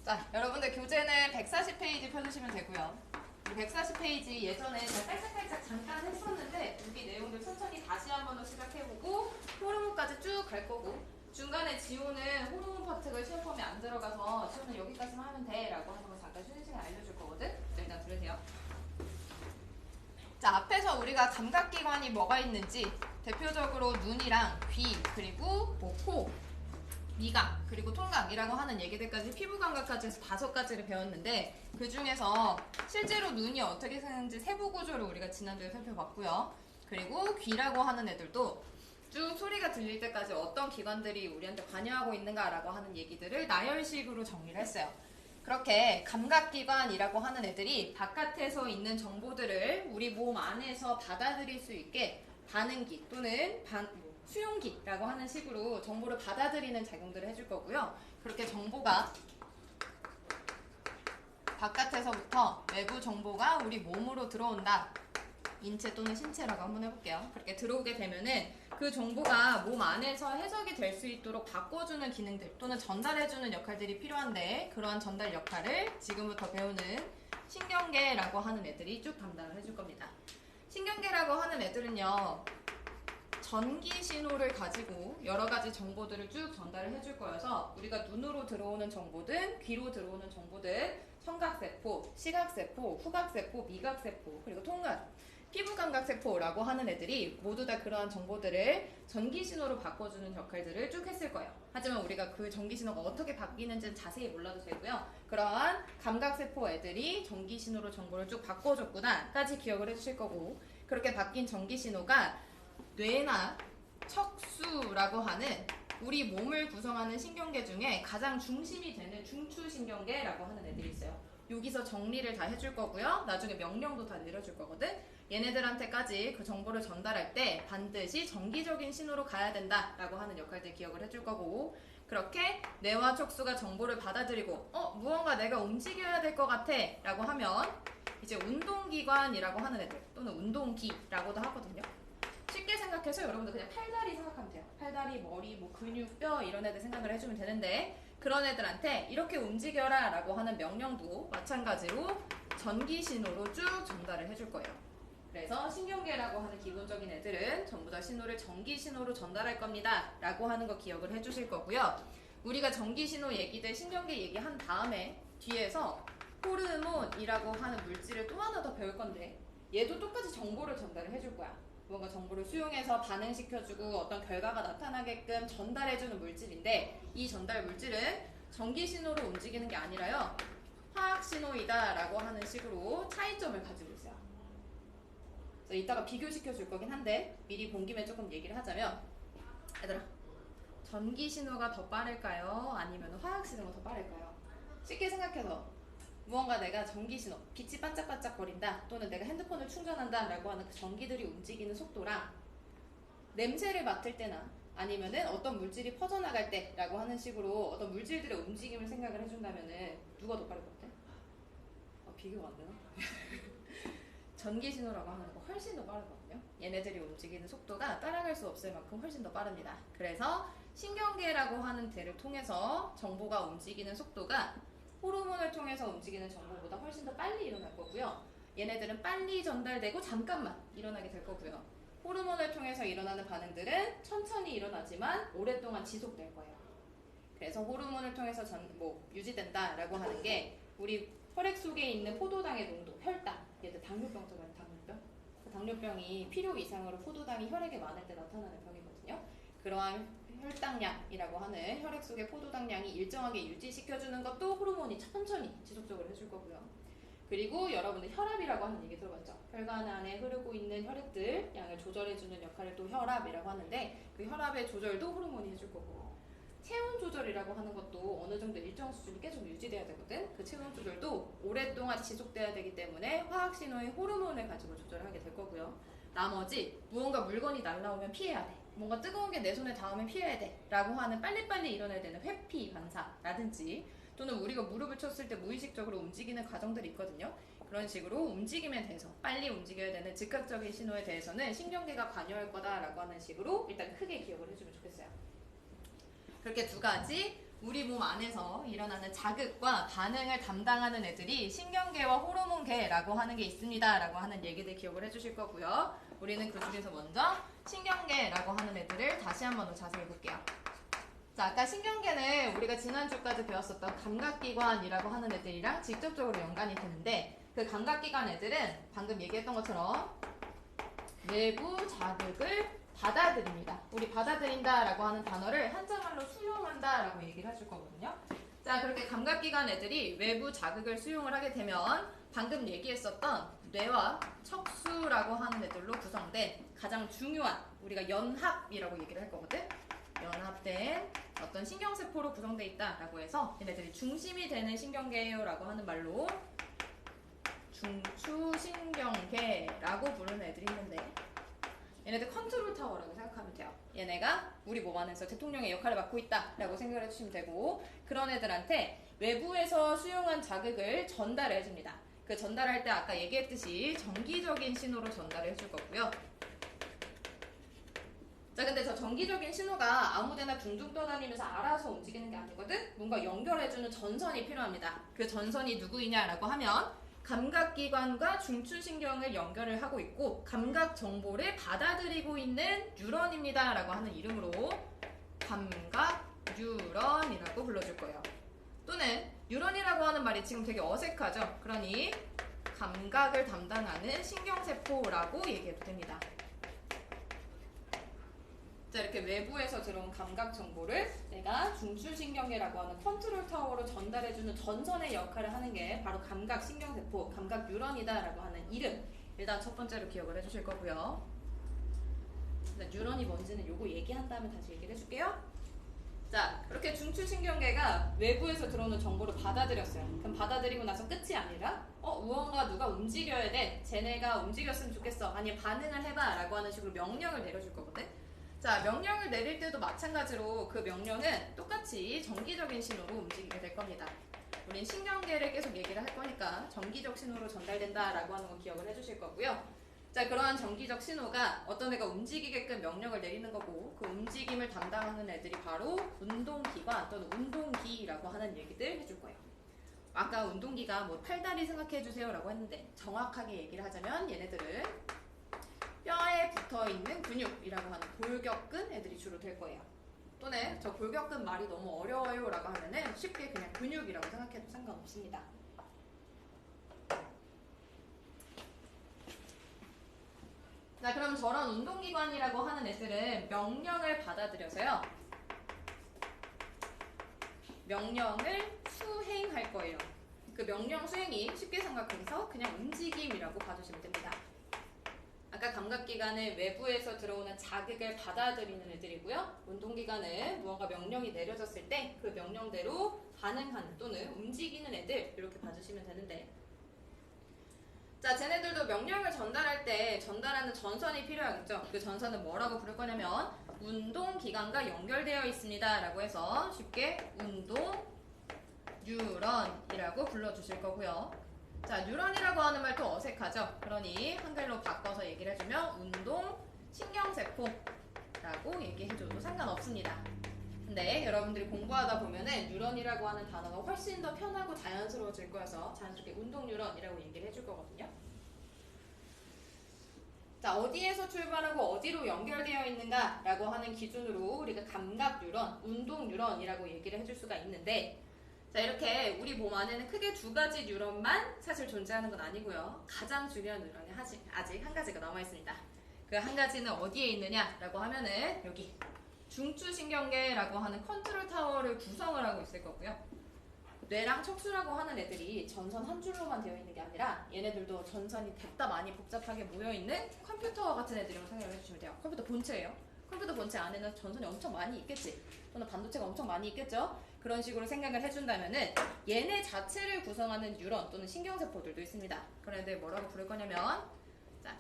자, 여러분들 교재는 140페이지 펴주시면 되고요. 140페이지 예전에 제가 깔짝깔짝 잠깐 했었는데 여기 내용들 천천히 다시 한 번 더 시작해보고 호르몬까지 쭉 갈 거고 중간에 지호는 호르몬 파트가 시험 폼에 안 들어가서 지호는 여기까지만 하면 돼 라고 하는 거 잠깐 쉬는 시간 알려줄 거거든. 일단 들으세요. 자, 앞에서 우리가 감각기관이 뭐가 있는지 대표적으로 눈이랑 귀 그리고 코, 미각, 그리고 통각이라고 하는 얘기들까지 피부 감각까지 해서 5가지를 배웠는데 그 중에서 실제로 눈이 어떻게 생기는지 세부 구조를 우리가 지난주에 살펴봤고요. 그리고 귀라고 하는 애들도 쭉 소리가 들릴 때까지 어떤 기관들이 우리한테 관여하고 있는가라고 하는 얘기들을 나열식으로 정리를 했어요. 그렇게 감각기관이라고 하는 애들이 바깥에서 있는 정보들을 우리 몸 안에서 받아들일 수 있게 반응기 또는 수용기라고 하는 식으로 정보를 받아들이는 작용들을 해줄 거고요. 그렇게 정보가 바깥에서부터 외부 정보가 우리 몸으로 들어온다. 인체 또는 신체라고 한번 해볼게요. 그렇게 들어오게 되면은 그 정보가 몸 안에서 해석이 될 수 있도록 바꿔주는 기능들 또는 전달해주는 역할들이 필요한데 그러한 전달 역할을 지금부터 배우는 신경계라고 하는 애들이 쭉 담당을 해줄 겁니다. 신경계라고 하는 애들은요. 전기 신호를 가지고 여러 가지 정보들을 쭉 전달을 해줄 거여서 우리가 눈으로 들어오는 정보든 귀로 들어오는 정보든 청각세포, 시각세포, 후각세포, 미각세포 그리고 통각, 피부감각세포라고 하는 애들이 모두 다 그러한 정보들을 전기신호로 바꿔주는 역할들을 쭉 했을 거예요. 하지만 우리가 그 전기신호가 어떻게 바뀌는지는 자세히 몰라도 되고요. 그러한 감각세포 애들이 전기신호로 정보를 쭉 바꿔줬구나 까지 기억을 해주실 거고 그렇게 바뀐 전기신호가 뇌나 척수라고 하는 우리 몸을 구성하는 신경계 중에 가장 중심이 되는 중추신경계라고 하는 애들이 있어요. 여기서 정리를 다 해줄 거고요. 나중에 명령도 다 내려줄 거거든. 얘네들한테까지 그 정보를 전달할 때 반드시 정기적인 신호로 가야 된다라고 하는 역할들 기억을 해줄 거고 그렇게 뇌와 척수가 정보를 받아들이고 무언가 내가 움직여야 될 것 같아 라고 하면 이제 운동기관이라고 하는 애들 또는 운동기라고도 하거든요. 쉽게 생각해서 여러분들 그냥 팔다리 생각하면 돼요. 팔다리, 머리, 뭐 근육, 뼈 이런 애들 생각을 해주면 되는데 그런 애들한테 이렇게 움직여라 라고 하는 명령도 마찬가지로 전기 신호로 쭉 전달을 해줄 거예요. 그래서 신경계라고 하는 기본적인 애들은 전부 다 신호를 전기 신호로 전달할 겁니다 라고 하는 거 기억을 해주실 거고요. 우리가 전기 신호 얘기들 신경계 얘기한 다음에 뒤에서 호르몬이라고 하는 물질을 또 하나 더 배울 건데 얘도 똑같이 정보를 전달을 해줄 거야. 뭔가 정보를 수용해서 반응시켜주고 어떤 결과가 나타나게끔 전달해주는 물질인데 이 전달 물질은 전기신호로 움직이는 게 아니라요. 화학신호이다 라고 하는 식으로 차이점을 가지고 있어요. 그래서 이따가 비교시켜 줄 거긴 한데 미리 본 김에 조금 얘기를 하자면 얘들아 전기신호가 더 빠를까요? 아니면 화학신호가 더 빠를까요? 쉽게 생각해서 무언가 내가 전기신호, 빛이 반짝반짝거린다 또는 내가 핸드폰을 충전한다 라고 하는 그 전기들이 움직이는 속도랑 냄새를 맡을 때나 아니면은 어떤 물질이 퍼져나갈 때 라고 하는 식으로 어떤 물질들의 움직임을 생각을 해준다면은 누가 더 빠를 것 같아? 비교가 안 되나? 전기신호라고 하는 거 훨씬 더 빠르거든요. 얘네들이 움직이는 속도가 따라갈 수 없을 만큼 훨씬 더 빠릅니다. 그래서 신경계라고 하는 데를 통해서 정보가 움직이는 속도가 호르몬을 통해서 움직이는 정보보다 훨씬 더 빨리 일어날 거고요. 얘네들은 빨리 전달되고 잠깐만 일어나게 될 거고요. 호르몬을 통해서 일어나는 반응들은 천천히 일어나지만 오랫동안 지속될 거예요. 그래서 호르몬을 통해서 유지된다라고 하는 게 우리 혈액 속에 있는 포도당의 농도, 혈당, 얘들 당뇨병처럼 당뇨병? 그 당뇨병이 필요 이상으로 포도당이 혈액에 많을 때 나타나는 병이거든요. 그러한 혈당량이라고 하는 혈액 속의 포도당량이 일정하게 유지시켜주는 것도 호르몬이 천천히 지속적으로 해줄 거고요. 그리고 여러분들 혈압이라고 하는 얘기 들어봤죠? 혈관 안에 흐르고 있는 혈액들 양을 조절해주는 역할을 또 혈압이라고 하는데 그 혈압의 조절도 호르몬이 해줄 거고 체온 조절이라고 하는 것도 어느 정도 일정 수준이 계속 유지돼야 되거든. 그 체온 조절도 오랫동안 지속돼야 되기 때문에 화학신호의 호르몬을 가지고 조절을 하게 될 거고요. 나머지 무언가 물건이 날라오면 피해야 돼. 뭔가 뜨거운 게 내 손에 닿으면 피해야 돼 라고 하는 빨리빨리 일어나야 되는 회피 반사라든지 또는 우리가 무릎을 쳤을 때 무의식적으로 움직이는 과정들이 있거든요. 그런 식으로 움직임에 대해서 빨리 움직여야 되는 즉각적인 신호에 대해서는 신경계가 관여할 거다라고 하는 식으로 일단 크게 기억을 해주면 좋겠어요. 그렇게 두 가지 우리 몸 안에서 일어나는 자극과 반응을 담당하는 애들이 신경계와 호르몬계라고 하는 게 있습니다 라고 하는 얘기들 기억을 해주실 거고요. 우리는 그 중에서 먼저 신경계라고 하는 애들을 다시 한 번 더 자세히 볼게요. 자, 아까 신경계는 우리가 지난주까지 배웠었던 감각기관이라고 하는 애들이랑 직접적으로 연관이 되는데, 그 감각기관 애들은 방금 얘기했던 것처럼 외부 자극을 받아들입니다. 우리 받아들인다 라고 하는 단어를 한자말로 수용한다 라고 얘기를 해줄 거거든요. 자, 그렇게 감각기관 애들이 외부 자극을 수용을 하게 되면 방금 얘기했었던 뇌와 척수라고 하는 애들로 구성된 가장 중요한, 우리가 연합이라고 얘기를 할 거거든. 연합된 어떤 신경세포로 구성되어 있다라고 해서 얘네들이 중심이 되는 신경계라고 하는 말로 중추신경계라고 부르는 애들이 있는데, 얘네들 컨트롤 타워라고 생각하면 돼요. 얘네가 우리 몸 안에서 대통령의 역할을 맡고 있다라고 생각을 해주시면 되고, 그런 애들한테 외부에서 수용한 자극을 전달을 해줍니다. 그 전달할 때 아까 얘기했듯이 정기적인 신호로 전달을 해줄 거고요. 자, 근데 저 정기적인 신호가 아무데나 둥둥 떠다니면서 알아서 움직이는 게 아니거든? 뭔가 연결해주는 전선이 필요합니다. 그 전선이 누구이냐라고 하면 감각기관과 중추신경을 연결을 하고 있고 감각 정보를 받아들이고 있는 뉴런입니다 라고 하는 이름으로 감각뉴런이라고 불러줄 거예요. 또는 뉴런이라고 하는 말이 지금 되게 어색하죠? 그러니 감각을 담당하는 신경세포라고 얘기해도 됩니다. 자, 이렇게 외부에서 들어온 감각 정보를 내가 중추신경계라고 하는 컨트롤 타워로 전달해주는 전선의 역할을 하는 게 바로 감각신경세포, 감각뉴런이다라고 하는 이름. 일단 첫 번째로 기억을 해주실 거고요. 뉴런이 뭔지는 요거 얘기한 다음에 다시 얘기를 해줄게요. 자, 이렇게 중추신경계가 외부에서 들어오는 정보를 받아들였어요. 그럼 받아들이고 나서 끝이 아니라 무언가 누가 움직여야 돼. 쟤네가 움직였으면 좋겠어. 아니 반응을 해봐 라고 하는 식으로 명령을 내려줄 거거든. 자, 명령을 내릴 때도 마찬가지로 그 명령은 똑같이 정기적인 신호로 움직이게 될 겁니다. 우린 신경계를 계속 얘기를 할 거니까 정기적 신호로 전달된다라고 하는 거 기억을 해주실 거고요. 자, 그러한 정기적 신호가 어떤 애가 움직이게끔 명령을 내리는 거고, 그 움직임을 담당하는 애들이 바로 운동기관 또는 운동기라고 하는 얘기들 해줄 거예요. 아까 운동기가 뭐 팔다리 생각해주세요 라고 했는데, 정확하게 얘기를 하자면 얘네들은 뼈에 붙어있는 근육이라고 하는 골격근 애들이 주로 될 거예요. 또는 저 골격근 말이 너무 어려워요 라고 하면은 쉽게 그냥 근육이라고 생각해도 상관없습니다. 자, 그럼 저런 운동기관이라고 하는 애들은 명령을 받아들여서요, 명령을 수행할 거예요. 그 명령 수행이 쉽게 생각해서 그냥 움직임이라고 봐주시면 됩니다. 아까 감각기관은 외부에서 들어오는 자극을 받아들이는 애들이고요. 운동기관은 무언가 명령이 내려졌을 때 그 명령대로 반응하는 또는 움직이는 애들, 이렇게 봐주시면 되는데, 자, 쟤네들도 명령을 전달할 때 전달하는 전선이 필요하겠죠. 그 전선은 뭐라고 부를 거냐면 운동기관과 연결되어 있습니다 라고 해서 쉽게 운동뉴런이라고 불러주실 거고요. 자, 뉴런이라고 하는 말 또 어색하죠? 그러니 한글로 바꿔서 얘기를 해주면 운동신경세포라고 얘기해줘도 상관없습니다. 근데 여러분들이 공부하다 보면은 뉴런이라고 하는 단어가 훨씬 더 편하고 자연스러워질 거여서 자연스럽게 운동뉴런이라고 얘기를 해줄 거거든요. 자, 어디에서 출발하고 어디로 연결되어 있는가 라고 하는 기준으로 우리가 감각뉴런, 운동뉴런이라고 얘기를 해줄 수가 있는데, 자, 이렇게 우리 몸 안에는 크게 두 가지 뉴런만 사실 존재하는 건 아니고요. 가장 중요한 뉴런이 아직 한 가지가 남아있습니다. 그 한 가지는 어디에 있느냐라고 하면은 여기 중추신경계라고 하는 컨트롤 타워를 구성을 하고 있을 거고요. 뇌랑 척수라고 하는 애들이 전선 한 줄로만 되어 있는 게 아니라 얘네들도 전선이 됐다 많이 복잡하게 모여있는 컴퓨터 같은 애들이라고 생각을 해주시면 돼요. 컴퓨터 본체예요. 컴퓨터 본체 안에는 전선이 엄청 많이 있겠지. 또는 반도체가 엄청 많이 있겠죠. 그런 식으로 생각을 해준다면은 얘네 자체를 구성하는 뉴런 또는 신경세포들도 있습니다. 그런 애들 뭐라고 부를 거냐면, 자,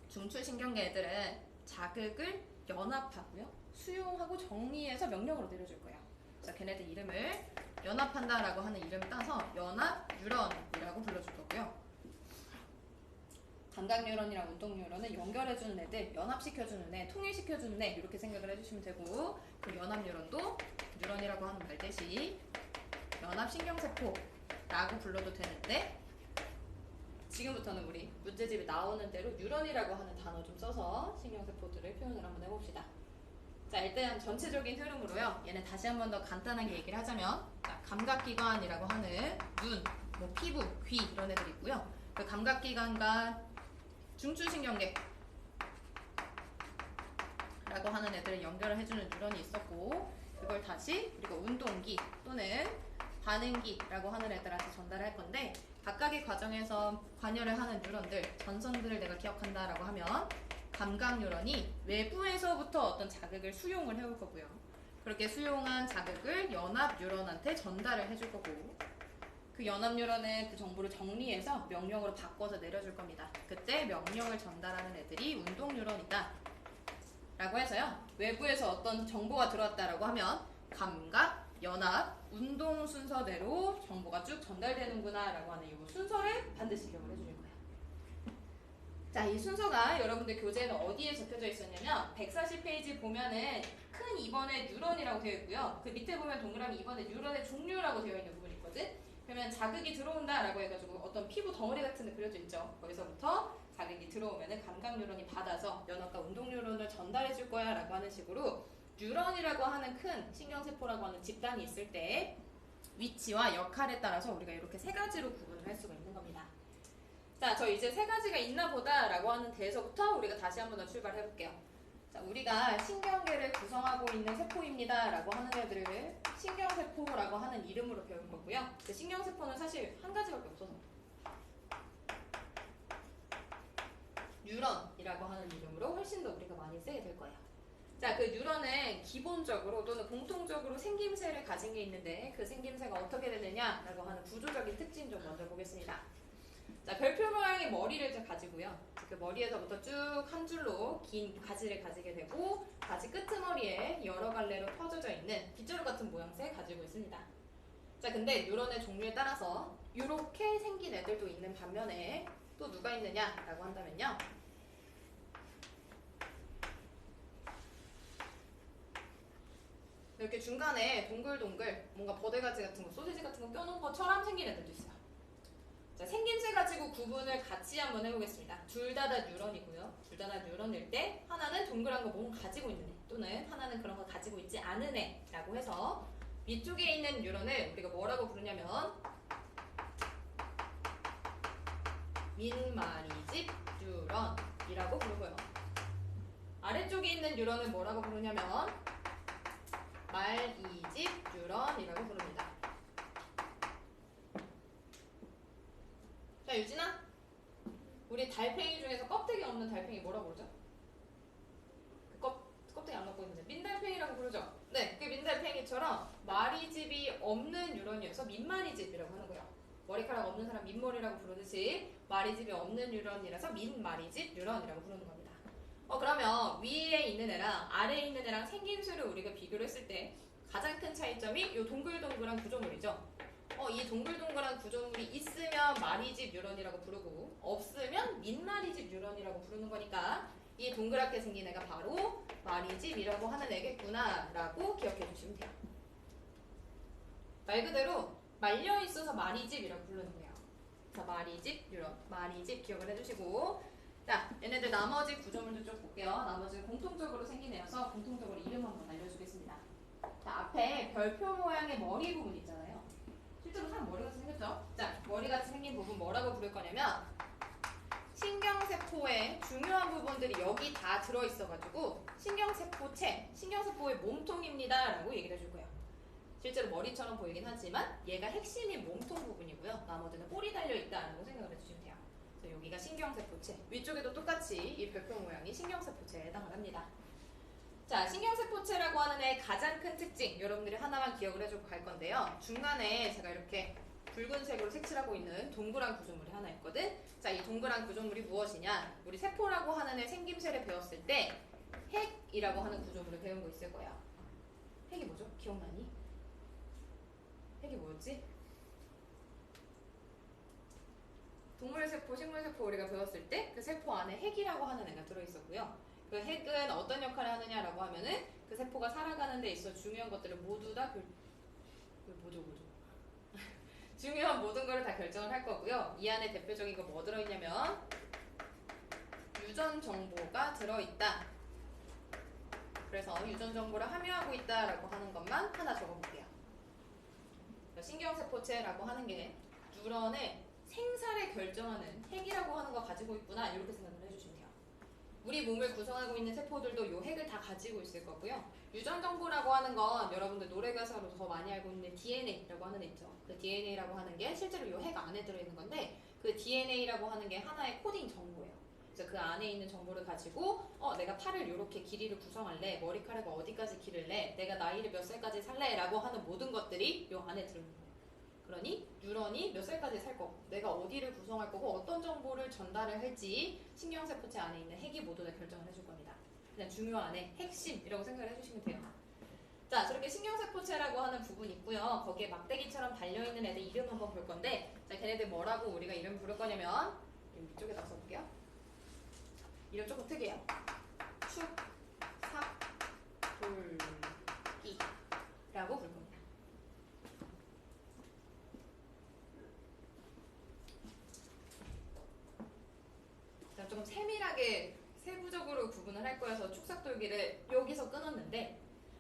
중추신경계 애들은 자극을 연합하고요, 수용하고 정리해서 명령으로 내려줄 거예요. 그래서 걔네들 이름을 연합한다라고 하는 이름을 따서 연합뉴런이라고 불러줄 거고요. 감각뉴런이랑 운동뉴런은 연결해주는 애들, 연합시켜주는 애, 통일시켜주는 애, 이렇게 생각을 해주시면 되고, 그 연합뉴런도 뉴런이라고 하는 말 대신 연합신경세포라고 불러도 되는데 지금부터는 우리 문제집에 나오는 대로 뉴런이라고 하는 단어 좀 써서 신경세포들을 표현을 한번 해봅시다. 자, 일단 전체적인 흐름으로요. 얘는 다시 한번 더 간단하게 얘기를 하자면 자, 감각기관이라고 하는 눈, 뭐 피부, 귀 이런 애들이 있고요. 그 감각기관과 중추신경계 라고 하는 애들을 연결을 해주는 뉴런이 있었고 그걸 다시 우리가 운동기 또는 반응기라고 하는 애들한테 전달을 할 건데 각각의 과정에서 관여를 하는 뉴런들, 전선들을 내가 기억한다라고 하면 감각 뉴런이 외부에서부터 어떤 자극을 수용을 해올 거고요. 그렇게 수용한 자극을 연합 뉴런한테 전달을 해줄 거고 그 연합 뉴런은 그 정보를 정리해서 명령으로 바꿔서 내려줄 겁니다. 그때 명령을 전달하는 애들이 운동 뉴런이다 라고 해서요. 외부에서 어떤 정보가 들어왔다라고 하면 감각, 연합, 운동 순서대로 정보가 쭉 전달되는구나 라고 하는 이 순서를 반드시 기억을 해주는 거예요. 자, 이 순서가 여러분들 교재에는 어디에 적혀져 있었냐면 140페이지 보면은 큰 2번에 뉴런이라고 되어 있고요. 그 밑에 보면 동그라미 2번에 뉴런의 종류라고 되어 있는 부분이 있거든. 그러면 자극이 들어온다라고 해가지고 어떤 피부 덩어리 같은 데 그려져 있죠. 거기서부터 자극이 들어오면은 감각 뉴런이 받아서 연합과 운동 뉴런을 전달해 줄 거야 라고 하는 식으로 뉴런이라고 하는 큰 신경세포라고 하는 집단이 있을 때 위치와 역할에 따라서 우리가 이렇게 세 가지로 구분을 할 수가 있는 겁니다. 자, 저 이제 세 가지가 있나 보다 라고 하는 데에서부터 우리가 다시 한번 더 출발해 볼게요. 자, 우리가 신경계를 구성하고 있는 세포입니다 라고 하는 애들을 신경세포라고 하는 이름으로 배울 거고요. 그 신경세포는 사실 한 가지밖에 없어서 뉴런이라고 하는 이름으로 훨씬 더 우리가 많이 쓰게 될 거예요. 자, 그 뉴런은 기본적으로 또는 공통적으로 생김새를 가진 게 있는데 그 생김새가 어떻게 되느냐라고 하는 구조적인 특징 좀 먼저 보겠습니다. 자, 별표 모양의 머리를 좀 가지고요. 그 머리에서부터 쭉 한 줄로 긴 가지를 가지게 되고 가지 끄트머리에 여러 갈래로 퍼져져 있는 빗자루 같은 모양새 가지고 있습니다. 자, 근데 뉴런의 종류에 따라서 이렇게 생긴 애들도 있는 반면에 또 누가 있느냐라고 한다면요. 이렇게 중간에 동글동글 뭔가 버대가지 같은 거, 소시지 같은 거 껴놓은 것처럼 생긴 애들도 있어요. 자, 생김새 가지고 구분을 같이 한번 해보겠습니다. 둘 다 뉴런이고요. 둘 다 뉴런일 때 하나는 동그란 거 뭔가 가지고 있는 애 또는 하나는 그런 거 가지고 있지 않은 애라고 해서 위쪽에 있는 뉴런을 우리가 뭐라고 부르냐면 민마리집 뉴런이라고 부르고요. 아래쪽에 있는 뉴런은 뭐라고 부르냐면 말이집 뉴런이라고 부릅니다. 자, 유진아, 우리 달팽이 중에서 껍데기 없는 달팽이 뭐라고 부르죠? 껍데기 안 갖고 있는데 민달팽이라고 부르죠? 네, 그 민달팽이처럼 마리집이 없는 뉴런이어서 민마리집이라고 하는 거예요. 머리카락 없는 사람 민머리라고 부르듯이 마리집이 없는 뉴런이라서 민마리집 뉴런이라고 부르는 겁니다. 그러면 위에 있는 애랑 아래에 있는 애랑 생김새를 우리가 비교를 했을 때 가장 큰 차이점이 이 동글동글한 구조물이죠. 이 동글동글한 구조물이 있으면 마리집 뉴런이라고 부르고 없으면 민마리집 뉴런이라고 부르는 거니까 이 동그랗게 생긴 애가 바로 마리집이라고 하는 애겠구나 라고 기억해 주시면 돼요. 말 그대로 말려있어서 마리집이라고 부르는 거예요. 자, 마리집 뉴런, 마리집 기억을 해주시고 자, 얘네들 나머지 구조물도 좀 볼게요. 나머지는 공통적으로 생긴 애여서 공통적으로 이름 한번 알려주겠습니다. 자, 앞에 별표 모양의 머리 부분 있잖아요. 실제로 사람 머리같이 생겼죠? 자, 머리같이 생긴 부분 뭐라고 부를 거냐면 신경세포의 중요한 부분들이 여기 다 들어있어가지고 신경세포체, 신경세포의 몸통입니다 라고 얘기를 해줄 거예요. 실제로 머리처럼 보이긴 하지만 얘가 핵심인 몸통 부분이고요. 나머지는 뿔이 달려있다라고 생각을 해주시면 돼요. 그래서 여기가 신경세포체, 위쪽에도 똑같이 이 별표 모양이 신경세포체에 해당을 합니다. 자, 신경세포체라고 하는 애의 가장 큰 특징 여러분들이 하나만 기억을 해주고 갈 건데요. 중간에 제가 이렇게 붉은색으로 색칠하고 있는 동그란 구조물이 하나 있거든. 자, 이 동그란 구조물이 무엇이냐, 우리 세포라고 하는 애 생김새를 배웠을 때 핵이라고 하는 구조물을 배운 거 있을 거야. 핵이 뭐죠? 기억나니? 핵이 뭐였지? 동물세포, 식물세포 우리가 배웠을 때 그 세포 안에 핵이라고 하는 애가 들어있었고요. 그 핵은 어떤 역할을 하느냐라고 하면은 그 그 세포가 살아가는 데 있어 중요한 것들을 모두 다 뭐죠? 중요한 모든 거를 다 결정을 할 거고요. 이 안에 대표적인 거 뭐 들어있냐면 유전 정보가 들어있다. 그래서 유전 정보를 함유하고 있다라고 하는 것만 하나 적어볼게요. 신경세포체라고 하는 게 뉴런의 생사를 결정하는 핵이라고 하는 거 가지고 있구나, 이렇게 생각을 해주시면 돼요. 우리 몸을 구성하고 있는 세포들도 이 핵을 다 가지고 있을 거고요. 유전 정보라고 하는 건 여러분들 노래 가사로 더 많이 알고 있는 DNA라고 하는 애 있죠. 그 DNA라고 하는 게 실제로 이 핵 안에 들어있는 건데, 그 DNA라고 하는 게 하나의 코딩 정보예요. 그래서 그 안에 있는 정보를 가지고 내가 팔을 이렇게 길이를 구성할래, 머리카락을 어디까지 기를래, 내가 나이를 몇 살까지 살래 라고 하는 모든 것들이 이 안에 들어있는 거예요. 그러니 뉴런이 몇 살까지 살 거고, 내가 어디를 구성할 거고, 어떤 정보를 전달을 할지 신경세포체 안에 있는 핵이 모두 다 결정을 해줄 겁니다. 그냥 중요한 애, 핵심이라고 생각을 해주시면 돼요. 자, 저렇게 신경세포체라고 하는 부분이 있고요. 거기에 막대기처럼 달려있는 애들 이름 한번 볼 건데, 자, 걔네들 뭐라고 우리가 이름 부를 거냐면, 이쪽에다 써볼게요. 이름 조금 특이해요. 축, 삭, 돌기 라고 부를 겁니다. 자, 조금 세밀하게 세부적으로 구분을 할 거여서 축삭돌기를 여기서 끊었는데,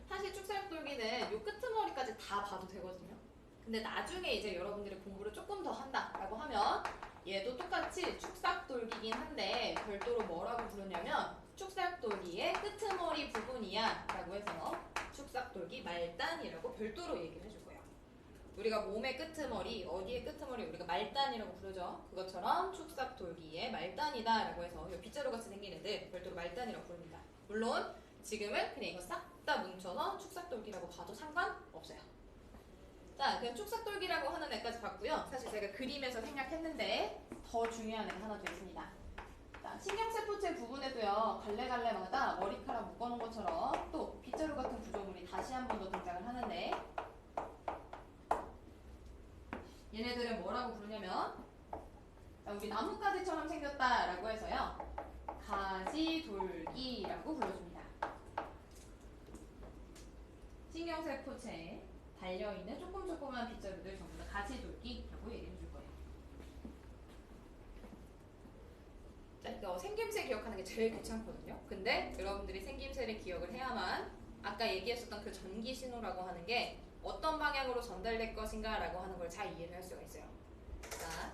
사실 축삭돌기는 요 끄트머리까지 다 봐도 되거든요. 근데 나중에 이제 여러분들이 공부를 조금 더 한다라고 하면 얘도 똑같이 축삭돌기긴 한데 별도로 뭐라고 부르냐면 축삭돌기의 끄트머리 부분이야 라고 해서 축삭돌기 말단이라고 별도로 얘기를 해줄 거예요. 우리가 몸의 끄트머리, 어디의 끄트머리 우리가 말단이라고 부르죠. 그것처럼 축삭돌기의 말단이다 라고 해서 이 빗자루 같이 생긴 애들 별도로 말단이라고 부릅니다. 물론 지금은 그냥 이거 싹 다 뭉쳐서 축삭돌기라고 봐도 상관없어요. 자, 그냥 축삭돌기라고 하는 애까지 봤고요. 사실 제가 그림에서 생략했는데 더 중요한 애가 하나 더 있습니다. 자, 신경세포체 부분에도요, 갈래갈래마다 머리카락 묶어놓은 것처럼 또 빗자루 같은 구조물이 다시 한 번 더 등장을 하는데, 얘네들은 뭐라고 부르냐면, 자, 우리 나뭇가지처럼 생겼다라고 해서요, 가지돌기라고 불러줍니다. 신경세포체에 달려있는 조그만 빗자루들 전부 다 가지돌기라고 얘기해 줄 거예요. 자, 이거 생김새 기억하는 게 제일 귀찮거든요. 근데 여러분들이 생김새를 기억을 해야만 아까 얘기했었던 그 전기 신호라고 하는 게 어떤 방향으로 전달될 것인가 라고 하는 걸 잘 이해를 할 수가 있어요. 자,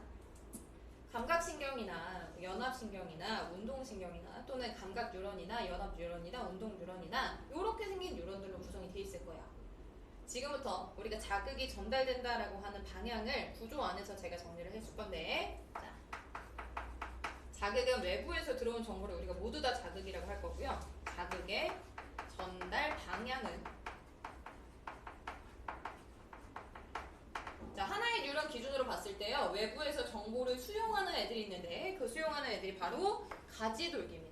감각신경이나 연합신경이나 운동신경이나 또는 감각뉴런이나 연합뉴런이나 운동뉴런이나 이렇게 생긴 뉴런들로 구성이 돼 있을 거예요. 지금부터 우리가 자극이 전달된다라고 하는 방향을 구조 안에서 제가 정리를 해줄 건데, 자, 자극은 외부에서 들어온 정보를 우리가 모두 다 자극이라고 할 거고요. 자극의 전달 방향은, 자, 하나의 뉴런 기준으로 봤을 때요, 외부에서 정보를 수용하는 애들이 있는데 그 수용하는 애들이 바로 가지돌기입니다.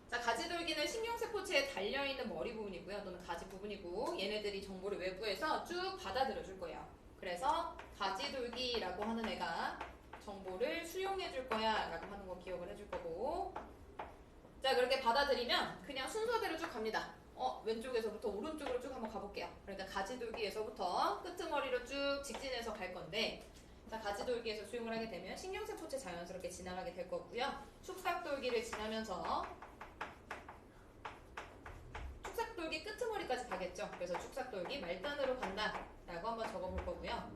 자, 가지돌기는 신경세포체에 달려있는 머리 부분이고요, 또는 가지 부분이고, 얘네들이 정보를 외부에서 쭉 받아들여 줄 거예요. 그래서 가지돌기라고 하는 애가 정보를 수용해 줄 거야 라고 하는 거 기억을 해줄 거고, 자, 그렇게 받아들이면 그냥 순서대로 쭉 갑니다. 왼쪽에서부터 오른쪽으로 쭉 한번 가볼게요. 그러니까 가지돌기에서부터 끄트머리로 쭉 직진해서 갈 건데, 자, 가지돌기에서 수용을 하게 되면 신경세포체 자연스럽게 지나가게 될 거고요. 축삭돌기를 지나면서 축삭돌기 끄트머리까지 가겠죠. 그래서 축삭돌기 말단으로 간다 라고 한번 적어볼 거고요.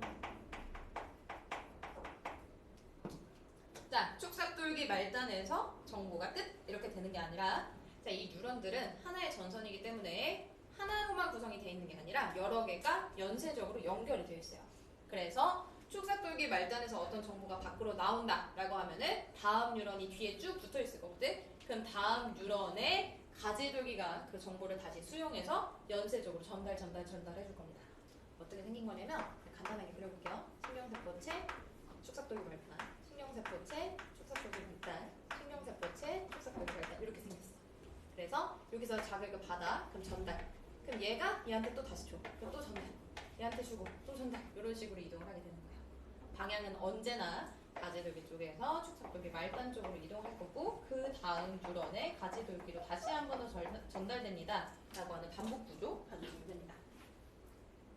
자, 축삭돌기 말단에서 정보가 끝 이렇게 되는 게 아니라, 자, 이 뉴런들은 하나의 전선이기 때문에 하나로만 구성이 되어 있는 게 아니라 여러 개가 연쇄적으로 연결이 되어 있어요. 그래서 축삭돌기 말단에서 어떤 정보가 밖으로 나온다 라고 하면은 다음 뉴런이 뒤에 쭉 붙어 있을 거거든. 그럼 다음 뉴런의 가지돌기가 그 정보를 다시 수용해서 연쇄적으로 전달해 줄 겁니다. 어떻게 생긴 거냐면 간단하게 그려볼게요. 신경세포체, 축삭돌기 말단, 신경세포체, 축삭돌기 말단, 신경세포체, 축삭돌기 말단, 이렇게 생겼어. 그래서 여기서 자극을 받아, 그럼 전달. 그럼 얘가 얘한테 또 다시 줘. 그럼 또 전달. 얘한테 주고 또 전달. 이런 식으로 이동을 하게 되는 거예요. 방향은 언제나 가지돌기 쪽에서 축삭돌기 말단 쪽으로 이동할 거고, 그 다음 뉴런의 가지돌기로 다시 한 번 더 전달됩니다. 라고 하는 반복 구조 봐주시면 됩니다.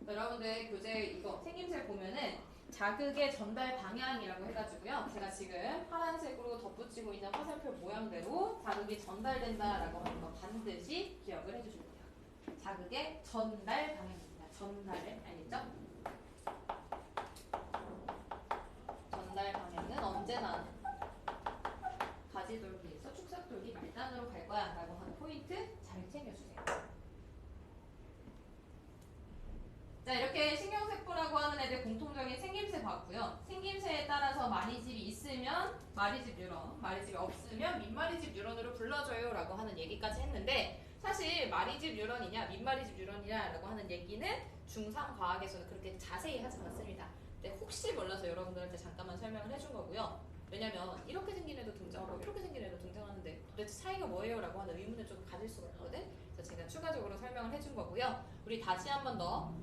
여러분들 교재 이거 생김새 보면은 자극의 전달 방향이라고 해가지고요. 제가 지금 파란색으로 덧붙이고 있는 화살표 모양대로 자극이 전달된다라고 하는 거 반드시 기억을 해주시면 돼요. 자극의 전달 방향입니다. 전달, 알겠죠? 전달 방향은 언제나 가지돌기에서 축삭돌기 말단으로 갈 거야 라고 하는 포인트 잘 챙겨주세요. 자, 이렇게 신경세포라고 하는 애들 공통적인 생김새 봤고요. 생김새에 따라서 마리집이 있으면 마리집 뉴런, 마리집이 없으면 민마리집 뉴런으로 불러줘요 라고 하는 얘기까지 했는데, 사실 마리집 뉴런이냐 민마리집 뉴런이냐 라고 하는 얘기는 중3 과학에서는 그렇게 자세히 하지 않습니다. 근데 혹시 몰라서 여러분들한테 잠깐만 설명을 해준 거고요. 왜냐면 이렇게 생긴 애도 등장하고 이렇게 생긴 애도 등장하는데 도대체 차이가 뭐예요? 라고 하는 의문을 좀 가질 수가 있거든. 그래서 제가 추가적으로 설명을 해준 거고요. 우리 다시 한 번 더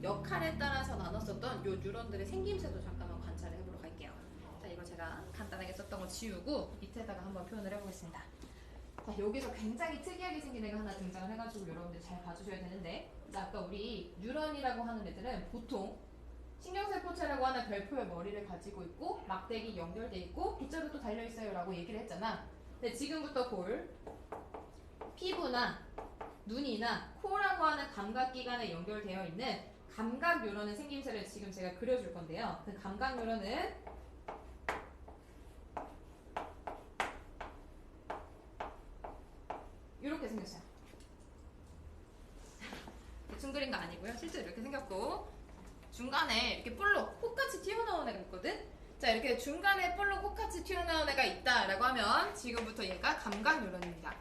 역할에 따라서 나눴었던 요 뉴런들의 생김새도 잠깐만 관찰을 해보러 갈게요. 자, 이거 제가 간단하게 썼던 거 지우고 밑에다가 한번 표현을 해보겠습니다. 자, 여기서 굉장히 특이하게 생긴 애가 하나 등장을 해가지고 여러분들 잘 봐주셔야 되는데, 자, 아까 우리 뉴런이라고 하는 애들은 보통 신경세포체라고 하는 별표의 머리를 가지고 있고 막대기 연결돼 있고 빗자루 또 달려있어요 라고 얘기를 했잖아. 근데 지금부터 볼 피부나 눈이나 코라고 하는 감각기관에 연결되어 있는 감각 뉴런의 생김새를 지금 제가 그려줄 건데요. 그 감각 뉴런은 이렇게 생겼어요. 대충 그린 거 아니고요. 실제로 이렇게 생겼고, 중간에 이렇게 볼록 코같이 튀어나온 애가 있거든? 자, 이렇게 중간에 볼록 코같이 튀어나온 애가 있다라고 하면 지금부터 얘가 감각 뉴런입니다.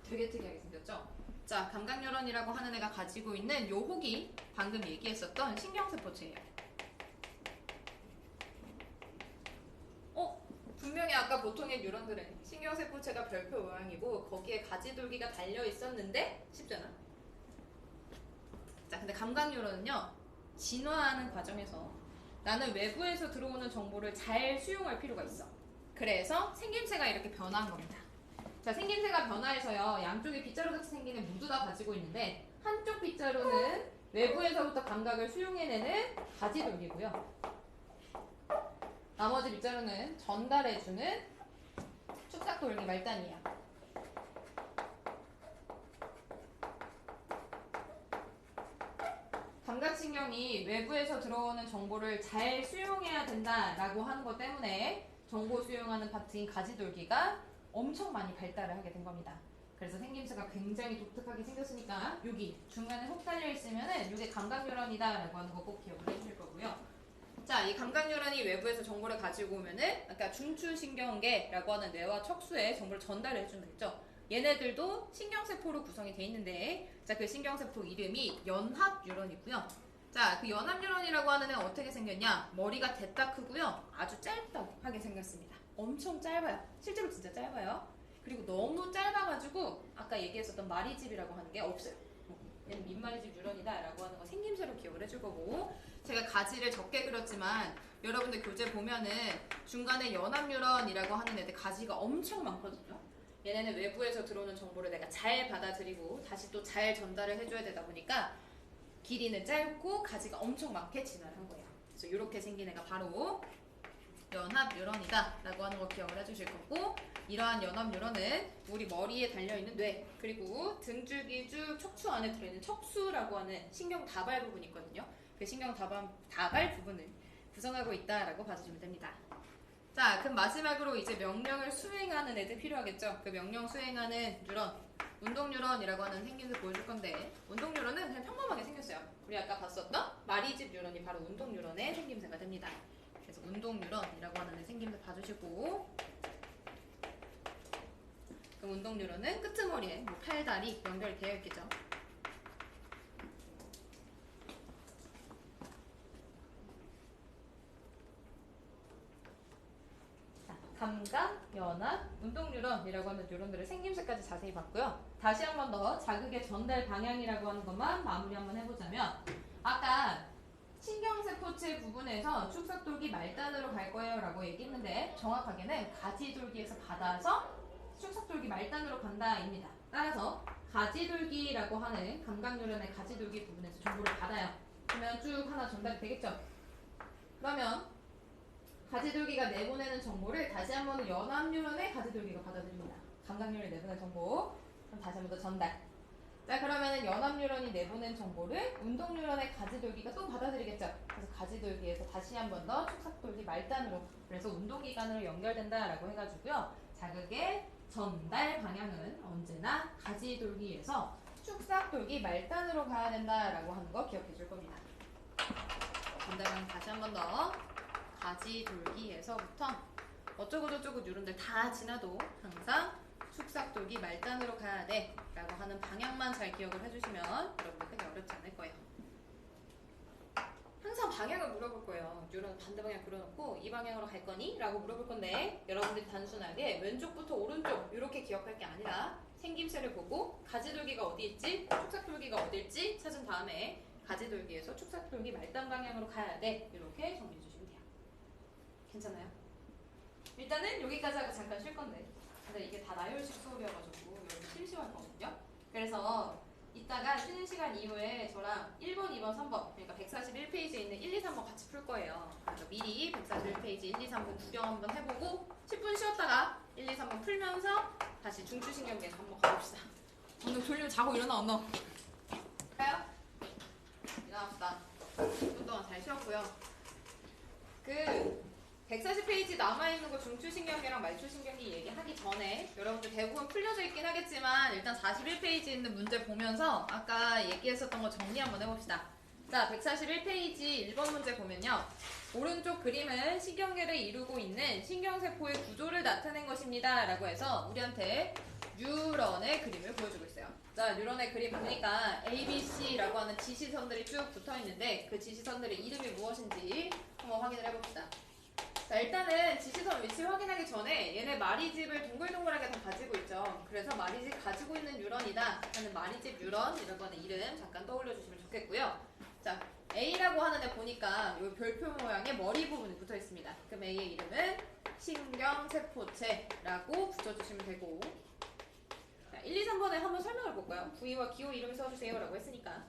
되게 특이하게 생겼죠? 자, 감각 뉴런이라고 하는 애가 가지고 있는 요 혹이 방금 얘기했었던 신경세포체예요. 분명히 아까 보통의 뉴런들은 신경세포체가 별표 모양이고 거기에 가지돌기가 달려 있었는데 쉽잖아. 자, 근데 감각 뉴런은요, 진화하는 과정에서 나는 외부에서 들어오는 정보를 잘 수용할 필요가 있어. 그래서 생김새가 이렇게 변한 겁니다. 자, 생김새가 변화해서요, 양쪽에 빗자루 같이 생긴 애 모두 다 가지고 있는데, 한쪽 빗자루는 외부에서부터 감각을 수용해내는 가지돌기고요. 나머지 빗자루는 전달해주는 축삭돌기 말단이에요. 감각신경이 외부에서 들어오는 정보를 잘 수용해야 된다라고 하는 것 때문에 정보 수용하는 파트인 가지돌기가 엄청 많이 발달을 하게 된 겁니다. 그래서 생김새가 굉장히 독특하게 생겼으니까 여기 중간에 혹 달려있으면은 이게 감각뉴런이다라고 하는 거 꼭 기억을 해주실 거고요. 자, 이 감각뉴런이 외부에서 정보를 가지고 오면은 아까 중추신경계라고 하는 뇌와 척수에 정보를 전달을 해준다 했죠. 얘네들도 신경세포로 구성이 돼 있는데, 자, 그 신경세포 이름이 연합뉴런이고요. 자, 그 연합뉴런이라고 하는 애는 어떻게 생겼냐? 머리가 대따 크고요. 아주 짧다하게 생겼습니다. 엄청 짧아요. 실제로 진짜 짧아요. 그리고 너무 짧아가지고 아까 얘기했었던 마리집이라고 하는 게 없어요. 얘는 민마리집 뉴런이다라고 하는 거 생김새로 기억을 해줄 거고, 제가 가지를 적게 그렸지만 여러분들 교재 보면은 중간에 연합뉴런이라고 하는 애들 가지가 엄청 많거든요. 얘네는 외부에서 들어오는 정보를 내가 잘 받아들이고 다시 또 잘 전달을 해줘야 되다 보니까 길이는 짧고 가지가 엄청 많게 진화를 한 거예요. 그래서 이렇게 생긴 애가 바로 연합뉴런이다 라고 하는 거 기억을 해주실 거고, 이러한 연합뉴런은 우리 머리에 달려있는 뇌, 그리고 등줄기 쭉 척추 안에 들어있는 척수라고 하는 신경 다발 부분이 있거든요. 그 신경 다발 부분을 구성하고 있다라고 봐주시면 됩니다. 자, 그럼 마지막으로 이제 명령을 수행하는 애들 필요하겠죠. 그 명령 수행하는 뉴런, 운동뉴런이라고 하는 생김새 보여줄 건데, 운동뉴런은 그냥 평범하게 생겼어요. 우리 아까 봤었던 마리집 뉴런이 바로 운동뉴런의 생김새가 됩니다. 그래서 운동뉴런이라고 하는 애 생김새 봐주시고, 그럼 운동뉴런은 끄트머리에 뭐 팔, 다리 연결되어 있겠죠. 감각, 연합, 운동뉴런이라고 하는 뉴런들의 생김새까지 자세히 봤고요. 다시 한 번 더 자극의 전달 방향이라고 하는 것만 마무리 한번 해보자면, 아까 신경세포체 부분에서 축삭돌기 말단으로 갈 거예요 라고 얘기했는데, 정확하게는 가지돌기에서 받아서 축삭돌기 말단으로 간다입니다. 따라서 가지돌기라고 하는 감각뉴런의 가지돌기 부분에서 정보를 받아요. 그러면 쭉 하나 전달이 되겠죠. 그러면 가지돌기가 내보내는 정보를 다시 한번 연합뉴런의 가지돌기가 받아들입니다. 감각뉴런이 내보낸 정보. 그럼 다시 한번 더 전달. 자, 그러면은 연합뉴런이 내보낸 정보를 운동뉴런의 가지돌기가 또 받아들이겠죠. 그래서 가지돌기에서 다시 한번 더 축삭돌기 말단으로, 그래서 운동기관으로 연결된다라고 해가지고요. 자극의 전달 방향은 언제나 가지돌기에서 축삭돌기 말단으로 가야 된다라고 하는 거 기억해 줄 겁니다. 전달 방향 다시 한번 더. 가지돌기에서부터 어쩌고저쩌고 뉴런들 다 지나도 항상 축삭돌기 말단으로 가야 돼 라고 하는 방향만 잘 기억을 해주시면 여러분들 크게 어렵지 않을 거예요. 항상 방향을 물어볼 거예요. 뉴런 반대 방향 그려놓고 이 방향으로 갈 거니? 라고 물어볼 건데 여러분들이 단순하게 왼쪽부터 오른쪽 이렇게 기억할 게 아니라 생김새를 보고 가지돌기가 어디 있지? 축삭돌기가 어디 있지? 찾은 다음에 가지돌기에서 축삭돌기 말단 방향으로 가야 돼 이렇게 정리해 주시면 돼요. 괜찮아요? 일단은 여기까지 하고 잠깐 쉴 건데 근데 이게 다 나열식 수업이어가지고 여러분 심심할 거거든요. 그래서 이따가 쉬는 시간 이후에 저랑 1번, 2번, 3번 그러니까 141페이지에 있는 1, 2, 3번 같이 풀 거예요. 그래서 미리 141페이지 1, 2, 3번 구경 한번 해보고 10분 쉬었다가 1, 2, 3번 풀면서 다시 중추신경계에서 한번 가봅시다. 오늘 졸리면 자고 일어나 안 나와? 가요? 일어납시다. 10분 동안 잘 쉬었고요. 140페이지 남아있는 거 중추신경계랑 말초신경계 얘기하기 전에 여러분들 대부분 풀려져 있긴 하겠지만 일단 41페이지 있는 문제 보면서 아까 얘기했었던 거 정리 한번 해봅시다. 자, 141페이지 1번 문제 보면요. 오른쪽 그림은 신경계를 이루고 있는 신경세포의 구조를 나타낸 것입니다. 라고 해서 우리한테 뉴런의 그림을 보여주고 있어요. 자, 뉴런의 그림 보니까 A, B, C라고 하는 지시선들이 쭉 붙어있는데 그 지시선들의 이름이 무엇인지 한번 확인을 해봅시다. 자, 일단은 지시선 위치 확인하기 전에 얘네 마리집을 동글동글하게 다 가지고 있죠. 그래서 마리집 가지고 있는 뉴런이다 하는 마리집 뉴런이라고 하는 이름 잠깐 떠올려 주시면 좋겠고요. 자, A라고 하는 애 보니까 이 별표 모양의 머리 부분이 붙어 있습니다. 그럼 A의 이름은 신경세포체라고 붙여주시면 되고, 자, 1, 2, 3번에 한번 설명을 볼까요? 부위와 기호 이름 써주세요 라고 했으니까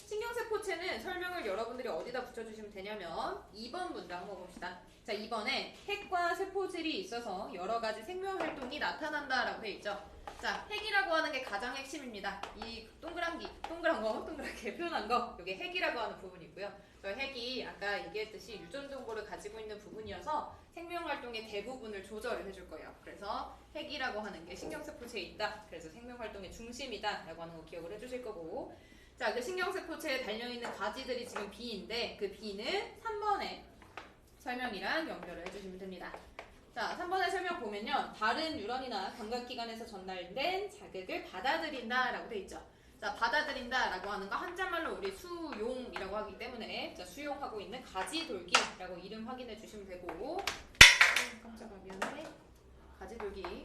신경세포체는 설명을 여러분들이 어디다 붙여주시면 되냐면 2번 문장 한번 봅시다. 자, 2번에 핵과 세포질이 있어서 여러가지 생명활동이 나타난다라고 돼 있죠. 자, 핵이라고 하는 게 가장 핵심입니다. 이 동그란 거, 동그랗게 표현한 거, 이게 핵이라고 하는 부분이고요. 저 핵이 아까 얘기했듯이 유전 정보를 가지고 있는 부분이어서 생명활동의 대부분을 조절을 해줄 거예요. 그래서 핵이라고 하는 게 신경세포체에 있다. 그래서 생명활동의 중심이다 라고 하는 거 기억을 해주실 거고, 자, 그 신경세포체에 달려있는 가지들이 지금 B인데 그 B는 3번의 설명이랑 연결을 해주시면 됩니다. 자, 3번의 설명 보면요. 다른 뉴런이나 감각기관에서 전달된 자극을 받아들인다 라고 돼 있죠. 자, 받아들인다 라고 하는 거 한자말로 우리 수용이라고 하기 때문에 자, 수용하고 있는 가지돌기라고 이름 확인해 주시면 되고, 깜짝아 미안해. 가지돌기.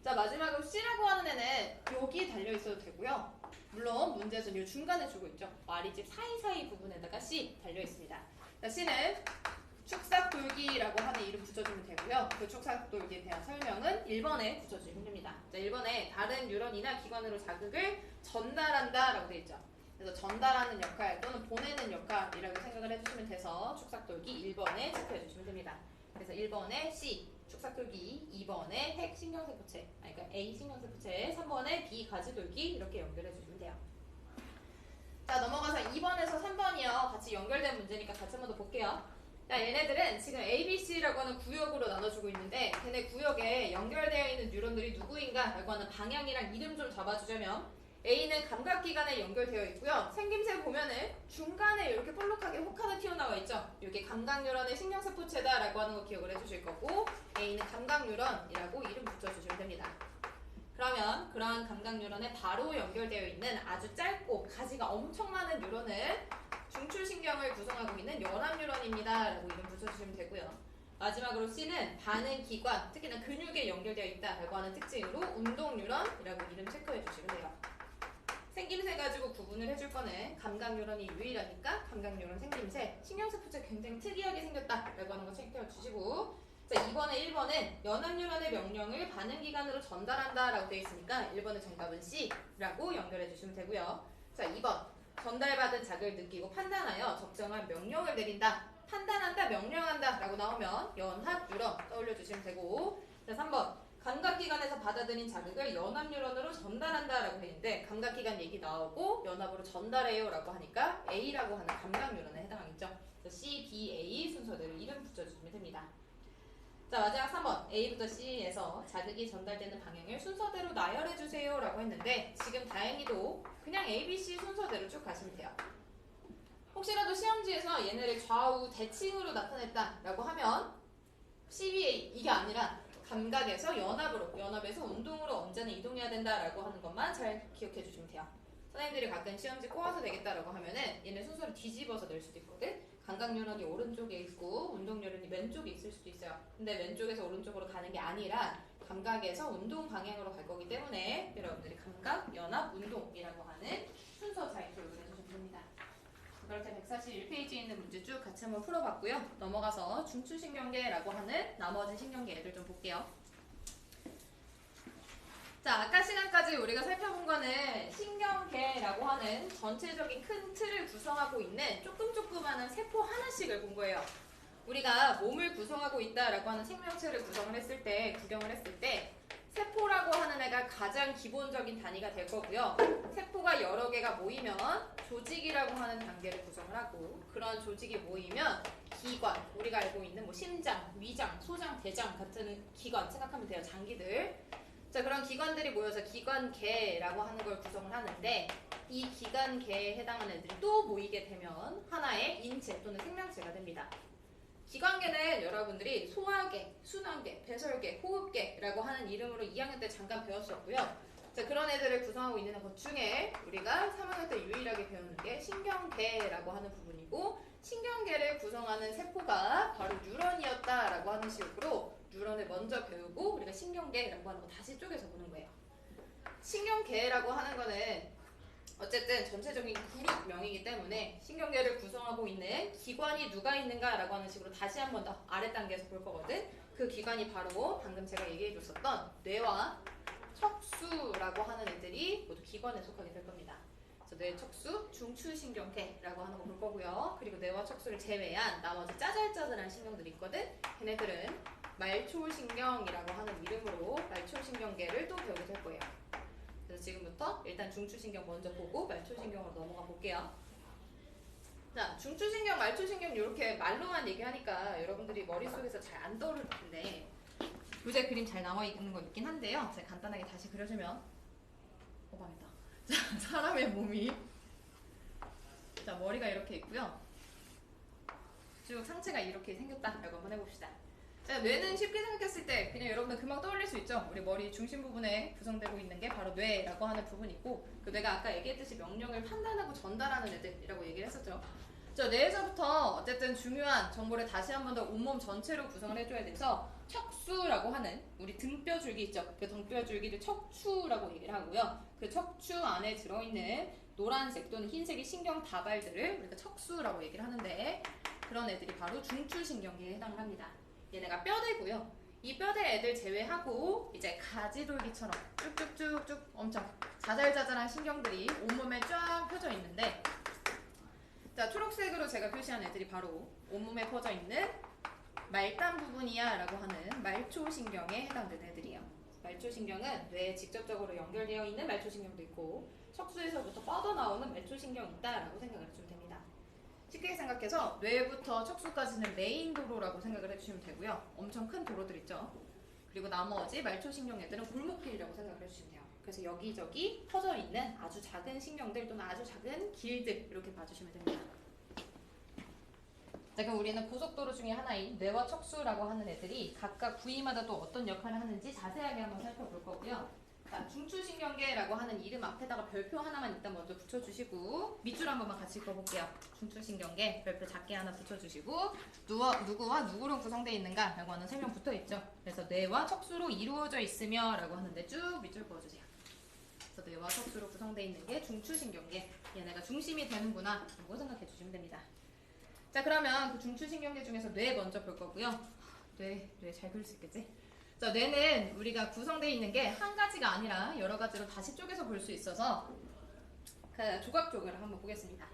자, 마지막으로 C라고 하는 애는 여기 달려있어도 되고요. 물론 문제에서는 이 중간에 주고 있죠. 마리집 사이사이 부분에다가 C 달려있습니다. 자, C는 축삭돌기라고 하는 이름 붙여주면 되고요. 그 축삭돌기에 대한 설명은 1번에 붙여주시면 됩니다. 자, 1번에 다른 뉴런이나 기관으로 자극을 전달한다 라고 되어 있죠. 그래서 전달하는 역할 또는 보내는 역할이라고 생각을 해주시면 돼서 축삭돌기 1번에 체크해주시면 됩니다. 그래서 1번에 C 축삭돌기, 2번에 핵 신경세포체, 그러니까 A 신경세포체, 3번에 B 가지돌기 이렇게 연결해 주시면 돼요. 자, 넘어가서 2번에서 3번이요. 같이 연결된 문제니까 같이 한번 더 볼게요. 자, 얘네들은 지금 A, B, C라고 하는 구역으로 나눠주고 있는데 걔네 구역에 연결되어 있는 뉴런들이 누구인가 라고 하는 방향이랑 이름 좀 잡아주자면 A는 감각기관에 연결되어 있고요. 생김새 보면은 중간에 이렇게 볼록하게 혹 하나 튀어나와 있죠. 이게 감각뉴런의 신경세포체다 라고 하는 거 기억을 해주실 거고, A는 감각뉴런이라고 이름 붙여주시면 됩니다. 그러면 그러한 감각뉴런에 바로 연결되어 있는 아주 짧고 가지가 엄청 많은 뉴런은 중추신경을 구성하고 있는 연합뉴런입니다 라고 이름 붙여주시면 되고요. 마지막으로 C는 반응기관, 특히나 근육에 연결되어 있다 라고 하는 특징으로 운동뉴런이라고 이름 체크해 주시면 돼요. 생김새 가지고 구분을 해줄 거는 감각뉴런이 유일하니까 감각뉴런 생김새, 신경세포체 굉장히 특이하게 생겼다 라고 하는 거 체크해 주시고, 자, 2번에 1번은 연합뉴런의 명령을 반응기관으로 전달한다 라고 되어 있으니까 1번의 정답은 C라고 연결해 주시면 되고요. 자, 2번 전달받은 자극을 느끼고 판단하여 적정한 명령을 내린다. 판단한다, 명령한다 라고 나오면 연합뉴런 떠올려 주시면 되고, 자, 3번 감각기관에서 받아들인 자극을 연합뉴런으로 전달한다 라고 되어 있는데 감각기관 얘기 나오고 연합으로 전달해요 라고 하니까 A라고 하는 감각뉴런에 해당하겠죠. C, B, A 순서대로 이름 붙여주시면 됩니다. 자, 마지막 3번 A부터 C에서 자극이 전달되는 방향을 순서대로 나열해주세요 라고 했는데 지금 다행히도 그냥 A, B, C 순서대로 쭉 가시면 돼요. 혹시라도 시험지에서 얘네를 좌우 대칭으로 나타냈다 라고 하면 CBA 이게 아니라 감각에서 연합에서 운동으로 언제나 이동해야 된다라고 하는 것만 잘 기억해 주시면 돼요. 선생님들이 가끔 시험지 꼬아서 되겠다라고 하면은 얘네 순서를 뒤집어서 낼 수도 있거든. 감각뉴런이 오른쪽에 있고 운동뉴런이 왼쪽에 있을 수도 있어요. 근데 왼쪽에서 오른쪽으로 가는 게 아니라 감각에서 운동 방향으로 갈 거기 때문에 여러분들이 감각, 연합, 운동이라고 하는 순서 잘 기억을 해주시면 됩니다. 그렇게 141페이지에 있는 문제 쭉 같이 한번 풀어봤고요. 넘어가서 중추신경계라고 하는 나머지 신경계 애들 좀 볼게요. 자, 아까 시간까지 우리가 살펴본 거는 신경계라고 하는 전체적인 큰 틀을 구성하고 있는 조그마한 세포 하나씩을 본 거예요. 우리가 몸을 구성하고 있다라고 하는 생명체를 구경을 했을 때 세포라고 하는 애가 가장 기본적인 단위가 될 거고요. 세포가 여러 개가 모이면 조직이라고 하는 단계를 구성을 하고, 그런 조직이 모이면 기관, 우리가 알고 있는 뭐 심장, 위장, 소장, 대장 같은 기관 생각하면 돼요. 장기들. 자, 그런 기관들이 모여서 기관계라고 하는 걸 구성을 하는데, 이 기관계에 해당하는 애들이 또 모이게 되면 하나의 인체 또는 생명체가 됩니다. 기관계는 여러분들이 소화계, 순환계, 배설계, 호흡계라고 하는 이름으로 2학년 때 잠깐 배웠었고요. 자, 그런 애들을 구성하고 있는 것 중에 우리가 3학년 때 유일하게 배우는 게 신경계라고 하는 부분이고, 신경계를 구성하는 세포가 바로 뉴런이었다라고 하는 식으로 뉴런을 먼저 배우고 우리가 신경계라고 하는 거 다시 쪼개서 보는 거예요. 신경계라고 하는 거는 어쨌든 전체적인 그룹명이기 때문에 신경계를 구성하고 있는 기관이 누가 있는가라고 하는 식으로 다시 한 번 더 아래 단계에서 볼 거거든. 그 기관이 바로 방금 제가 얘기해 줬었던 뇌와 척수라고 하는 애들이 모두 기관에 속하게 될 겁니다. 그래서 뇌, 척수, 중추신경계라고 하는 거 볼 거고요. 그리고 뇌와 척수를 제외한 나머지 짜잘짜잘한 신경들이 있거든. 걔네들은 말초신경이라고 하는 이름으로 말초신경계를 또 배우게 될 거예요. 그래서 지금부터 일단 중추신경 먼저 보고 말초신경으로 넘어가 볼게요. 자, 중추신경, 말초신경 이렇게 말로만 얘기하니까 여러분들이 머릿속에서 잘 안 떠오를 텐데 요새 그림 잘 나와 있는 거 있긴 한데요. 제가 간단하게 다시 그려주면 망했다. 자, 사람의 몸이 자, 머리가 이렇게 있고요. 쭉 상체가 이렇게 생겼다라고 한번 해봅시다. 자, 뇌는 쉽게 생각했을 때 그냥 여러분들 금방 떠올릴 수 있죠. 우리 머리 중심 부분에 구성되고 있는 게 바로 뇌라고 하는 부분이 있고, 그 뇌가 아까 얘기했듯이 명령을 판단하고 전달하는 애들이라고 얘기를 했었죠. 자, 뇌에서부터 어쨌든 중요한 정보를 다시 한 번 더 온몸 전체로 구성을 해줘야 돼서 척수라고 하는 우리 등뼈줄기 있죠. 그 등뼈줄기를 척추라고 얘기를 하고요. 그 척추 안에 들어있는 노란색 또는 흰색의 신경 다발들을 우리가 척수라고 얘기를 하는데, 그런 애들이 바로 중추신경계에 해당을 합니다. 얘네가 뼈대고요. 이 뼈대 애들 제외하고 이제 가지돌기처럼 쭉쭉쭉쭉 엄청 자잘자잘한 신경들이 온몸에 쫙 펴져 있는데, 자, 초록색으로 제가 표시한 애들이 바로 온몸에 퍼져 있는 말단 부분이야 라고 하는 말초신경에 해당되는 애들이에요. 말초신경은 뇌에 직접적으로 연결되어 있는 말초신경도 있고 척수에서부터 뻗어나오는 말초신경이 있다라고 생각을 해주면 됩니다. 쉽게 생각해서 뇌부터 척수까지는 메인 도로라고 생각을 해주시면 되고요. 엄청 큰 도로들 있죠. 그리고 나머지 말초신경 애들은 골목길이라고 생각을 해주시면 돼요. 그래서 여기저기 퍼져 있는 아주 작은 신경들 또는 아주 작은 길들 이렇게 봐주시면 됩니다. 자, 그럼 우리는 고속도로 중에 하나인 뇌와 척수라고 하는 애들이 각각 부위마다 또 어떤 역할을 하는지 자세하게 한번 살펴볼 거고요. 자, 중추신경계라고 하는 이름 앞에다가 별표 하나만 일단 먼저 붙여주시고 밑줄 한 번만 같이 읽어볼게요. 중추신경계 별표 작게 하나 붙여주시고 누구와 누구로 구성되어 있는가 라고 하는 설명 붙어있죠. 그래서 뇌와 척수로 이루어져 있으며 라고 하는데 쭉 밑줄 그어주세요. 그래서 뇌와 척수로 구성되어 있는 게 중추신경계, 얘네가 중심이 되는구나 라고 생각해 주시면 됩니다. 자, 그러면 그 중추신경계 중에서 뇌 먼저 볼 거고요. 뇌 잘 그릴 수 있겠지? 자, 뇌는 우리가 구성되어 있는 게 한 가지가 아니라 여러 가지로 다시 쪼개서 볼 수 있어서 그 조각적으로 한번 보겠습니다.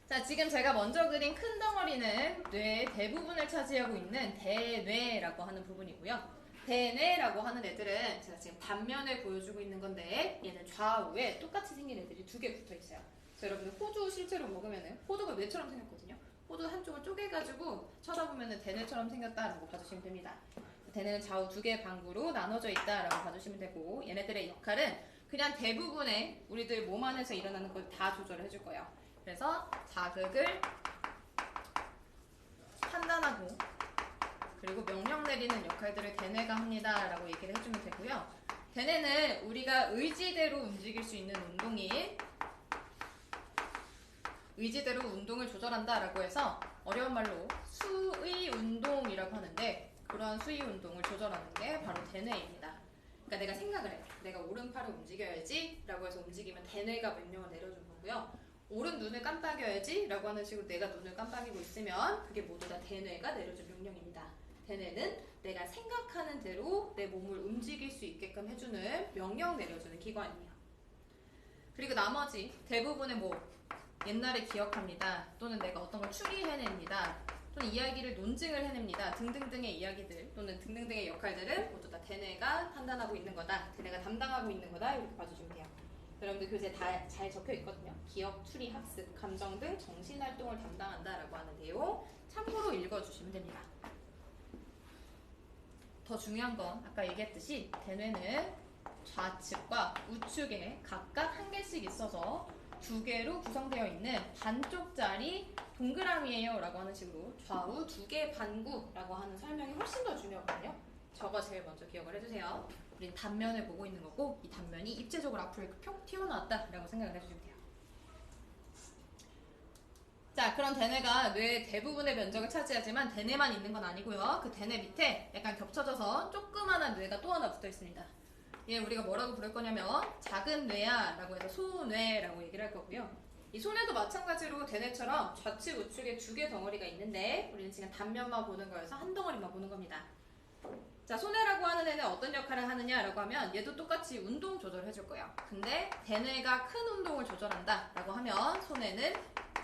자, 지금 제가 먼저 그린 큰 덩어리는 뇌의 대부분을 차지하고 있는 대뇌라고 하는 부분이고요. 대뇌라고 하는 애들은 제가 지금 단면을 보여주고 있는 건데 얘는 좌우에 똑같이 생긴 애들이 두 개 붙어 있어요. 그래서 여러분들 호두 실제로 먹으면은 호두가 뇌처럼 생겼거든요. 호두 한쪽을 쪼개가지고 쳐다보면은 대뇌처럼 생겼다라고 봐주시면 됩니다. 대뇌는 좌우 두 개의 방구로 나눠져 있다라고 봐주시면 되고 얘네들의 역할은 그냥 대부분의 우리들 몸 안에서 일어나는 걸 다 조절을 해줄 거예요. 그래서 자극을 판단하고 그리고 명령 내리는 역할들을 대뇌가 합니다 라고 얘기를 해주면 되고요. 대뇌는 우리가 의지대로 움직일 수 있는 운동이 의지대로 운동을 조절한다 라고 해서 어려운 말로 수의 운동이라고 하는데 그러한 수의 운동을 조절하는 게 바로 대뇌입니다. 그러니까 내가 생각을 해. 내가 오른팔을 움직여야지 라고 해서 움직이면 대뇌가 명령을 내려주는 거고요. 오른 눈을 깜빡여야지 라고 하는 식으로 내가 눈을 깜빡이고 있으면 그게 모두 다 대뇌가 내려준 명령입니다. 대뇌는 내가 생각하는 대로 내 몸을 움직일 수 있게끔 해주는 명령 내려주는 기관이에요. 그리고 나머지 대부분의 뭐 옛날에 기억합니다. 또는 내가 어떤 걸 추리해냅니다. 또는 이야기를 논증을 해냅니다. 등등등의 이야기들 또는 등등등의 역할들을 모두 다 대뇌가 판단하고 있는 거다. 대뇌가 담당하고 있는 거다. 이렇게 봐주시면 돼요. 여러분들 교재에 다 잘 적혀 있거든요. 기억, 추리, 학습, 감정 등 정신활동을 담당한다라고 하는 내용 참고로 읽어주시면 됩니다. 더 중요한 건 아까 얘기했듯이 대뇌는 좌측과 우측에 각각 한 개씩 있어서 두 개로 구성되어 있는 반쪽짜리 동그라미예요 라고 하는 식으로 좌우 두 개 반구라고 하는 설명이 훨씬 더 중요하거든요. 저거 제일 먼저 기억을 해주세요. 우린 단면을 보고 있는 거고 이 단면이 입체적으로 앞으로 이렇게 뿅 튀어나왔다 라고 생각을 해주시면 돼요. 자, 그런 대뇌가 뇌의 대부분의 면적을 차지하지만 대뇌만 있는 건 아니고요. 그 대뇌 밑에 약간 겹쳐져서 조그만한 뇌가 또 하나 붙어 있습니다. 얘 우리가 뭐라고 부를 거냐면 작은 뇌야 라고 해서 소뇌라고 얘기를 할 거고요. 이 소뇌도 마찬가지로 대뇌처럼 좌측 우측에 두 개 덩어리가 있는데 우리는 지금 단면만 보는 거여서 한 덩어리만 보는 겁니다. 자, 소뇌라고 하는 애는 어떤 역할을 하느냐라고 하면 얘도 똑같이 운동 조절을 해줄 거예요. 근데 대뇌가 큰 운동을 조절한다 라고 하면 소뇌는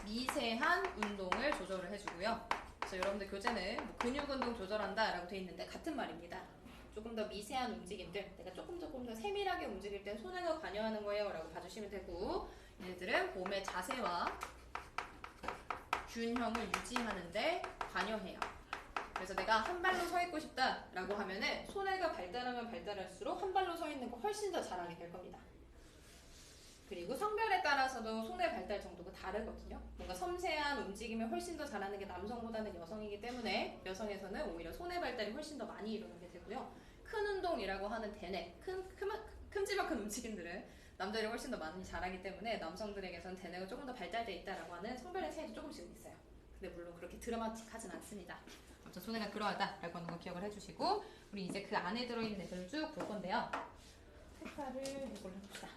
미세한 운동을 조절을 해주고요. 그래서 여러분들 교재는 뭐 근육 운동 조절한다 라고 돼 있는데 같은 말입니다. 조금 더 미세한 움직임들, 내가 조금 더 세밀하게 움직일 땐 소뇌가 관여하는 거예요 라고 봐주시면 되고 얘네들은 몸의 자세와 균형을 유지하는데 관여해요. 그래서 내가 한 발로 서 있고 싶다 라고 하면은 소뇌가 발달하면 발달할수록 한 발로 서 있는 거 훨씬 더 잘하게 될 겁니다. 그리고 성별에 따라서도 소뇌 발달 정도가 다르거든요. 뭔가 섬세한 움직임을 훨씬 더 잘하는 게 남성보다는 여성이기 때문에 여성에서는 오히려 소뇌 발달이 훨씬 더 많이 일어나게 되고요. 큰 운동이라고 하는 대뇌, 큼지막한 움직임들은 남자들이 훨씬 더 많이 잘하기 때문에 남성들에게서는 대뇌가 조금 더 발달되어 있다라고 하는 성별의 차이도 조금씩은 있어요. 근데 물론 그렇게 드라마틱하진 않습니다. 아무튼 소뇌가 그러하다라고 하는 거 기억을 해주시고 우리 이제 그 안에 들어있는 애들을 쭉 볼 건데요. 색깔을 이걸로 해봅시다.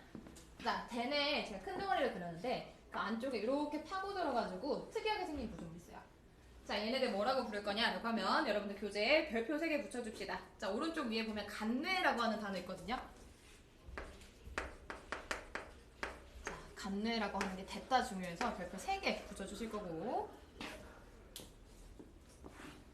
자, 대뇌에 제가 큰 덩어리를 그렸는데 그 안쪽에 이렇게 파고들어가지고 특이하게 생긴 구조물이 있어요. 자, 얘네들 뭐라고 부를 거냐라고 하면 여러분들 교재에 별표 3개 붙여줍시다. 자, 오른쪽 위에 보면 간뇌라고 하는 단어 있거든요. 자, 간뇌라고 하는 게 됐다 중요해서 별표 3개 붙여주실 거고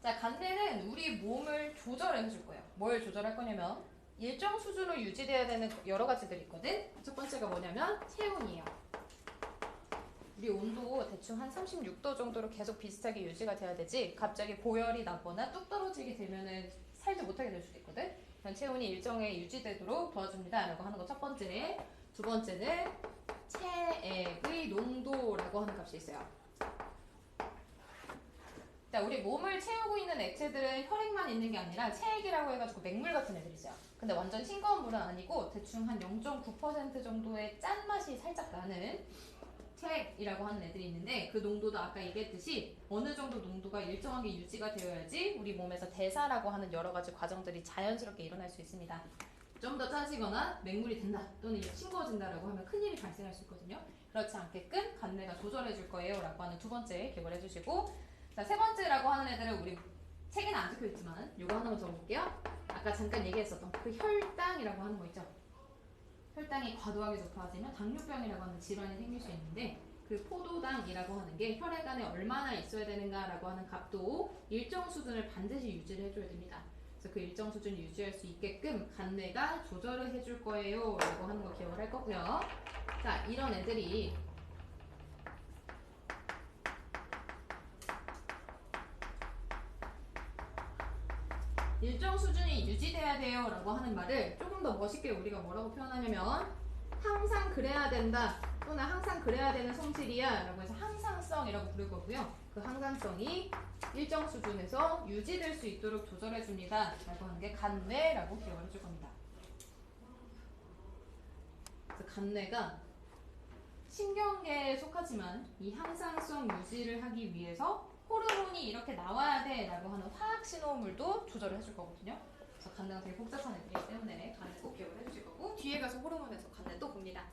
자, 간뇌는 우리 몸을 조절해 줄 거예요. 뭘 조절할 거냐면 일정 수준으로 유지돼야 되는 여러 가지들이 있거든. 첫 번째가 뭐냐면 체온이에요. 우리 온도 대충 한 36도 정도로 계속 비슷하게 유지가 돼야 되지 갑자기 고열이 나거나 뚝 떨어지게 되면은 살지 못하게 될 수도 있거든. 그런 체온이 일정에 유지되도록 도와줍니다 라고 하는 거 첫 번째. 두 번째는 체액의 농도라고 하는 값이 있어요. 자, 우리 몸을 채우고 있는 액체들은 혈액만 있는 게 아니라 체액이라고 해가지고 맹물 같은 애들이 있어요. 근데 완전 싱거운 물은 아니고 대충 한 0.9% 정도의 짠맛이 살짝 나는 체액이라고 하는 애들이 있는데 그 농도도 아까 얘기했듯이 어느 정도 농도가 일정하게 유지가 되어야지 우리 몸에서 대사라고 하는 여러 가지 과정들이 자연스럽게 일어날 수 있습니다. 좀 더 짜지거나 맹물이 된다 또는 싱거워진다라고 하면 큰일이 발생할 수 있거든요. 그렇지 않게끔 간뇌가 조절해 줄 거예요 라고 하는 두 번째 기억을 해주시고 자, 세 번째라고 하는 애들은 우리 책에는 안 적혀 있지만 요거 하나만 적어볼게요. 아까 잠깐 얘기했었던 그 혈당이라고 하는 거 있죠. 혈당이 과도하게 높아지면 당뇨병이라고 하는 질환이 생길 수 있는데 그 포도당이라고 하는 게 혈액 안에 얼마나 있어야 되는가라고 하는 값도 일정 수준을 반드시 유지를 해줘야 됩니다. 그래서 그 일정 수준을 유지할 수 있게끔 간뇌가 조절을 해줄 거예요 라고 하는 거 기억을 할 거고요. 자, 이런 애들이 일정 수준이 유지돼야 돼요 라고 하는 말을 조금 더 멋있게 우리가 뭐라고 표현하냐면 항상 그래야 된다 또는 항상 그래야 되는 성질이야 라고 해서 항상성이라고 부를 거고요. 그 항상성이 일정 수준에서 유지될 수 있도록 조절해 줍니다 라고 하는 게 간뇌라고 기억을 해줄 겁니다. 그래서 간뇌가 신경계에 속하지만 이 항상성 유지를 하기 위해서 호르몬이 이렇게 나와야 돼 라고 하는 화학 신호물도 조절을 해줄 거거든요. 그래서 간뇌가 되게 복잡한 애들이기 때문에 간뇌 꼭 기억을 해주실 거고 뒤에 가서 호르몬에서 간뇌 또 봅니다.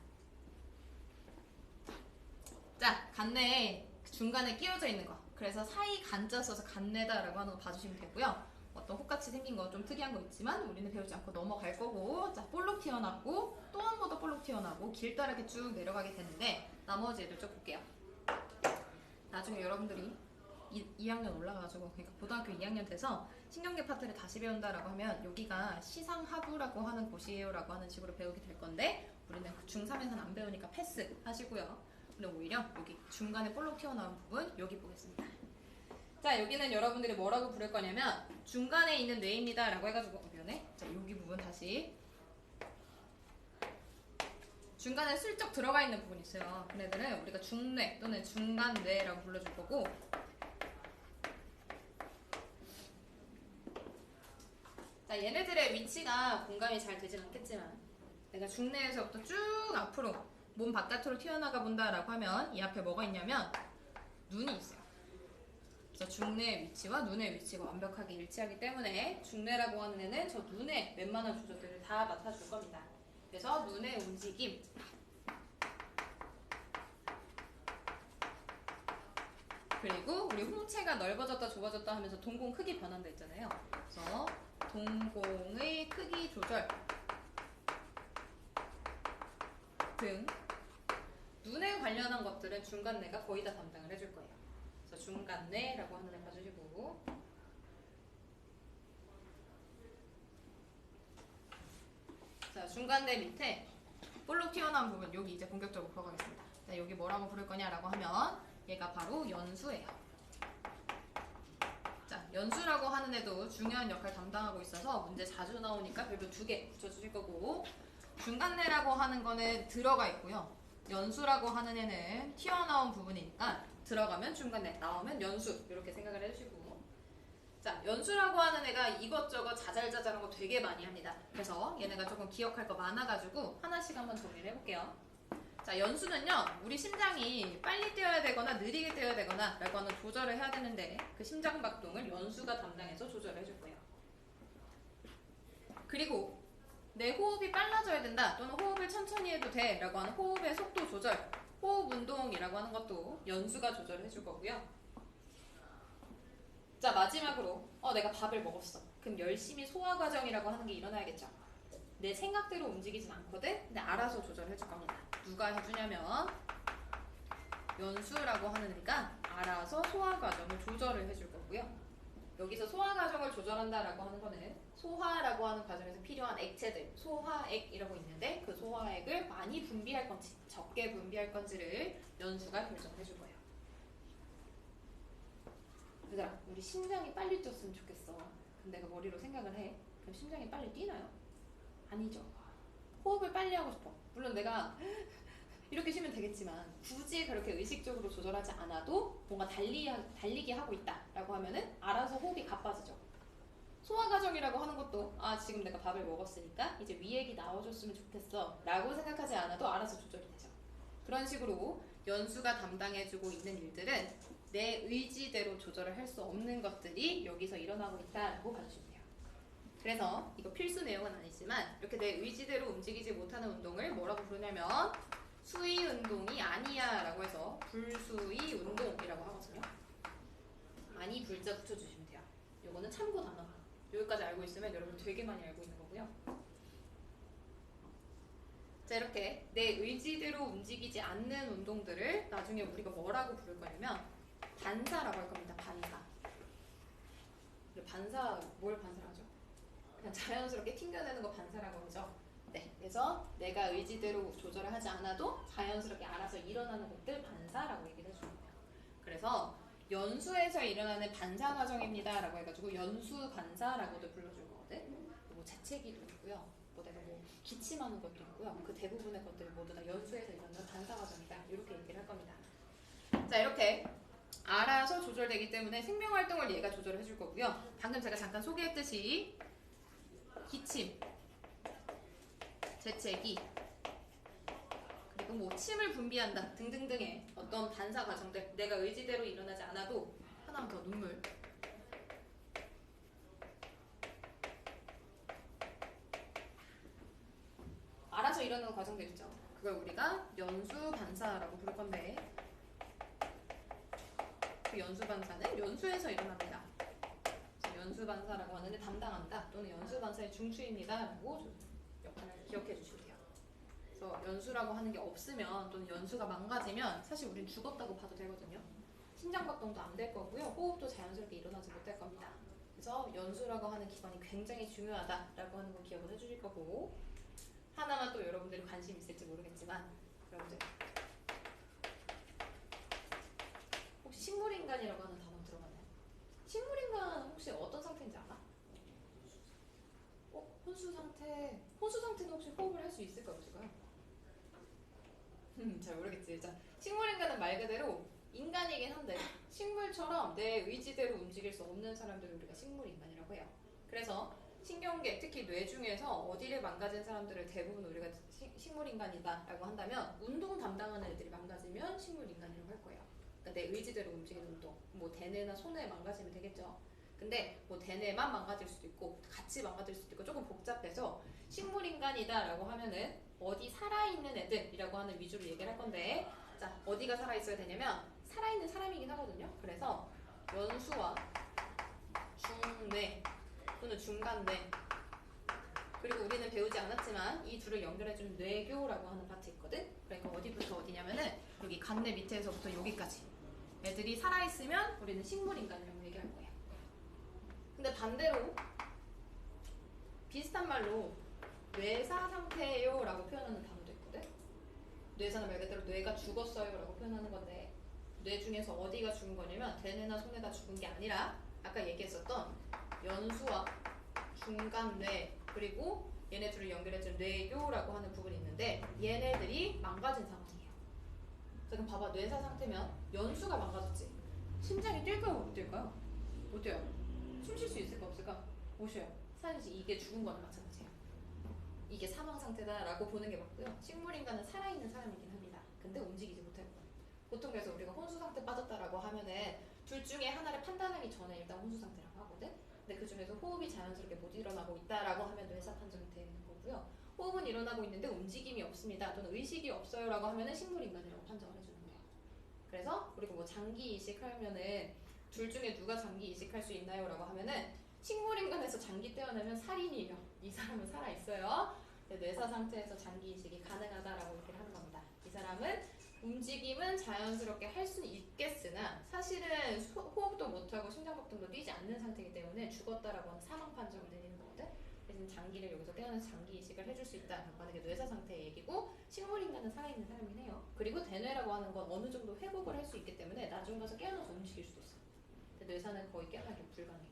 자, 간뇌에 중간에 끼워져 있는 거 그래서 사이 간자 써서 간뇌다 라고 하는 거 봐주시면 되고요. 어떤 혹같이 생긴 거 좀 특이한 거 있지만 우리는 배우지 않고 넘어갈 거고 자, 볼록 튀어나왔고 또 한 번 더 볼록 튀어나오고 길다랗게 쭉 내려가게 되는데 나머지 애들 쭉 볼게요. 나중에 여러분들이 2학년 올라가가지고 그러니까 고등학교 2학년 돼서 신경계 파트를 다시 배운다라고 하면 여기가 시상하부라고 하는 곳이에요 라고 하는 식으로 배우게 될 건데 우리는 중3에서는 안 배우니까 패스 하시고요. 근데 오히려 여기 중간에 볼록 튀어나온 부분 여기 보겠습니다. 자, 여기는 여러분들이 뭐라고 부를 거냐면 중간에 있는 뇌입니다 라고 해가지고 미안해. 자, 여기 부분 다시 중간에 슬쩍 들어가 있는 부분이 있어요. 걔네들은 우리가 중뇌 또는 중간뇌라고 불러줄 거고 자, 얘네들의 위치가 공감이 잘 되진 않겠지만 내가 중뇌에서부터 쭉 앞으로 몸 바깥으로 튀어나가 본다라고 하면 이 앞에 뭐가 있냐면 눈이 있어요. 그래서 중뇌의 위치와 눈의 위치가 완벽하게 일치하기 때문에 중뇌라고 하는 애는 저 눈의 웬만한 조절들을 다 맡아줄 겁니다. 그래서 눈의 움직임 그리고 우리 홍채가 넓어졌다 좁아졌다 하면서 동공 크기 변한다 했잖아요. 그래서 동공의 크기 조절 등 눈에 관련한 것들은 중간뇌가 거의 다 담당을 해줄 거예요. 그래서 중간뇌라고 하는 애 봐주시고 자, 중간뇌 밑에 볼록 튀어나온 부분 여기 이제 본격적으로 들어가겠습니다. 자, 여기 뭐라고 부를 거냐라고 하면 얘가 바로 연수예요. 자, 연수라고 하는 애도 중요한 역할 담당하고 있어서 문제 자주 나오니까 별도 2개 붙여주실 거고 중간뇌라고 하는 거는 들어가 있고요. 연수라고 하는 애는 튀어나온 부분이니까 들어가면 중간뇌, 나오면 연수 이렇게 생각을 해주시고 자, 연수라고 하는 애가 이것저것 자잘자잘한 거 되게 많이 합니다. 그래서 얘네가 조금 기억할 거 많아가지고 하나씩 한번 정리를 해볼게요. 자, 연수는요 우리 심장이 빨리 뛰어야 되거나 느리게 뛰어야 되거나 라고 하는 조절을 해야 되는데 그 심장박동을 연수가 담당해서 조절을 해줄 거예요. 그리고 내 호흡이 빨라져야 된다 또는 호흡을 천천히 해도 돼 라고 하는 호흡의 속도 조절 호흡 운동이라고 하는 것도 연수가 조절을 해줄 거고요. 자, 마지막으로 내가 밥을 먹었어. 그럼 열심히 소화 과정이라고 하는 게 일어나야겠죠. 내 생각대로 움직이진 않거든. 근데 알아서 조절을 해줄 겁니다. 누가 해주냐면 연수라고 하는 애가 알아서 소화 과정을 조절을 해줄 거고요. 여기서 소화 과정을 조절한다라고 하는 거는 소화라고 하는 과정에서 필요한 액체들, 소화액이라고 있는데 그 소화액을 많이 분비할 건지 적게 분비할 건지를 연수가 결정해 줄 거예요. 얘들아, 우리 심장이 빨리 뛰었으면 좋겠어. 그럼 내가 머리로 생각을 해. 그럼 심장이 빨리 뛰나요? 아니죠. 호흡을 빨리 하고 싶어. 물론 내가 이렇게 쉬면 되겠지만 굳이 그렇게 의식적으로 조절하지 않아도 뭔가 달리기 하고 있다라고 하면은 알아서 호흡이 가빠지죠. 소화 과정이라고 하는 것도 지금 내가 밥을 먹었으니까 이제 위액이 나와줬으면 좋겠어 라고 생각하지 않아도 알아서 조절이 되죠. 그런 식으로 연수가 담당해주고 있는 일들은 내 의지대로 조절을 할 수 없는 것들이 여기서 일어나고 있다라고 봐주시면 돼요. 그래서 이거 필수 내용은 아니지만 이렇게 내 의지대로 움직이지 못하는 운동을 뭐라고 부르냐면 수위 운동이 아니야 라고 해서 불수위 운동이라고 하거든요. 아니 불자 붙여주시면 돼요. 요거는 참고 단어. 여기까지 알고 있으면 여러분 되게 많이 알고 있는 거고요. 자, 이렇게 내 의지대로 움직이지 않는 운동들을 나중에 우리가 뭐라고 부를 거냐면 반사라고 할 겁니다. 반사. 반사, 뭘 반사하죠? 그냥 자연스럽게 튕겨내는 거 반사라고 하죠. 네, 그래서 내가 의지대로 조절을 하지 않아도 자연스럽게 알아서 일어나는 것들 반사라고 얘기를 해주는 거예요. 그래서 연수에서 일어나는 반사 과정입니다 라고 해가지고 연수 반사라고도 불러줄 거거든. 뭐 재채기도 있고요. 뭐 내가 뭐 기침하는 것도 있고요. 그 대부분의 것들이 모두 다 연수에서 일어나는 반사 과정이다. 이렇게 얘기를 할 겁니다. 자, 이렇게 알아서 조절되기 때문에 생명활동을 얘가 조절을 해줄 거고요. 방금 제가 잠깐 소개했듯이 기침, 재채기, 그리고 뭐 침을 분비한다 등등등의 어떤 반사 과정들, 내가 의지대로 일어나지 않아도 하나만 더 눈물, 알아서 일어나는 과정들 있죠. 그걸 우리가 연수 반사라고 부를 건데 그 연수 반사는 연수에서 일어납니다. 연수 반사라고 하는데 담당한다 또는 연수 반사의 중추입니다 라고 역할을 기억해 주시면 돼요. 그래서 연수라고 하는 게 없으면 또는 연수가 망가지면 사실 우린 죽었다고 봐도 되거든요. 심장박동도 안 될 거고요. 호흡도 자연스럽게 일어나지 못할 겁니다. 그래서 연수라고 하는 기관이 굉장히 중요하다라고 하는 거 기억을 해주실 거고, 하나만 또 여러분들이 관심 있을지 모르겠지만 여러분들 혹시 식물인간이라고 하는 단어 들어봤나요? 식물인간 혹시 어떤 상태인지 알아? 혼수 상태. 혼수 상태는 혹시 호흡을 할 수 있을까 없을까요? 잘 모르겠지. 자, 식물인간은 말 그대로 인간이긴 한데 식물처럼 내 의지대로 움직일 수 없는 사람들을 우리가 식물인간이라고 해요. 그래서 신경계, 특히 뇌 중에서 어디를 망가진 사람들을 대부분 우리가 식물인간이다라고 한다면 운동 담당하는 애들이 망가지면 식물인간이라고 할 거예요. 그러니까 내 의지대로 움직이는 운동, 뭐 대뇌나 소뇌 망가지면 되겠죠. 근데 뭐 대뇌만 망가질 수도 있고 같이 망가질 수도 있고 조금 복잡해서 식물인간이다라고 하면은 어디 살아있는 애들이라고 하는 위주로 얘기를 할 건데, 자, 어디가 살아있어야 되냐면 살아있는 사람이긴 하거든요. 그래서 연수와 중뇌 또는 중간뇌, 그리고 우리는 배우지 않았지만 이 둘을 연결해주는 뇌교라고 하는 파트 있거든. 그러니까 어디부터 어디냐면은 여기 간뇌 밑에서부터 여기까지 애들이 살아있으면 우리는 식물인간이라고 얘기할 거예요. 근데 반대로 비슷한 말로 뇌사 상태예요 라고 표현하는 단어도 있거든. 뇌사는 말 그대로 뇌가 죽었어요 라고 표현하는 건데, 뇌 중에서 어디가 죽은 거냐면 대뇌나 소뇌가 죽은 게 아니라 아까 얘기했었던 연수와 중간뇌 그리고 얘네 둘을 연결해준 뇌교라고 하는 부분이 있는데 얘네들이 망가진 상태예요. 자, 그럼 봐봐. 뇌사 상태면 연수가 망가졌지. 심장이 뛸까요? 못 뛸까요? 못 뛰어요. 숨 쉴 수 있을까 없을까? 못 쉬어요. 사실 이게 죽은 거나 마찬가지예요. 이게 사망 상태다라고 보는 게 맞고요. 식물인간은 살아있는 사람이긴 합니다. 근데 움직이지 못할 거예요. 보통 그래서 우리가 혼수 상태 빠졌다라고 하면은 둘 중에 하나를 판단하기 전에 일단 혼수 상태라고 하거든. 근데 그 중에서 호흡이 자연스럽게 못 일어나고 있다라고 하면 뇌사 판정이 되는 거고요. 호흡은 일어나고 있는데 움직임이 없습니다 또는 의식이 없어요라고 하면은 식물인간이라고 판정을 해주는 거예요. 그래서 우리가 뭐 장기 이식하면은 둘 중에 누가 장기 이식할 수 있나요라고 하면은 식물인간에서 장기 떼어내면 살인이에요. 이 사람은 살아있어요. 뇌사 상태에서 장기 이식이 가능하다라고 얘기를 하는 겁니다. 이 사람은 움직임은 자연스럽게 할 수는 있겠으나 사실은 호흡도 못하고 심장박동도 뛰지 않는 상태이기 때문에 죽었다라고 하는 사망 판정을 내리는 거거든. 그래서 장기를 여기서 떼어내서 장기 이식을 해줄 수 있다라고 하는 게 뇌사 상태의 얘기고, 식물인간은 살아있는 사람이긴 해요. 그리고 대뇌라고 하는 건 어느 정도 회복을 할 수 있기 때문에 나중 가서 깨어나서 움직일 수도 있어. 근데 뇌사는 거의 깨어나기 불가능해요.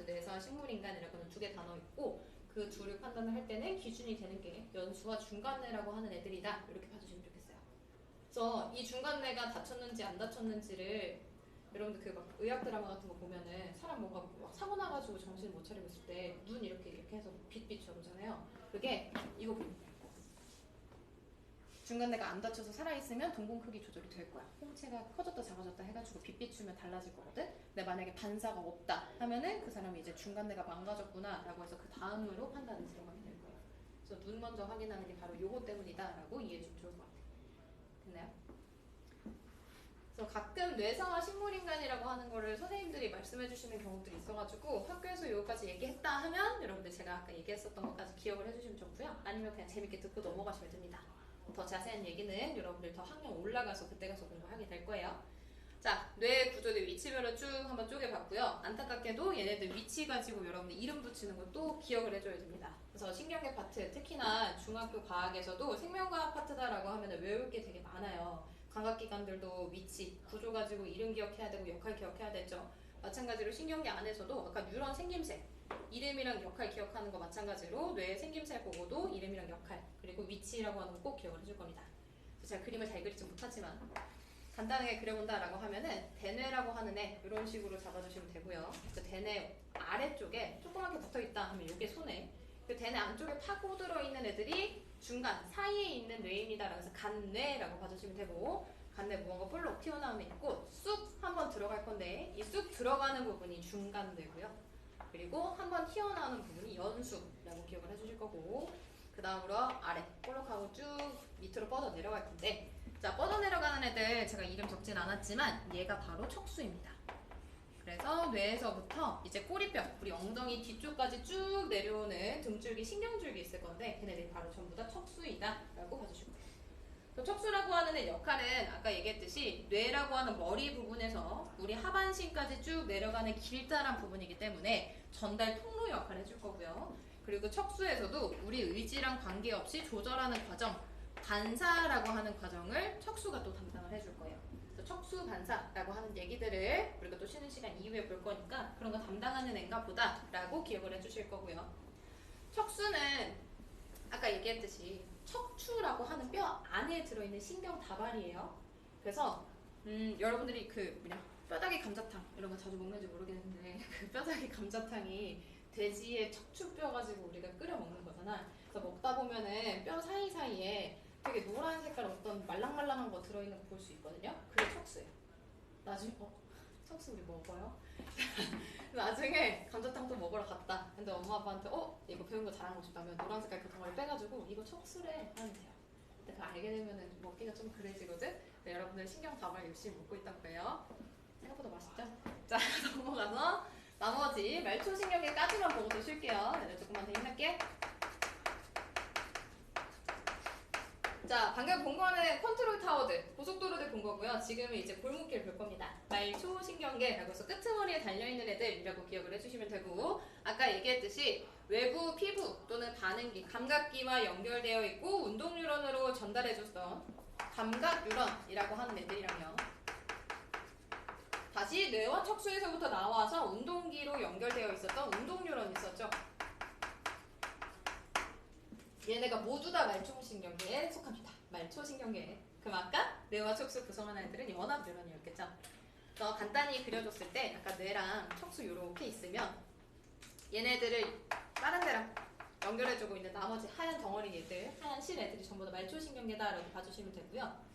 뇌사, 식물인간이라고는 두 개 단어 있고 그 둘을 판단을 할 때는 기준이 되는 게 연수와 중간뇌라고 하는 애들이다 이렇게 봐주시면 좋겠어요. 그래서 이 중간뇌가 다쳤는지 안 다쳤는지를 여러분들 그 막 의학 드라마 같은 거 보면은 사람 뭔가 막 사고 나가지고 정신 못 차리고 있을 때 눈 이렇게 해서 빛빛 저러잖아요. 그게 이거 보면 중간뇌가 안 다쳐서 살아있으면 동공 크기 조절이 될 거야. 홍채가 커졌다 작아졌다 해가지고 빛 비추면 달라질 거거든. 근데 만약에 반사가 없다 하면은 그 사람이 이제 중간뇌가 망가졌구나 라고 해서 그 다음으로 판단을 들어가게 될 거예요. 그래서 눈 먼저 확인하는 게 바로 요거 때문이다 라고 이해해 주면 좋을 것 같아요. 됐나요? 그래서 가끔 뇌상화 식물인간이라고 하는 거를 선생님들이 말씀해 주시는 경우들이 있어가지고 학교에서 이거까지 얘기했다 하면 여러분들 제가 아까 얘기했었던 것까지 기억을 해주시면 좋고요. 아니면 그냥 재밌게 듣고 넘어가시면 됩니다. 더 자세한 얘기는 여러분들 더 학년 올라가서 그때 가서 공부하게 될 거예요. 자, 뇌 구조의 위치별로 쭉 한번 쪼개봤고요. 안타깝게도 얘네들 위치 가지고 여러분들 이름 붙이는 것도 기억을 해줘야 됩니다. 그래서 신경계 파트, 특히나 중학교 과학에서도 생명과학 파트다라고 하면 외울 게 되게 많아요. 감각기관들도 위치, 구조 가지고 이름 기억해야 되고 역할 기억해야 되죠. 마찬가지로 신경계 안에서도 아까 뉴런 생김새, 이름이랑 역할 기억하는 거 마찬가지로 뇌의 생김새 보고도 이름이랑 역할, 그리고 위치라고 하는 거 꼭 기억을 해줄 겁니다. 제가 그림을 잘 그리지 못하지만 간단하게 그려본다라고 하면은 대뇌라고 하는 애 이런 식으로 잡아주시면 되고요. 그래서 대뇌 아래쪽에 조그맣게 붙어있다 하면 이게 손에, 그 대뇌 안쪽에 파고들어 있는 애들이 중간 사이에 있는 뇌입니다. 그래서 간뇌라고 봐주시면 되고, 간뇌 무언가 볼록 튀어나오면 있고 쑥 한번 들어갈 건데 이 쑥 들어가는 부분이 중간뇌고요. 그리고 한번 튀어나오는 부분이 연수라고 기억을 해주실 거고, 그 다음으로 아래 볼록하고 쭉 밑으로 뻗어 내려갈 건데, 자, 뻗어 내려가는 애들 제가 이름 적진 않았지만 얘가 바로 척수입니다. 그래서 뇌에서부터 이제 꼬리뼈, 우리 엉덩이 뒤쪽까지 쭉 내려오는 등줄기, 신경줄기 있을 건데 걔네들이 바로 전부 다 척수이다 라고 봐주시고, 척수라고 하는 애 역할은 아까 얘기했듯이 뇌라고 하는 머리 부분에서 우리 하반신까지 쭉 내려가는 길다란 부분이기 때문에 전달 통로 역할을 해줄 거고요. 그리고 척수에서도 우리 의지랑 관계없이 조절하는 과정, 반사라고 하는 과정을 척수가 또 담당을 해줄 거예요. 그래서 척수 반사라고 하는 얘기들을 우리가 또 쉬는 시간 이후에 볼 거니까 그런 거 담당하는 애인가 보다 라고 기억을 해주실 거고요. 척수는 아까 얘기했듯이 척추라고 하는 뼈 안에 들어있는 신경 다발이에요. 그래서 여러분들이 뼈다귀 감자탕 이런 거 자주 먹는지 모르겠는데 그 뼈다귀 감자탕이 돼지의 척추뼈 가지고 우리가 끓여 먹는 거잖아. 그래서 먹다 보면은 뼈 사이사이에 되게 노란 색깔 어떤 말랑말랑한 거 들어있는 거 볼 수 있거든요. 그게 척수예요. 나중에 척수 우리 먹어요? 나중에 감자탕 또 먹으러 갔다. 근데 엄마 아빠한테 이거 배운 거 잘한 거 싶다면 노란 색깔 그 덩어리 빼가지고 이거 척수래 하면 돼요. 근데 그거 알게 되면은 먹기가 좀 그래지거든. 네, 여러분들 신경 다발 열심히 먹고 있다고 해요. 생각보다 맛있죠? 자, 넘어가서 나머지 말초신경계까지만 보고서 쉴게요. 네, 조금만 더 힘낼게. 자, 방금 본 거는 컨트롤 타워들, 고속도로들 본 거고요. 지금은 이제 골목길 볼 겁니다. 말초신경계라고 해서 끄트머리에 달려있는 애들이라고 기억을 해주시면 되고, 아까 얘기했듯이 외부 피부 또는 반응기, 감각기와 연결되어 있고 운동뉴런으로 전달해줬던 감각뉴런이라고 하는 애들이라며, 다시 뇌와 척수에서부터 나와서 운동기로 연결되어 있었던 운동뉴런이 있었죠. 얘네가 모두 다 말초신경계에 속합니다. 말초신경계. 그럼 아까 뇌와 척수 구성하는 애들은 연합뉴런이었겠죠. 그래서 간단히 그려줬을 때 아까 뇌랑 척수 이렇게 있으면 얘네들을 다른 데랑 연결해주고 있는 나머지 하얀 덩어리 애들, 하얀 실 애들이 전부 다 말초신경계다라고 봐주시면 되고요.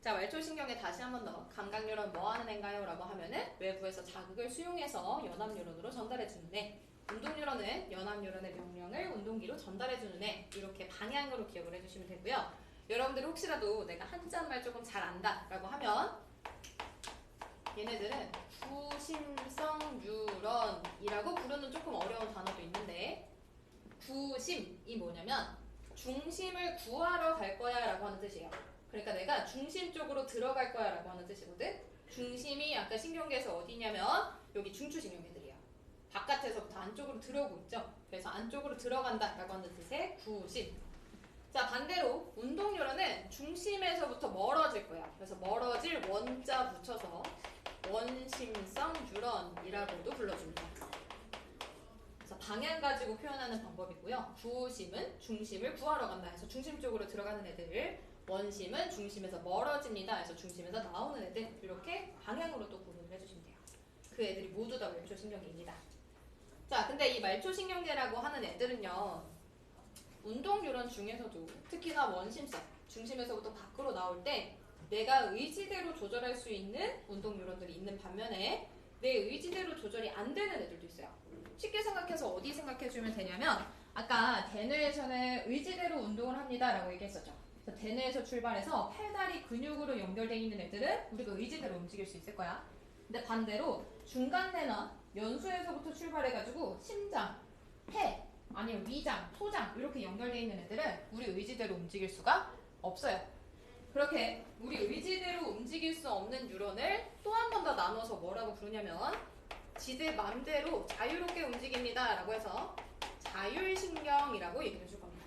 자, 말초신경계 다시 한 번 더. 감각뉴런 뭐 하는 애인가요? 라고 하면은 외부에서 자극을 수용해서 연합뉴런으로 전달해주는 애. 운동뉴런은 연합뉴런의 명령을 운동기로 전달해주는 애. 이렇게 방향으로 기억을 해주시면 되고요. 여러분들 혹시라도 내가 한자말 조금 잘 안다 라고 하면 얘네들은 구심성 뉴런이라고 부르는 조금 어려운 단어도 있는데, 구심이 뭐냐면 중심을 구하러 갈 거야 라고 하는 뜻이에요. 그러니까 내가 중심 쪽으로 들어갈 거야 라고 하는 뜻이거든. 중심이 아까 신경계에서 어디냐면 여기 중추신경계들이에요. 바깥에서부터 안쪽으로 들어오고 있죠. 그래서 안쪽으로 들어간다 라고 하는 뜻의 구심. 자, 반대로 운동뉴런은 중심에서부터 멀어질 거야. 그래서 멀어질 원자 붙여서 원심성 뉴런이라고도 불러줍니다. 그래서 방향 가지고 표현하는 방법이고요. 구심은 중심을 구하러 간다 해서 중심 쪽으로 들어가는 애들, 원심은 중심에서 멀어집니다 해서 중심에서 나오는 애들, 이렇게 방향으로 또 구분을 해주시면 돼요. 그 애들이 모두 다 말초신경계입니다. 자, 근데 이 말초신경계라고 하는 애들은요, 운동뉴런 중에서도 특히나 원심성, 중심에서부터 밖으로 나올 때 내가 의지대로 조절할 수 있는 운동뉴런들이 있는 반면에 내 의지대로 조절이 안 되는 애들도 있어요. 쉽게 생각해서 어디 생각해주면 되냐면, 아까 대뇌에서는 의지대로 운동을 합니다 라고 얘기했었죠. 대뇌에서 출발해서 팔다리 근육으로 연결되어 있는 애들은 우리가 의지대로 움직일 수 있을 거야. 근데 반대로 중간뇌나 연수에서부터 출발해가지고 심장, 폐, 아니면 위장, 소장 이렇게 연결되어 있는 애들은 우리 의지대로 움직일 수가 없어요. 그렇게 우리 의지대로 움직일 수 없는 뉴런을 또 한 번 더 나눠서 뭐라고 부르냐면 지들 맘대로 자유롭게 움직입니다 라고 해서 자율신경이라고 얘기를 해줄 겁니다.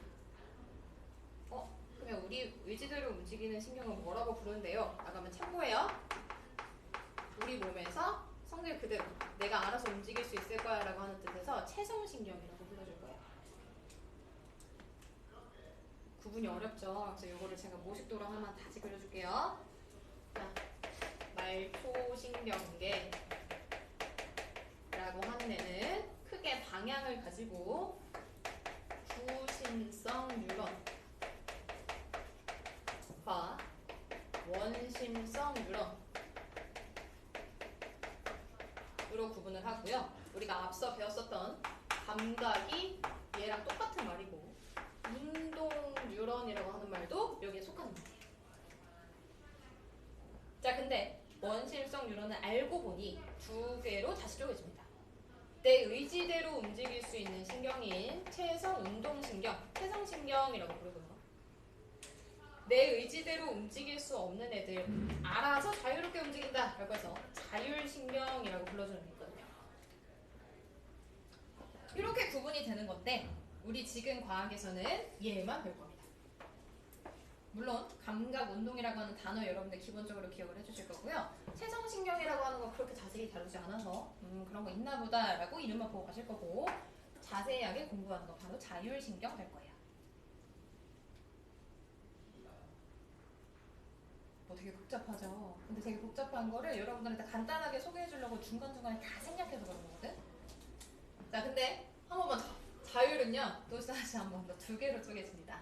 그러면 우리 의지대로 움직이는 신경은 뭐라고 부르는데요? 나가면 참고해요. 우리 몸에서 성질 그대로 내가 알아서 움직일 수 있을 거야 라고 하는 뜻에서 체성신경이라고 불러줄 거예요. 구분이 어렵죠? 그래서 이거를 제가 모식도로 하나만 다시 그려줄게요. 자, 말초신경계 라고 하는 애는 크게 방향을 가지고 구심성 뉴런과 원심성 뉴런으로 구분을 하고요. 우리가 앞서 배웠었던 감각이 얘랑 똑같은 말이고 운동 뉴런이라고 하는 말도 여기에 속하는 말이에요. 자, 근데 원심성 뉴런은 알고 보니 두 개로 다시 쪼개집니다. 내 의지대로 움직일 수 있는 신경인 체성 운동신경, 체성신경이라고 부르고요. 내 의지대로 움직일 수 없는 애들, 알아서 자유롭게 움직인다 라고 해서 자율신경이라고 불러주는 게 있거든요. 이렇게 구분이 되는 건데 우리 지금 과학에서는 얘만 배울 겁니다. 물론 감각 운동이라고 하는 단어 여러분들 기본적으로 기억을 해주실 거고요. 체성신경이라고 하는 건 그렇게 자세히 다루지 않아서 그런 거 있나 보다 라고 이름만 보고 가실 거고 자세하게 공부하는 거 바로 자율신경 될 거예요. 되게 복잡하죠? 근데 되게 복잡한 거를 여러분들한테 간단하게 소개해 주려고 중간중간에 다 생략해서 그런 거거든? 자, 근데 한 번만 더. 자율은요, 또 다시 한 번 더 두 개로 쪼개집니다.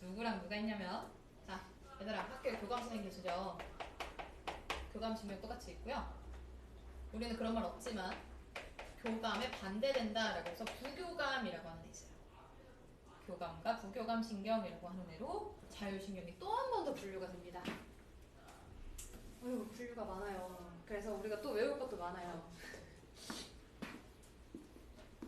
누구랑 누가 있냐면, 자, 얘들아, 학교에 교감 선생님 계시죠? 교감 신경 똑같이 있고요. 우리는 그런 말 없지만, 교감에 반대된다 라고 해서 부교감이라고 하는 애 있어요. 교감과 부교감 신경이라고 하는 애로 자율신경이 또 한 번 더 분류가 됩니다. 어휴, 분류가 많아요. 그래서 우리가 또 외울 것도 많아요.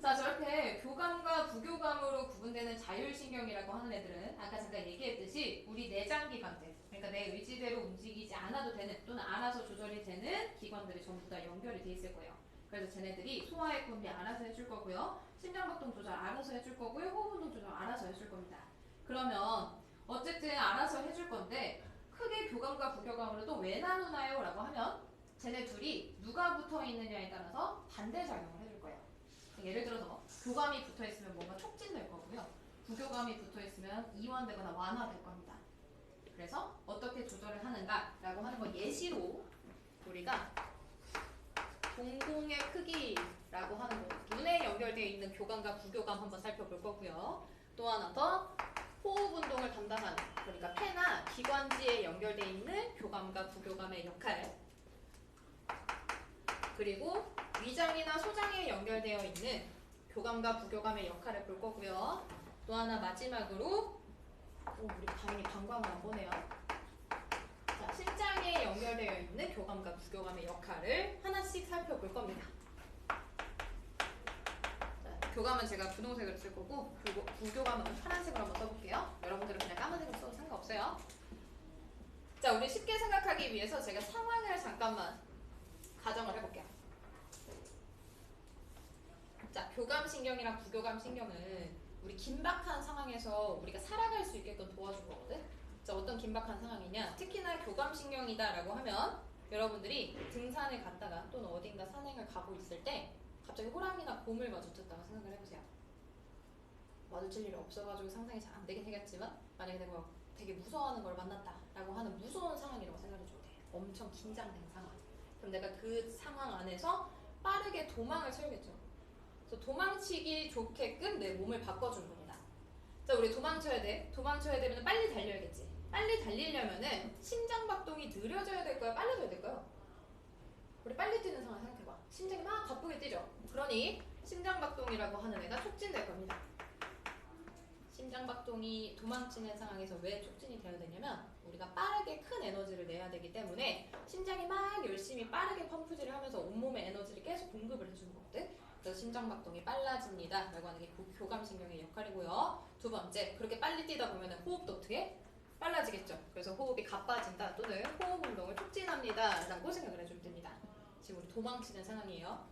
자, 저렇게 교감과 부교감으로 구분되는 자율신경이라고 하는 애들은 아까 잠깐 얘기했듯이 우리 내장기관들, 그러니까 내 의지대로 움직이지 않아도 되는 또는 알아서 조절이 되는 기관들이 전부 다 연결이 돼 있을 거예요. 그래서 쟤네들이 소화의 분비 알아서 해줄 거고요. 심장박동 조절 알아서 해줄 거고요. 호흡운동 조절 알아서 해줄 겁니다. 그러면 어쨌든 알아서 해줄 건데 크게 교감과 부교감으로 또 왜 나누나요? 라고 하면 쟤네 둘이 누가 붙어 있느냐에 따라서 반대작용을 해줄 거예요. 예를 들어서 교감이 붙어 있으면 뭔가 촉진될 거고요. 부교감이 붙어 있으면 이완되거나 완화될 겁니다. 그래서 어떻게 조절을 하는가라고 하는 거 예시로 우리가 동공의 크기라고 하는 거 눈에 연결되어 있는 교감과 부교감 한번 살펴볼 거고요. 또 하나 더 호흡 운동을 담당하는 그러니까 폐나 기관지에 연결되어 있는 교감과 부교감의 역할 그리고 위장이나 소장에 연결되어 있는 교감과 부교감의 역할을 볼 거고요. 또 하나 마지막으로 우리 다행히 방광을 안 보네요. 자, 심장에 연결되어 있는 교감과 부교감의 역할을 하나씩 살펴볼 겁니다. 자, 교감은 제가 분홍색으로 쓸 거고 그리고 부교감은 파란색으로 한번 써볼게요. 여러분들은 그냥 까만색으로 써도 상관없어요. 자, 우리 쉽게 생각하기 위해서 제가 상황을 잠깐만 가정을 해볼게요. 자, 교감신경이랑 부교감신경은 우리 긴박한 상황에서 우리가 살아갈 수 있게끔 도와줄 거거든. 자, 어떤 긴박한 상황이냐? 특히나 교감신경이다라고 하면 여러분들이 등산을 갔다가 또는 어딘가 산행을 가고 있을 때 갑자기 호랑이나 곰을 마주쳤다고 생각을 해보세요. 마주칠 일이 없어가지고 상상이 잘 안 되긴 하겠지만 만약에 내가 되게 무서워하는 걸 만났다라고 하는 무서운 상황이라고 생각해줘도 돼. 엄청 긴장된 상황. 그럼 내가 그 상황 안에서 빠르게 도망을 쳐야겠죠. 그래서 도망치기 좋게끔 내 몸을 바꿔주는 겁니다. 자, 우리 도망쳐야 돼. 도망쳐야 되면 빨리 달려야겠지. 빨리 달리려면은 심장박동이 느려져야 될까요? 빨라져야 될까요? 우리 빨리 뛰는 상황 생각해봐. 심장이 막 가쁘게 뛰죠. 그러니 심장박동이라고 하는 애가 촉진될 겁니다. 심장박동이 도망치는 상황에서 왜 촉진이 되어야 되냐면 우리가 빠르게 큰 에너지를 내야 되기 때문에 심장이 막 열심히 빠르게 펌프질을 하면서 온몸에 에너지를 계속 공급을 해주는 거거든. 그래서 심장박동이 빨라집니다 라고 하는 게 교감신경의 역할이고요. 두 번째, 그렇게 빨리 뛰다 보면 호흡도 어떻게? 빨라지겠죠. 그래서 호흡이 가빠진다 또는 호흡 운동을 촉진합니다 라고 생각을 해주면 됩니다. 지금 우리 도망치는 상황이에요.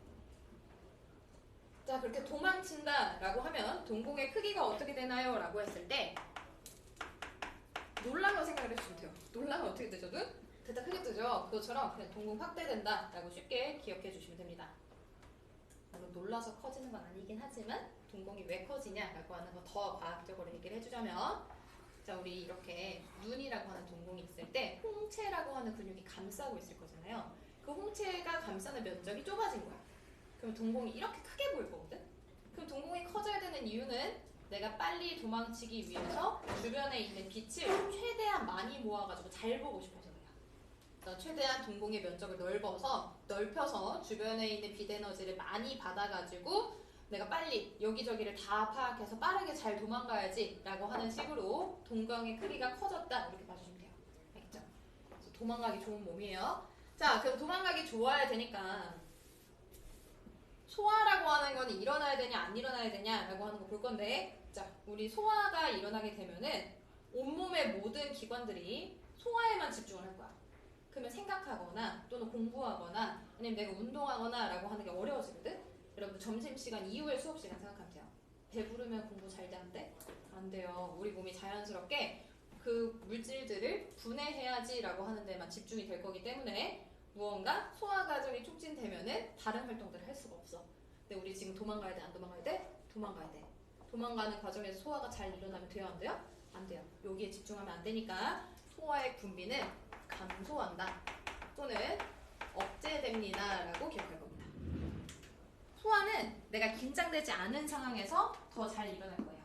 자, 그렇게 도망친다 라고 하면 동공의 크기가 어떻게 되나요? 라고 했을 때 놀라면 생각을 해주시면 돼요. 놀라면 어떻게 되죠? 눈? 됐다 크게 뜨죠? 그것처럼 그냥 동공 확대된다 라고 쉽게 기억해 주시면 됩니다. 물론 놀라서 커지는 건 아니긴 하지만 동공이 왜 커지냐 라고 하는 거 더 과학적으로 얘기를 해주자면, 자, 우리 이렇게 눈이라고 하는 동공이 있을 때 홍채라고 하는 근육이 감싸고 있을 거잖아요. 그 홍채가 감싸는 면적이 좁아진 거야. 그럼 동공이 이렇게 크게 보일 거거든? 그럼 동공이 커져야 되는 이유는 내가 빨리 도망치기 위해서 주변에 있는 빛을 최대한 많이 모아가지고 잘 보고 싶어서 그래요. 그래서 최대한 동공의 면적을 넓혀서 주변에 있는 빛 에너지를 많이 받아가지고 내가 빨리 여기저기를 다 파악해서 빠르게 잘 도망가야지 라고 하는 식으로 동공의 크기가 커졌다 이렇게 봐주시면 돼요. 알겠죠? 그래서 도망가기 좋은 몸이에요. 자, 그럼 도망가기 좋아야 되니까 소화라고 하는 건 일어나야 되냐 안 일어나야 되냐 라고 하는 거 볼 건데, 자, 우리 소화가 일어나게 되면은 온몸의 모든 기관들이 소화에만 집중을 할 거야. 그러면 생각하거나 또는 공부하거나 아니면 내가 운동하거나 라고 하는 게 어려워지거든. 여러분 점심시간 이후에 수업시간 생각하면 돼요. 배부르면 공부 잘 돼 안 돼? 안 돼요. 우리 몸이 자연스럽게 그 물질들을 분해해야지 라고 하는 데만 집중이 될 거기 때문에 무언가 소화 과정이 촉진되면은 다른 활동들을 할 수가 없어. 근데 우리 지금 도망가야 돼, 안 도망가야 돼? 도망가야 돼. 도망가는 과정에서 소화가 잘 일어나면 돼요, 안 돼요? 안 돼요. 여기에 집중하면 안 되니까 소화의 분비는 감소한다 또는 억제됩니다 라고 기억할 겁니다. 소화는 내가 긴장되지 않은 상황에서 더 잘 일어날 거예요.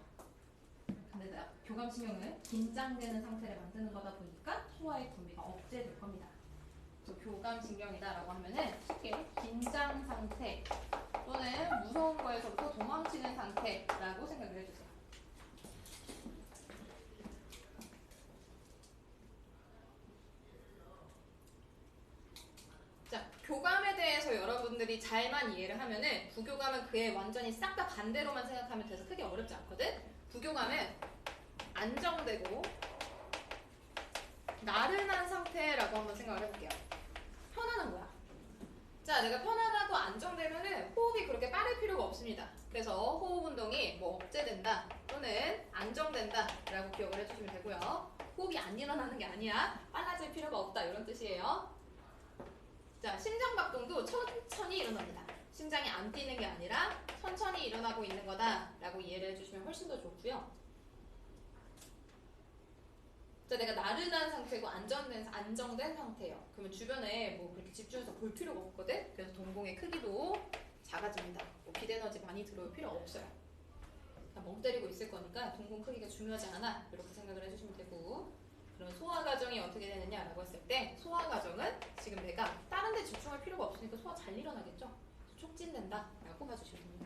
근데 교감신경은 긴장되는 상태를 만드는 거다 보니까 소화의 분비가 억제될 겁니다. 교감신경이다라고 하면은 쉽게 긴장 상태 또는 무서운 거에서부터 도망치는 상태라고 생각을 해주세요. 자, 교감에 대해서 여러분들이 잘만 이해를 하면은 부교감은 그에 완전히 싹 다 반대로만 생각하면 돼서 크게 어렵지 않거든. 부교감은 안정되고 나른한 상태라고 한번 생각을 해볼게요. 편안한 거야. 자, 내가 편안하고 안정되면은 호흡이 그렇게 빠를 필요가 없습니다. 그래서 호흡 운동이 뭐 억제된다 또는 안정된다 라고 기억을 해주시면 되고요. 호흡이 안 일어나는 게 아니야. 빨라질 필요가 없다 이런 뜻이에요. 자, 심장박동도 천천히 일어납니다. 심장이 안 뛰는 게 아니라 천천히 일어나고 있는 거다 라고 이해를 해주시면 훨씬 더 좋고요. 자, 내가 나른한 상태고 안정된 상태예요. 그러면 주변에 뭐 그렇게 집중해서 볼 필요가 없거든? 그래서 동공의 크기도 작아집니다. 뭐 빛 에너지 많이 들어올 필요 없어요. 멍 때리고 있을 거니까 동공 크기가 중요하지 않아. 이렇게 생각을 해주시면 되고, 그럼 소화 과정이 어떻게 되느냐라고 했을 때 소화 과정은 지금 내가 다른 데 집중할 필요가 없으니까 소화 잘 일어나겠죠? 촉진된다 라고 봐주시면 됩니다.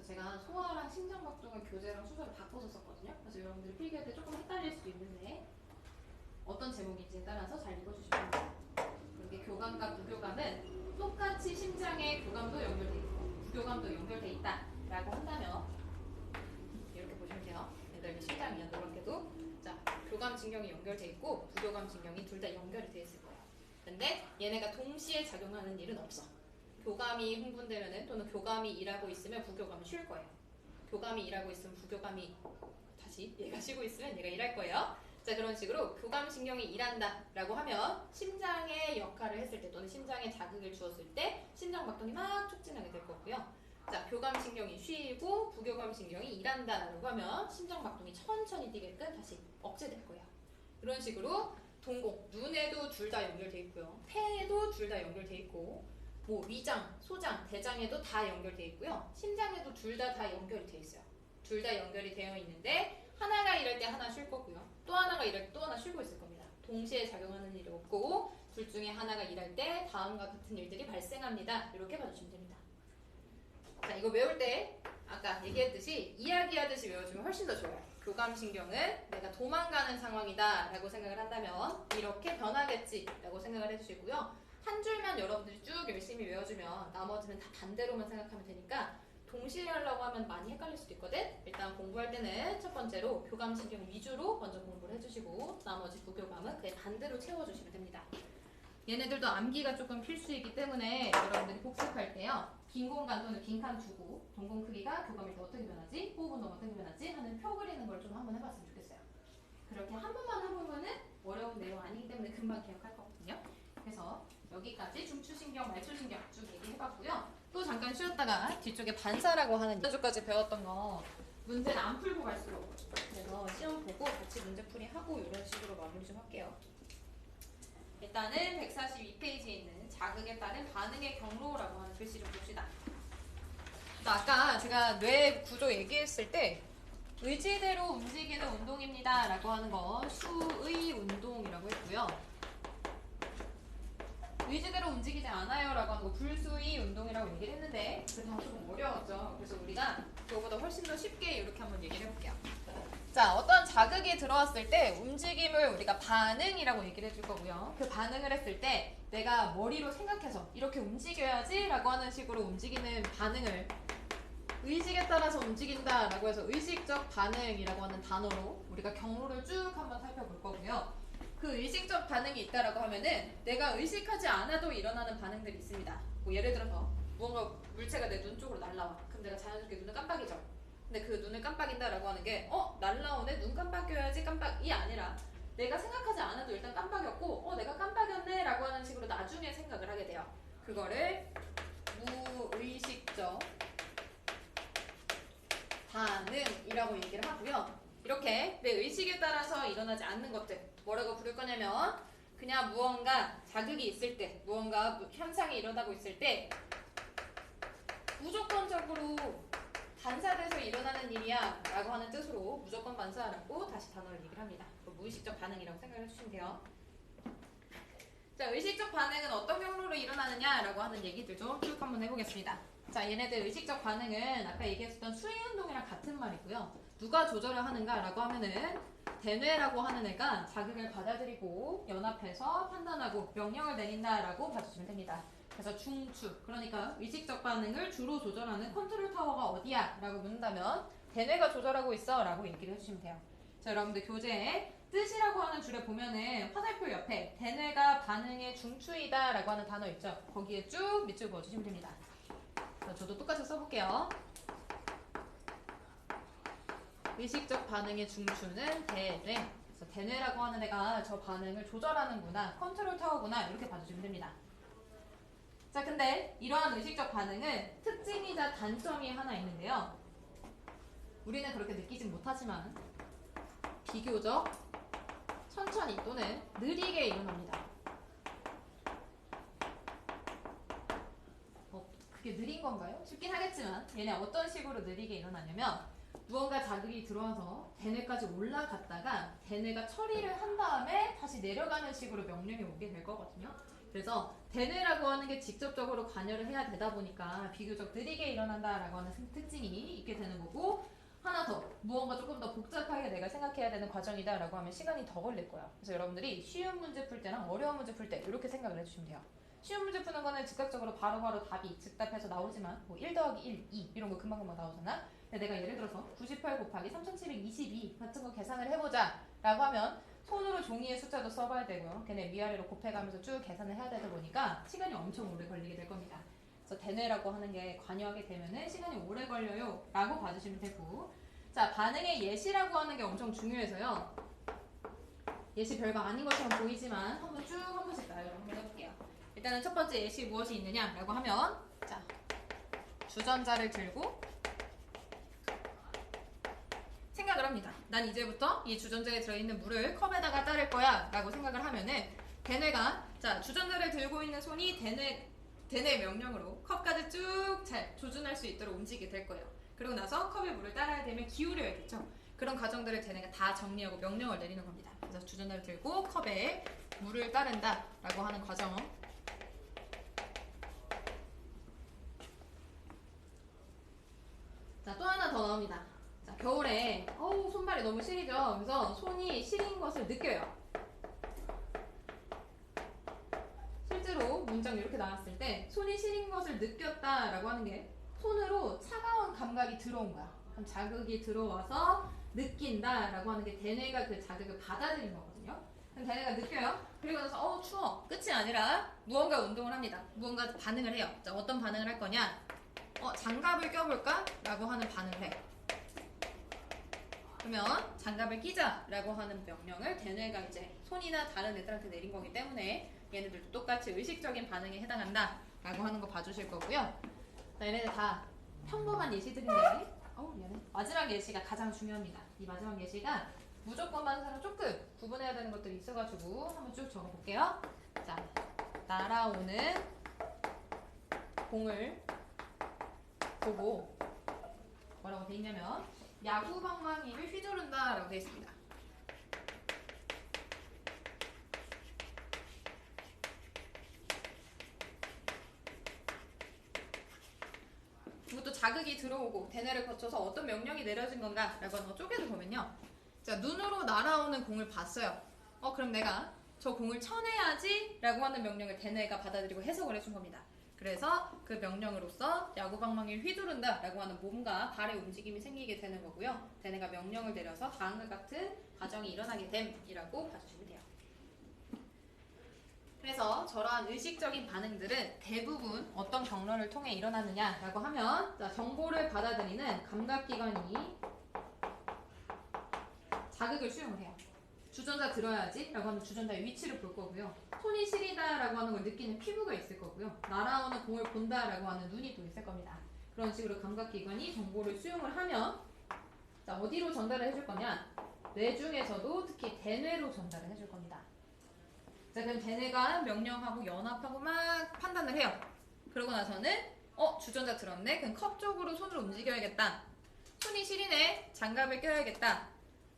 제가 소화랑 심장박동을 교재랑 수저를 바꿔서 썼거든요. 그래서 여러분들이 필기할 때 조금 헷갈릴 수도 있는데 어떤 제목인지에 따라서 잘 읽어주시면 됩니다. 이렇게 교감과 부교감은 똑같이 심장에 교감도 연결돼 있고 부교감도 연결돼 있다 라고 한다면 이렇게 보시면 돼요. 얘들 심장이야 놀랍게도. 자, 교감신경이 연결돼 있고 부교감신경이 둘 다 연결이 돼 있을 거예요. 근데 얘네가 동시에 작용하는 일은 없어. 교감이 흥분되면은 또는 교감이 일하고 있으면 부교감은 쉴 거예요. 교감이 일하고 있으면 부교감이 다시 얘가 쉬고 있으면 얘가 일할 거예요. 자, 그런 식으로 교감신경이 일한다 라고 하면 심장의 역할을 했을 때 또는 심장에 자극을 주었을 때 심장박동이 막 촉진하게 될 거고요. 자, 교감신경이 쉬고 부교감신경이 일한다 라고 하면 심장박동이 천천히 뛰게끔 다시 억제될 거예요. 이런 식으로 동공, 눈에도 둘 다 연결돼 있고요. 폐에도 둘 다 연결돼 있고 뭐 위장, 소장, 대장에도 다 연결돼 있고요. 심장에도 둘 다 연결이 돼 있어요. 둘 다 연결이 되어 있는데 하나가 일할 때 하나 쉴 거고요. 또 하나가 일할 때 또 하나 쉬고 있을 겁니다. 동시에 작용하는 일이 없고 둘 중에 하나가 일할 때 다음과 같은 일들이 발생합니다. 이렇게 봐주시면 됩니다. 자, 이거 외울 때 아까 얘기했듯이 이야기하듯이 외워주면 훨씬 더 좋아요. 교감신경은 내가 도망가는 상황이다 라고 생각을 한다면 이렇게 변하겠지 라고 생각을 해주시고요. 한 줄만 여러분들이 쭉 열심히 외워주면 나머지는 다 반대로만 생각하면 되니까 동시에 하려고 하면 많이 헷갈릴 수도 있거든. 일단 공부할 때는 첫 번째로 교감신경 위주로 먼저 공부를 해주시고 나머지 부교감은 그에 반대로 채워주시면 됩니다. 얘네들도 암기가 조금 필수이기 때문에 여러분들이 복습할 때요. 빈 공간 또는 빈칸 두고 동공 크기가 교감일 때 어떻게 변하지? 호흡 운동 어떻게 변하지? 하는 표 그리는 걸 좀 한번 해봤으면 좋겠어요. 그렇게 한 번만 해보면은 어려운 내용 아니기 때문에 금방 기억할 거거든요. 그래서 여기까지 중추신경, 말초신경 쭉 얘기해봤고요. 또 잠깐 쉬었다가 뒤쪽에 반사라고 하는 여기까지 배웠던 거 문제는 안 풀고 갈수록 그래서 시험 보고 같이 문제풀이 하고 이런 식으로 마무리 좀 할게요. 일단은 142페이지에 있는 자극에 따른 반응의 경로라고 하는 글씨 좀 봅시다. 아까 제가 뇌 구조 얘기했을 때 의지대로 움직이는 운동입니다 라고 하는 거 수의 운동이라고 했고요. 의지대로 움직이지 않아요 라고 하는 거 불수의 운동이라고 얘기를 했는데 그 단어 조금 어려웠죠. 그래서 우리가 그거보다 훨씬 더 쉽게 이렇게 한번 얘기를 해볼게요. 자, 어떤 자극이 들어왔을 때 움직임을 우리가 반응이라고 얘기를 해줄 거고요. 그 반응을 했을 때 내가 머리로 생각해서 이렇게 움직여야지 라고 하는 식으로 움직이는 반응을 의식에 따라서 움직인다 라고 해서 의식적 반응이라고 하는 단어로 우리가 경로를 쭉 한번 살펴볼 거고요. 그 의식적 반응이 있다라고 하면은 내가 의식하지 않아도 일어나는 반응들이 있습니다. 뭐 예를 들어서 무언가 물체가 내 눈 쪽으로 날라와. 그럼 내가 자연스럽게 눈을 깜빡이죠. 근데 그 눈을 깜빡인다라고 하는 게 날라오네? 눈 깜빡여야지 깜빡이 아니라 내가 생각하지 않아도 일단 깜빡였고 내가 깜빡였네 라고 하는 식으로 나중에 생각을 하게 돼요. 그거를 무의식적 반응이라고 얘기를 하고요. 이렇게 내 의식에 따라서 일어나지 않는 것들 뭐라고 부를 거냐면 그냥 무언가 자극이 있을 때 무언가 현상이 일어나고 있을 때 무조건적으로 반사돼서 일어나는 일이야 라고 하는 뜻으로 무조건 반사라고 다시 단어를 얘기를 합니다. 무의식적 반응이라고 생각을 해주시면 돼요. 자, 의식적 반응은 어떤 경로로 일어나느냐 라고 하는 얘기들 좀 쭉 한번 해보겠습니다. 자, 얘네들 의식적 반응은 아까 얘기했었던 수의운동이랑 같은 말이고요. 누가 조절을 하는가 라고 하면은 대뇌라고 하는 애가 자극을 받아들이고 연합해서 판단하고 명령을 내린다 라고 봐주시면 됩니다. 그래서 중추, 그러니까 의식적 반응을 주로 조절하는 컨트롤 타워가 어디야? 라고 묻는다면 대뇌가 조절하고 있어 라고 얘기를 해주시면 돼요. 자, 여러분들 교재에 뜻이라고 하는 줄에 보면은 화살표 옆에 대뇌가 반응의 중추이다 라고 하는 단어 있죠? 거기에 쭉 밑줄 그어주시면 됩니다. 자, 저도 똑같이 써볼게요. 의식적 반응의 중추는 대뇌. 그래서 대뇌라고 하는 애가 저 반응을 조절하는구나, 컨트롤 타워구나 이렇게 봐주시면 됩니다. 자, 근데 이러한 의식적 반응은 특징이자 단점이 하나 있는데요. 우리는 그렇게 느끼진 못하지만 비교적 천천히 또는 느리게 일어납니다. 그게 느린 건가요? 쉽긴 하겠지만 얘네 어떤 식으로 느리게 일어나냐면 무언가 자극이 들어와서 대뇌까지 올라갔다가 대뇌가 처리를 한 다음에 다시 내려가는 식으로 명령이 오게 될 거거든요. 그래서 대뇌라고 하는 게 직접적으로 관여를 해야 되다 보니까 비교적 느리게 일어난다라고 하는 특징이 있게 되는 거고, 하나 더 무언가 조금 더 복잡하게 내가 생각해야 되는 과정이다 라고 하면 시간이 더 걸릴 거야. 그래서 여러분들이 쉬운 문제 풀 때랑 어려운 문제 풀 때 이렇게 생각을 해주시면 돼요. 쉬운 문제 푸는 거는 즉각적으로 바로바로 답이 즉답해서 나오지만 뭐 1 더하기 1, 2 이런 거 금방금방 나오잖아. 근데 내가 예를 들어서 98 곱하기 3722 같은 거 계산을 해보자 라고 하면 손으로 종이의 숫자도 써봐야 되고요. 걔네 위아래로 곱해가면서 쭉 계산을 해야 되다 보니까 시간이 엄청 오래 걸리게 될 겁니다. 그래서 대뇌라고 하는 게 관여하게 되면은 시간이 오래 걸려요 라고 봐주시면 되고, 자, 반응의 예시라고 하는 게 엄청 중요해서요. 예시 별거 아닌 것처럼 보이지만 한번 쭉 한 번씩 나열을 한번 해볼게요. 일단은 첫 번째 예시 무엇이 있느냐 라고 하면, 자, 주전자를 들고 생각을 합니다. 난 이제부터 이 주전자에 들어있는 물을 컵에다가 따를 거야 라고 생각을 하면은 대뇌가, 자, 주전자를 들고 있는 손이 대뇌 명령으로 컵까지 쭉 잘 조준할 수 있도록 움직이게 될 거예요. 그리고 나서 컵에 물을 따라야 되면 기울여야겠죠. 그런 과정들을 대뇌가 다 정리하고 명령을 내리는 겁니다. 그래서 주전자를 들고 컵에 물을 따른다 라고 하는 과정. 자, 또 나옵니다. 자, 겨울에 손발이 너무 시리죠. 그래서 손이 시린 것을 느껴요. 실제로 문장 이렇게 나왔을 때 손이 시린 것을 느꼈다라고 하는 게 손으로 차가운 감각이 들어온 거야. 그럼 자극이 들어와서 느낀다라고 하는 게 대뇌가 그 자극을 받아들인 거거든요. 그럼 대뇌가 느껴요. 그리고 나서 추워. 끝이 아니라 무언가 운동을 합니다. 무언가 반응을 해요. 자, 어떤 반응을 할 거냐? 장갑을 껴볼까? 라고 하는 반응을 해. 그러면 장갑을 끼자라고 하는 명령을 대뇌가 이제 손이나 다른 애들한테 내린 거기 때문에 얘네들도 똑같이 의식적인 반응에 해당한다 라고 하는 거 봐주실 거고요. 자, 얘네들 다 평범한 예시들인데 미안해. 마지막 예시가 가장 중요합니다. 이 마지막 예시가 무조건 반사랑 조금 구분해야 되는 것들이 있어가지고 한번 쭉 적어볼게요. 자, 날아오는 공을 보고 뭐라고 돼 있냐면 야구 방망이를 휘두른다 라고 돼 있습니다. 이것도 자극이 들어오고 대뇌를 거쳐서 어떤 명령이 내려진 건가 라고 하는 거 쪼개서 보면요. 자, 눈으로 날아오는 공을 봤어요. 그럼 내가 저 공을 쳐내야지 라고 하는 명령을 대뇌가 받아들이고 해석을 해준 겁니다. 그래서 그 명령으로서 야구 방망이를 휘두른다 라고 하는 몸과 발의 움직임이 생기게 되는 거고요. 대뇌가 명령을 내려서 다음과 같은 과정이 일어나게 됨이라고 봐주시면 돼요. 그래서 저러한 의식적인 반응들은 대부분 어떤 경로를 통해 일어나느냐라고 하면 자, 정보를 받아들이는 감각기관이 자극을 수용을 해요. 주전자 들어야지 라고 하면 주전자의 위치를 볼 거고요. 손이 시리다 라고 하는 걸 느끼는 피부가 있을 거고요. 날아오는 공을 본다 라고 하는 눈이 또 있을 겁니다. 그런 식으로 감각기관이 정보를 수용을 하면 자, 어디로 전달을 해줄 거냐? 뇌 중에서도 특히 대뇌로 전달을 해줄 겁니다. 자, 그럼 대뇌가 명령하고 연합하고 막 판단을 해요. 그러고 나서는 주전자 들었네? 그럼 컵 쪽으로 손을 움직여야겠다. 손이 시리네? 장갑을 껴야겠다.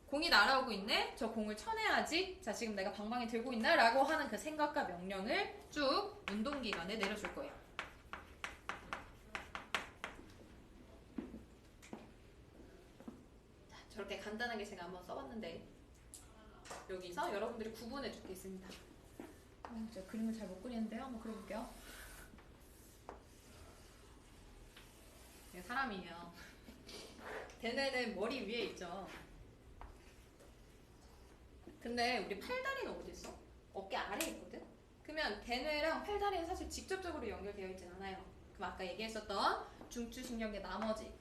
공이 날아오고 있네? 저 공을 쳐내야지. 자, 지금 내가 방망이 들고 있나? 라고 하는 그 생각과 명령을 쭉 운동기관에 내려줄 거예요. 자, 저렇게 간단하게 제가 한번 써봤는데 여기서 여러분들이 구분해 줄 게 있습니다. 제가 그림을 잘 못 그리는데요. 한번 그려볼게요. 사람이에요. 대뇌는 머리 위에 있죠. 근데 우리 팔다리는 어디 있어? 어깨 아래에 있거든? 그러면 대뇌랑 팔다리는 사실 직접적으로 연결되어 있진 않아요. 그럼 아까 얘기했었던 중추신경계 나머지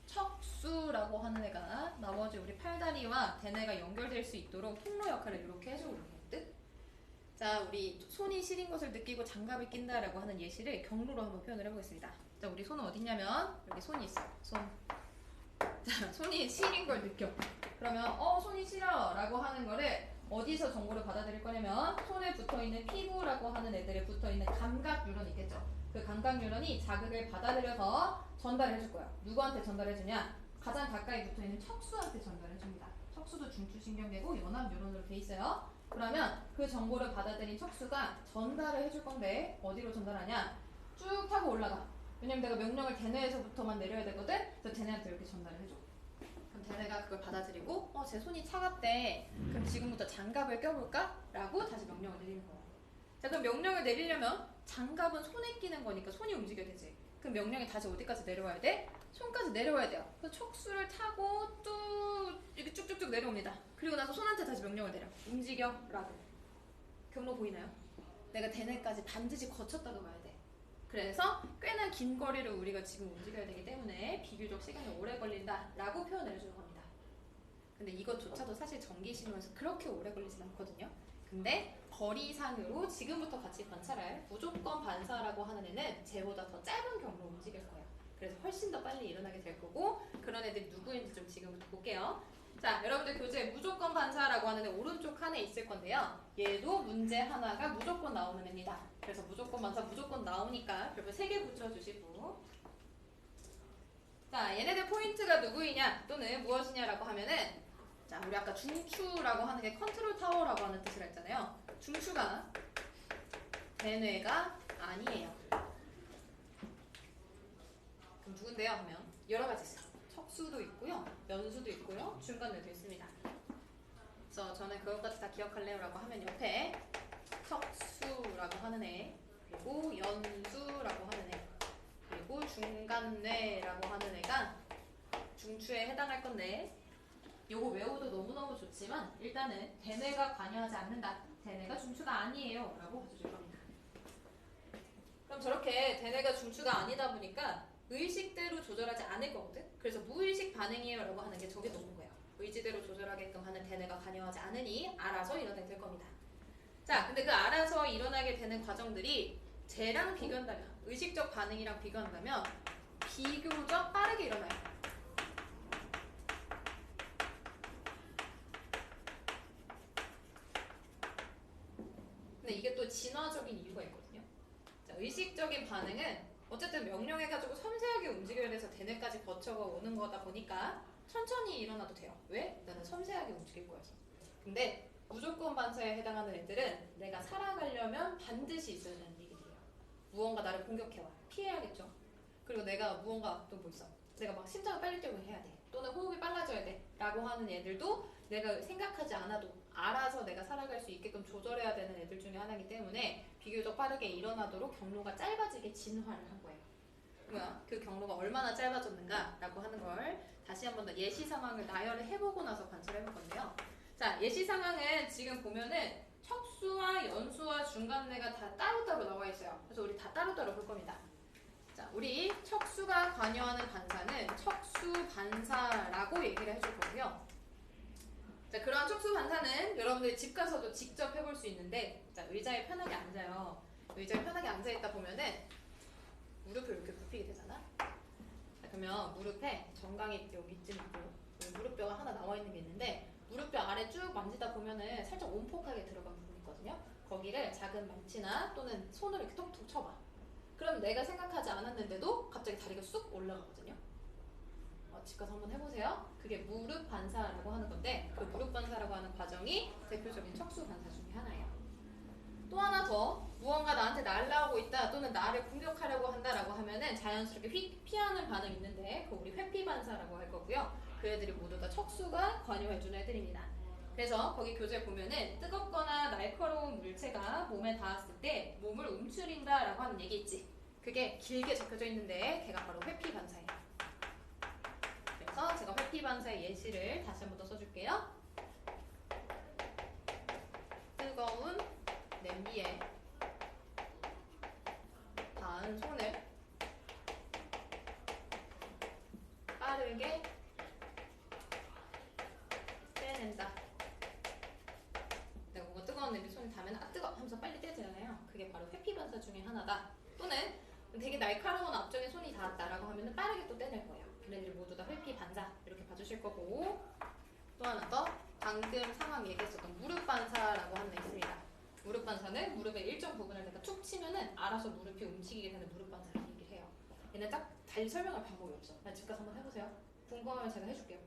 척수라고 하는 애가 나머지 우리 팔다리와 대뇌가 연결될 수 있도록 통로 역할을 이렇게 해주고 있거든? 자, 우리 손이 시린 것을 느끼고 장갑을 낀다라고 하는 예시를 경로로 한번 표현을 해보겠습니다. 자, 우리 손은 어디냐면 여기 손이 있어요. 손. 자, 손이 시린 걸 느껴. 그러면 손이 시려 라고 하는 거를 어디서 정보를 받아들일 거냐면 손에 붙어있는 피부라고 하는 애들에 붙어있는 감각 뉴런이 있겠죠. 그 감각 뉴런이 자극을 받아들여서 전달을 해줄 거야. 누구한테 전달해주냐? 가장 가까이 붙어있는 척수한테 전달해줍니다. 척수도 중추신경계고 연합 뉴런으로 돼 있어요. 그러면 그 정보를 받아들인 척수가 전달을 해줄 건데 어디로 전달하냐? 쭉 타고 올라가. 왜냐면 내가 명령을 대뇌에서부터만 내려야 되거든? 그래서 대뇌한테 이렇게 전달을 해줘. 그럼 대뇌가 그걸 받아들이고 제 손이 차갑대. 그럼 지금부터 장갑을 껴볼까? 라고 다시 명령을 내리는 거야. 자, 그럼 명령을 내리려면 장갑은 손에 끼는 거니까 손이 움직여야 되지. 그럼 명령이 다시 어디까지 내려와야 돼? 손까지 내려와야 돼요. 그래서 척수를 타고 쭉 이렇게 쭉쭉쭉 내려옵니다. 그리고 나서 손한테 다시 명령을 내려. 움직여 라고. 경로 보이나요? 내가 대뇌까지 반드시 거쳤다가 와야 돼. 그래서 꽤나 긴 거리를 우리가 지금 움직여야 되기 때문에 비교적 시간이 오래 걸린다라고 표현을 해주는 겁니다. 근데 이것조차도 사실 전기신호에서 그렇게 오래 걸리진 않거든요. 근데 거리상으로 지금부터 같이 관찰할 무조건 반사라고 하는 애는 쟤보다 더 짧은 경로로 움직일 거예요. 그래서 훨씬 더 빨리 일어나게 될 거고 그런 애들이 누구인지 좀 지금부터 볼게요. 자, 여러분들 교재에 무조건 반사라고 하는 애 오른쪽 칸에 있을 건데요. 얘도 문제 하나가 무조건 나오는 애입니다. 그래서 무조건 반사 무조건 나오니까 별표 3개 붙여주시고 자, 얘네들 포인트가 누구이냐 또는 무엇이냐라고 하면은 자, 우리 아까 중추라고 하는 게 컨트롤 타워라고 하는 뜻을 했잖아요. 중추가 대뇌가 아니에요. 그럼 누군데요? 하면 여러 가지 있어요. 척수도 있고요. 연수도 있고요. 중간내도 있습니다. 그래서 저는 그것까지 다 기억할래요 라고 하면 옆에 척수라고 하는 애, 그리고 연수라고 하는 애, 그리고 중간뇌라고 하는 애가 중추에 해당할 건데, 요거 외워도 너무너무 좋지만 일단은 대뇌가 관여하지 않는다, 대뇌가 중추가 아니에요 라고 봐주실 겁니다. 그럼 저렇게 대뇌가 중추가 아니다 보니까 의식대로 조절하지 않을 거거든. 그래서 무의식 반응이에요 라고 하는 게 저게 너무 거예요. 의지대로 조절하게끔 하는 대뇌가 관여하지 않으니 알아서 일어나게 될 겁니다. 자, 근데 그 알아서 일어나게 되는 과정들이 쟤랑 비교한다면, 의식적 반응이랑 비교한다면 비교적 빠르게 일어나요. 근데 이게 또 진화적인 이유가 있거든요. 자, 의식적인 반응은 어쨌든 명령해가지고 섬세하게 움직여야 돼서 대뇌까지 거쳐가 오는 거다 보니까 천천히 일어나도 돼요. 왜? 나는 섬세하게 움직일 거여서. 근데 무조건 반사에 해당하는 애들은 내가 살아가려면 반드시 있어야 되는 얘기들이에요. 무언가 나를 공격해와. 피해야겠죠. 그리고 내가 무언가 또 뭐 있어. 내가 막 심장을 빨리 뛰고 해야 돼. 또는 호흡이 빨라져야 돼. 라고 하는 애들도 내가 생각하지 않아도 알아서 내가 살아갈 수 있게끔 조절해야 되는 애들 중에 하나이기 때문에 비교적 빠르게 일어나도록 경로가 짧아지게 진화를 한 거예요. 그러면 그 경로가 얼마나 짧아졌는가 라고 하는 걸 다시 한 번 더 예시 상황을 나열을 해보고 나서 관찰해 볼 건데요. 자, 예시 상황은 지금 보면은 척수와 연수와 중간뇌가 다 따로따로 나와 있어요. 그래서 우리 다 따로따로 볼 겁니다. 자, 우리 척수가 관여하는 반사는 척수 반사라고 얘기를 해줄 거고요. 자, 그러한 척수 반사는 여러분들이 집 가서도 직접 해볼 수 있는데, 자, 의자에 편하게 앉아요. 의자에 편하게 앉아있다 보면은 무릎을 이렇게 굽히게 되잖아. 자, 그러면 무릎에 정강이 여기쯤 있고 무릎뼈가 하나 나와 있는 게 있는데, 무릎뼈 아래 쭉 만지다 보면은 살짝 온폭하게 들어간 부분이 있거든요. 거기를 작은 망치나 또는 손으로 이렇게 톡톡 쳐봐. 그럼 내가 생각하지 않았는데도 갑자기 다리가 쑥 올라가거든요. 집 가서 한번 해보세요. 그게 무릎 반사라고 하는 건데, 그 무릎 반사라고 하는 과정이 대표적인 척수 반사 중에 하나예요. 또 하나 더, 무언가 나한테 날라오고 있다 또는 나를 공격하려고 한다라고 하면은 자연스럽게 피하는 반응이 있는데, 그거 우리 회피 반사라고 할 거고요. 그 애들이 모두 다 척수가 관여해주는 애들입니다. 그래서 거기 교재 보면은 뜨겁거나 날카로운 물체가 몸에 닿았을 때 몸을 움츠린다라고 하는 얘기 있지. 그게 길게 적혀져 있는데 걔가 바로 회피 반사예요. 그래서 제가 회피 반사의 예시를 다시 한 번 더 써줄게요. 뜨거운 냄비에 닿은 손을 빠르게 떼낸다. 내가 뭔가 뜨거운 냄비 손에 닿으면 아 뜨거! 하면서 빨리 떼잖아요. 그게 바로 회피 반사 중에 하나다. 또는 되게 날카로운 앞쪽에 손이 닿았다라고 하면 빠르게 또 떼낼 거예요. 얘네들이 모두 다 회피 반사 이렇게 봐주실 거고, 또 하나 더 방금 상황 얘기했었던 무릎 반사라고 하는 게 있습니다. 무릎 반사는 무릎의 일정 부분을 내가 툭 치면은 알아서 무릎이 움직이게 되는 무릎 반사를 얘기를 해요. 얘는 딱 달리 설명할 방법이 없어. 나 집 가서 한번 해보세요. 궁금하면 제가 해줄게요.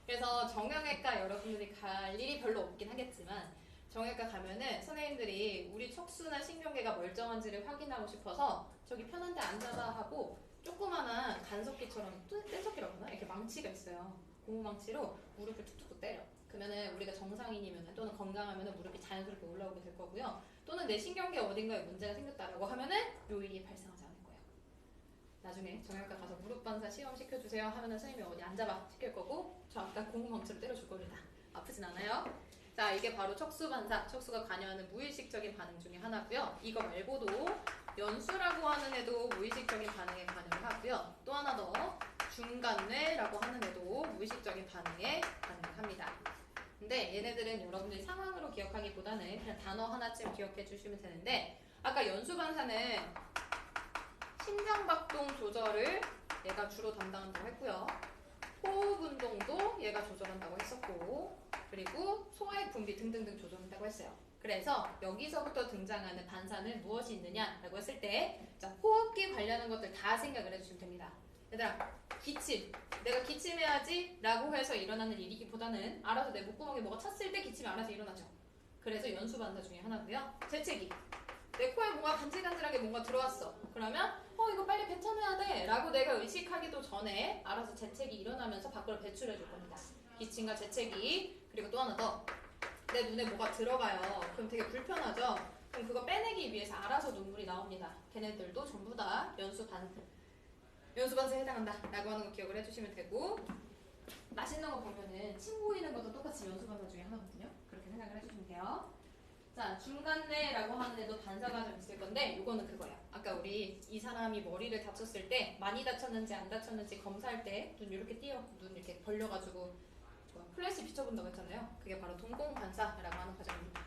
그래서 정형외과 여러분들이 갈 일이 별로 없긴 하겠지만, 정형외과 가면은 선생님들이 우리 척수나 신경계가 멀쩡한지를 확인하고 싶어서 저기 편한데 앉아봐 하고 조그마한 간섭기처럼 떼석기라고 하나? 이렇게 망치가 있어요. 고무망치로 무릎을 툭툭 때려. 그러면은 우리가 정상인이면은 또는 건강하면은 무릎이 자연스럽게 올라오게 될 거고요. 또는 내 신경계 어딘가에 문제가 생겼다라고 하면은 요 일이 발생하지 않을 거예요. 나중에 정형외과 가서 무릎 반사 시험 시켜주세요 하면은 선생님이 어디 앉아봐 시킬 거고, 저 아까 고무망치로 때려줄 겁니다. 아프진 않아요. 자, 이게 바로 척수 반사, 척수가 관여하는 무의식적인 반응 중에 하나고요. 이거 말고도 연수라고 하는 애도 무의식적인 반응에 관여를 하고요. 또 하나 더 중간뇌라고 하는 애도 무의식적인 반응에 관여를 합니다. 근데 얘네들은 여러분들이 상황으로 기억하기보다는 그냥 단어 하나쯤 기억해 주시면 되는데, 아까 연수 반사는 심장박동 조절을 얘가 주로 담당한다고 했고요. 호흡 운동도 얘가 조절한다고 했었고, 그리고 소화액 분비 등등등 조절한다고 했어요. 그래서 여기서부터 등장하는 반사는 무엇이 있느냐라고 했을 때, 자, 호흡기 관련한 것들 다 생각을 해주시면 됩니다. 얘들아, 기침. 내가 기침해야지 라고 해서 일어나는 일이기보다는 알아서 내 목구멍에 뭐가 찼을 때 기침이 알아서 일어나죠. 그래서 연수 반사 중에 하나고요. 재채기. 내 코에 뭔가 간질간질하게 뭔가 들어왔어. 그러면 이거 빨리 뱉어내야 돼 라고 내가 의식하기도 전에 알아서 재채기 일어나면서 밖으로 배출해 줄 겁니다. 기침과 재채기. 그리고 또 하나 더. 내 눈에 뭐가 들어가요. 그럼 되게 불편하죠? 그럼 그거 빼내기 위해서 알아서 눈물이 나옵니다. 걔네들도 전부 다 연수반사에 해당한다 라고 하는 거 기억을 해주시면 되고, 맛있는 거 보면은 침 고이는 것도 똑같이 연수반사 중에 하나거든요. 그렇게 생각을 해주시면 돼요. 자, 중간내라고 하는 애도 반사가 좀 있을 건데 요거는 그거예요. 아까 우리 이 사람이 머리를 다쳤을 때 많이 다쳤는지 안 다쳤는지 검사할 때 눈 이렇게 눈 이렇게 벌려가지고 플래시 비춰본다고 했잖아요. 그게 바로 동공반사라고 하는 과정입니다.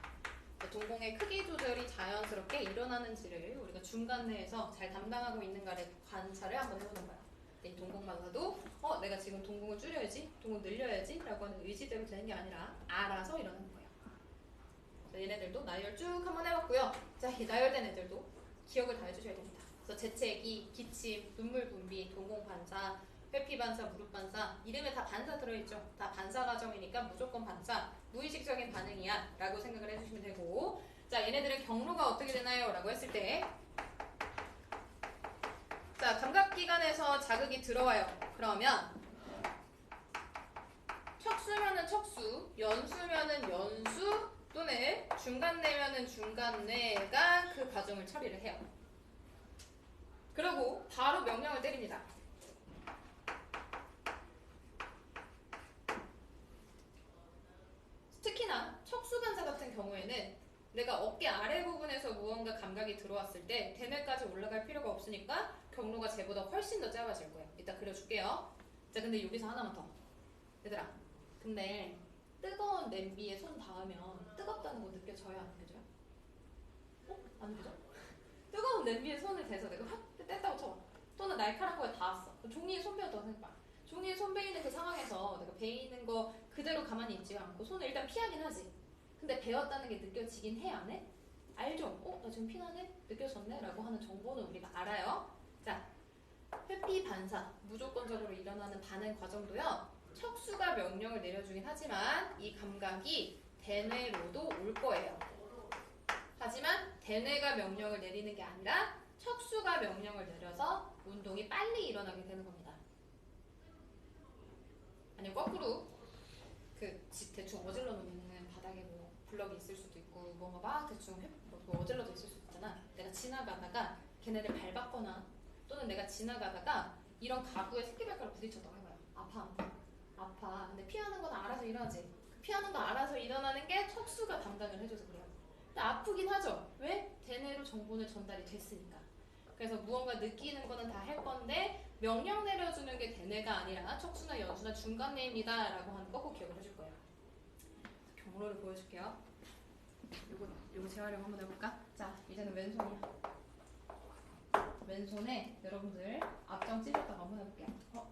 동공의 크기 조절이 자연스럽게 일어나는지를 우리가 중간내에서 잘 담당하고 있는가를 관찰을 한번 해보는 거예요. 이 동공반사도 내가 지금 동공을 줄여야지, 동공을 늘려야지 라고 하는 의지대로 되는 게 아니라 알아서 일어나는 거예요. 자, 얘네들도 나열 쭉 한번 해봤고요. 자, 이 나열된 애들도 기억을 다 해주셔야 됩니다. 그래서 재채기, 기침, 눈물 분비, 동공반사, 회피반사, 무릎반사, 이름에 다 반사 들어있죠. 다 반사 과정이니까 무조건 반사, 무의식적인 반응이야 라고 생각을 해주시면 되고, 자, 얘네들의 경로가 어떻게 되나요? 라고 했을 때, 자, 감각기관에서 자극이 들어와요. 그러면 척수면은 척수, 연수면은 연수, 또는 중간내면은 중간내가 그 과정을 처리를 해요. 그리고 바로 명령을 때립니다. 특히나 척수반사 같은 경우에는 내가 어깨 아래 부분에서 무언가 감각이 들어왔을 때 대뇌까지 올라갈 필요가 없으니까 경로가 쟤보다 훨씬 더 짧아질 거예요. 이따 그려줄게요. 자, 근데 여기서 하나만 더. 얘들아, 근데 뜨거운 냄비에 손 닿으면 뜨겁다는 거 느껴져요? 안 느껴져요? 안 느껴져? 뜨거운 냄비에 손을 대서 내가 확 뗐다고 쳐봐. 또는 날카로운 거에 닿았어. 종이에 손 베었다고 생각해봐. 종이에 손 베이는 그 상황에서 내가 베이는 거 그대로 가만히 있지 않고 손을 일단 피하긴 하지. 근데 베었다는 게 느껴지긴 해, 안 해? 알죠? 나 지금 피나네? 느껴졌네? 라고 하는 정보는 우리가 알아요. 자, 회피 반사, 무조건적으로 일어나는 반응 과정도요. 척수가 명령을 내려주긴 하지만 이 감각이 대뇌로도 올 거예요. 하지만 대뇌가 명령을 내리는 게 아니라 척수가 명령을 내려서 운동이 빨리 일어나게 되는 겁니다. 아니면 거꾸로 대충 어질러 놓으면 바닥에 뭐 블럭이 있을 수도 있고 뭔가 막 대충 뭐 어질러져 있을 수도 있잖아. 내가 지나가다가 걔네를 밟았거나 또는 내가 지나가다가 이런 가구에 새끼발가락 부딪혔다고 해봐요. 아파. 근데 피하는 건 알아서 일어나지. 피하는 거 알아서 일어나는 게 척수가 담당을 해줘서 그래요. 근데 아프긴 하죠. 왜? 대뇌로 정보는 전달이 됐으니까. 그래서 무언가 느끼는 거는 다 할 건데 명령 내려주는 게 대뇌가 아니라 척수나 연수나 중간뇌입니다 라고 하는 거 꼭 기억을 해줄 거예요. 경로를 보여줄게요. 요거 재활용 한번 해볼까? 자, 이제는 왼손이야. 왼손에 여러분들 앞정 찔렸다고 한번 해볼게요.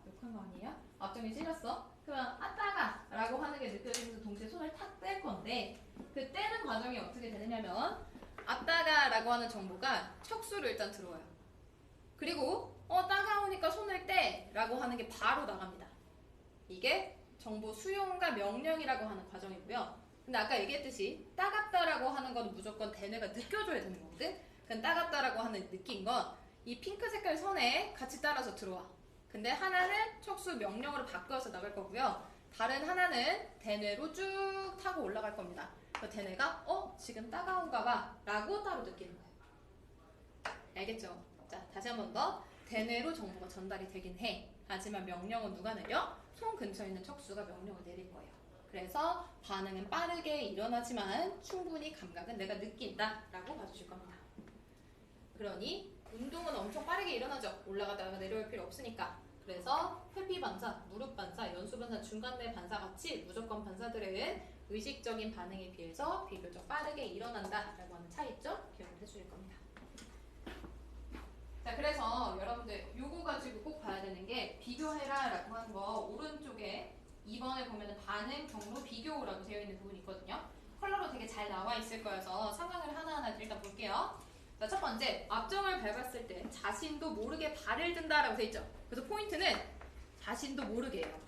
욕한 거 아니에요? 앞정이 찔렸어? 그러면 따가 라고 하는 게 느껴지면서 동시에 손을 탁 뗄 건데 그 떼는 과정이 어떻게 되느냐면 따가 라고 하는 정보가 척수로 일단 들어와요. 그리고 따가우니까 손을 떼 라고 하는 게 바로 나갑니다. 이게 정보 수용과 명령이라고 하는 과정이고요. 근데 아까 얘기했듯이 따갑다라고 하는 건 무조건 대뇌가 느껴줘야 되는 거거든. 그럼 따갑다라고 하는 느낀 건 이 핑크 색깔 선에 같이 따라서 들어와. 근데 하나는 척수 명령으로 바뀌어서 나갈 거고요. 다른 하나는 대뇌로 쭉 타고 올라갈 겁니다. 그래서 대뇌가 지금 따가운가 봐 라고 따로 느끼는 거예요. 알겠죠? 자, 다시 한 번 더. 대뇌로 정보가 전달이 되긴 해. 하지만 명령은 누가 내려? 손 근처에 있는 척수가 명령을 내릴 거예요. 그래서 반응은 빠르게 일어나지만 충분히 감각은 내가 느낀다 라고 봐주실 겁니다. 그러니 운동은 엄청 빠르게 일어나죠. 올라가다가 내려올 필요 없으니까. 그래서 회피 반사, 무릎 반사, 연수 반사, 중간내 반사 같이 무조건 반사들은 의식적인 반응에 비해서 비교적 빠르게 일어난다 라고 하는 차이점 기억을 해주실 겁니다. 자, 그래서 여러분들 요거 가지고 꼭 봐야 되는 게 비교해라 라고 하는 거 오른쪽에 2번에 보면 반응, 경로, 비교라고 되어 있는 부분이 있거든요. 컬러로 되게 잘 나와 있을 거여서 상황을 하나하나 일단 볼게요. 자, 첫 번째, 앞정을 밟았을 때 자신도 모르게 발을 든다라고 되어 있죠. 그래서 포인트는 자신도 모르게예요.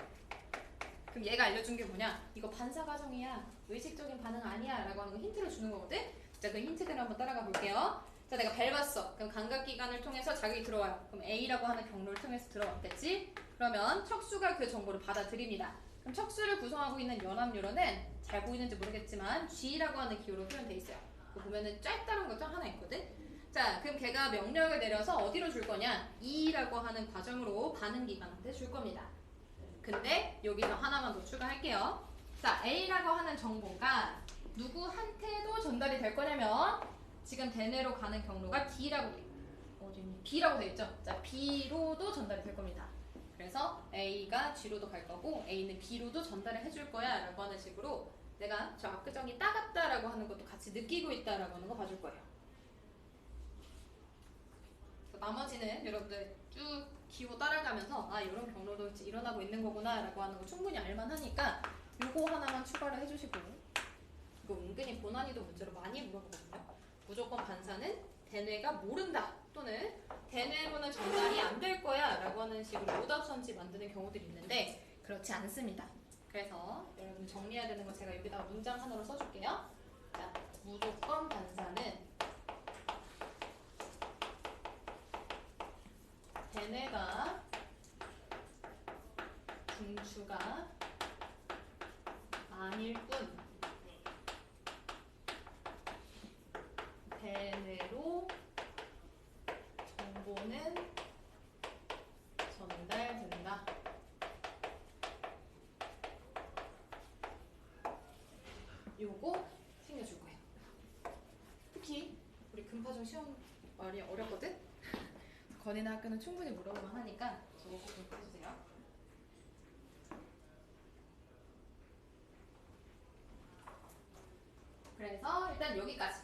그럼 얘가 알려준 게 뭐냐? 이거 반사 과정이야. 의식적인 반응 아니야 라고 하는 거 힌트를 주는 거거든. 자, 그 힌트대로 한번 따라가 볼게요. 자, 내가 밟았어. 그럼 감각기관을 통해서 자극이 들어와요. 그럼 A라고 하는 경로를 통해서 들어왔겠지? 그러면 척수가 그 정보를 받아들입니다. 그럼 척수를 구성하고 있는 연합뉴런은 잘 보이는지 모르겠지만 G라고 하는 기호로 표현되어 있어요. 보면은 짧다는 것도 하나 있거든? 자, 그럼 걔가 명령을 내려서 어디로 줄 거냐? E라고 하는 과정으로 반응기관한테 줄 겁니다. 근데 여기서 하나만 더 추가할게요. 자, A라고 하는 정보가 누구한테도 전달이 될 거냐면 지금 대뇌로 가는 경로가 D라고 돼 B라고 돼 있죠? 자, B로도 전달이 될 겁니다. 그래서 A가 G로도 갈 거고 A는 B로도 전달을 해줄 거야 라고 하는 식으로 내가 저 압구정이 따갑다라고 하는 것도 같이 느끼고 있다라고 하는 거 봐줄 거예요. 나머지는 여러분들 쭉 기호 따라가면서 아, 이런 경로도 일어나고 있는 거구나 라고 하는 거 충분히 알만하니까 요거 하나만 추가를 해주시고, 이거 은근히 고난이도 문제로 많이 물어보거든요. 무조건 반사는 대뇌가 모른다 또는 대뇌로는 전달이 안 될 거야 라고 하는 식으로 오답선지 만드는 경우들이 있는데 그렇지 않습니다. 그래서 여러분 정리해야 되는 거 제가 여기다가 문장 하나로 써줄게요. 자, 무조건 반사는 대뇌가 중추가 아닐 뿐 대뇌로 정보는 전달된다. 요거 챙겨줄 거예요. 특히 우리 금파중 시험 말이 어렵거든? 건이나 학교는 충분히 물어보면 하니까 저거 꼭 해주세요. 그래서 일단 여기까지.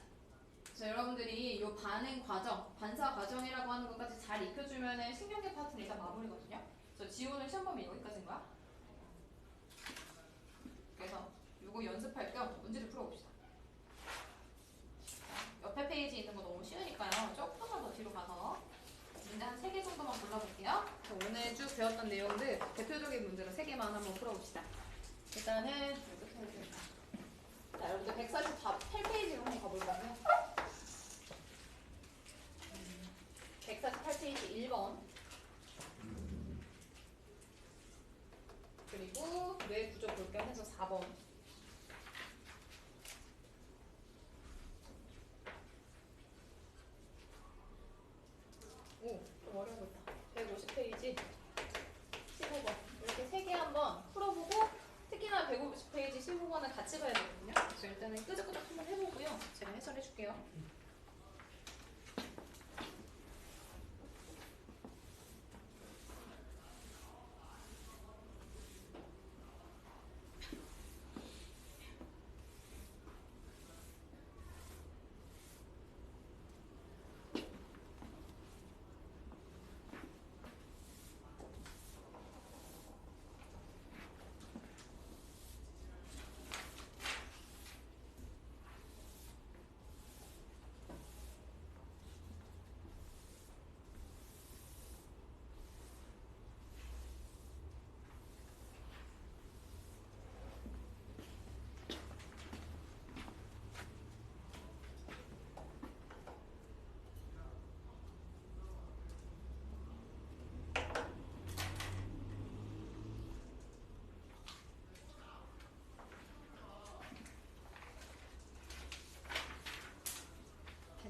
자, 여러분들이 이 반응 과정, 반사 과정이라고 하는 것까지 잘 익혀주면 신경계 파트는 일단 마무리거든요. 그래서 지호는 시험 범위 여기까지인 거야. 그래서 이거 연습할 겸 문제를 풀어봅시다. 옆에 페이지 있는 거 너무 쉬우니까요. 조금만 더 뒤로 가서 문제 한 3개 정도만 골라볼게요. 자, 오늘 쭉 배웠던 내용들 대표적인 문제로 3개만 한번 풀어봅시다. 일단은 자, 여러분들 148페이지로 한번 가볼까요? 148페이지 1번. 그리고 뇌 구조 볼 겸 해서 4번. 오, 좀 어려워 보인다. 150페이지 15번. 이렇게 3개 한번 풀어보고 특히나 150페이지 15번은 같이 봐야 되거든요. 그래서 일단은 끄적끄적 한번 해보고요. 제가 해설해줄게요.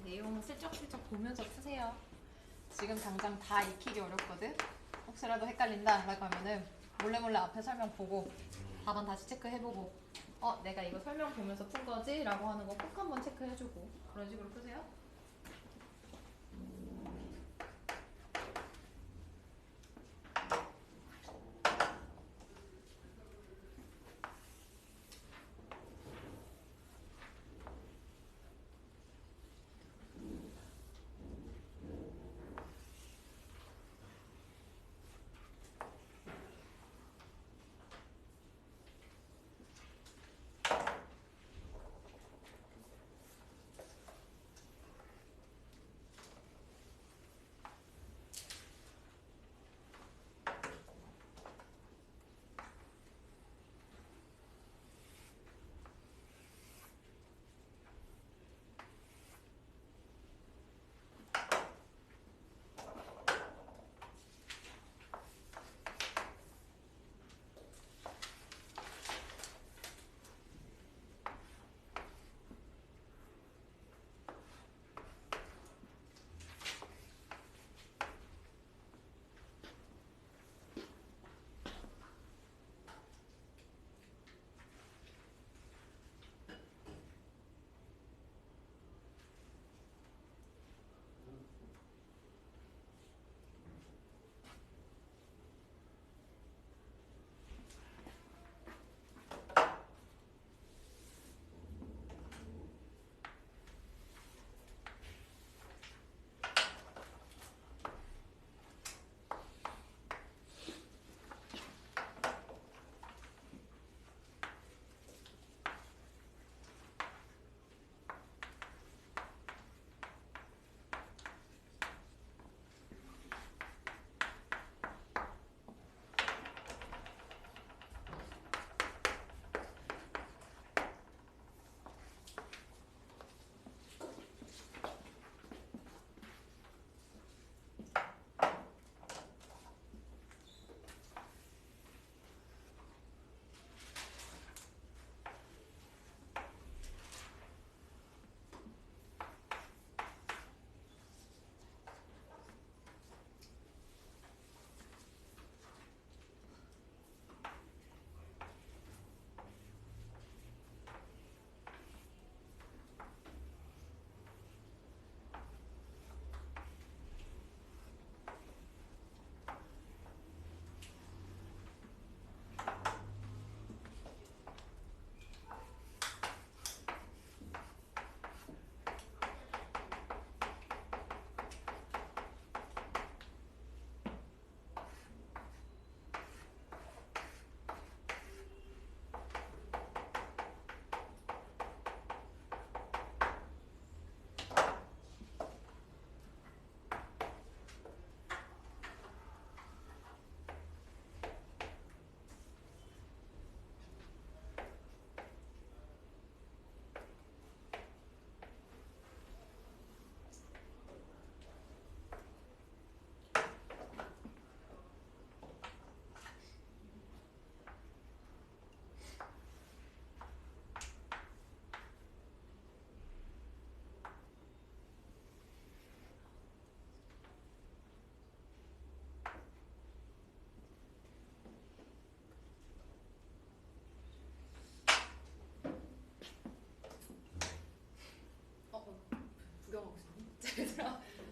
내용은 슬쩍슬쩍 보면서 푸세요. 지금 당장 다 익히기 어렵거든? 혹시라도 헷갈린다 라고 하면은 몰래 앞에 설명 보고 답안 다시 체크해보고 내가 이거 설명 보면서 푼 거지? 라고 하는 거 꼭 한번 체크해주고 그런 식으로 푸세요.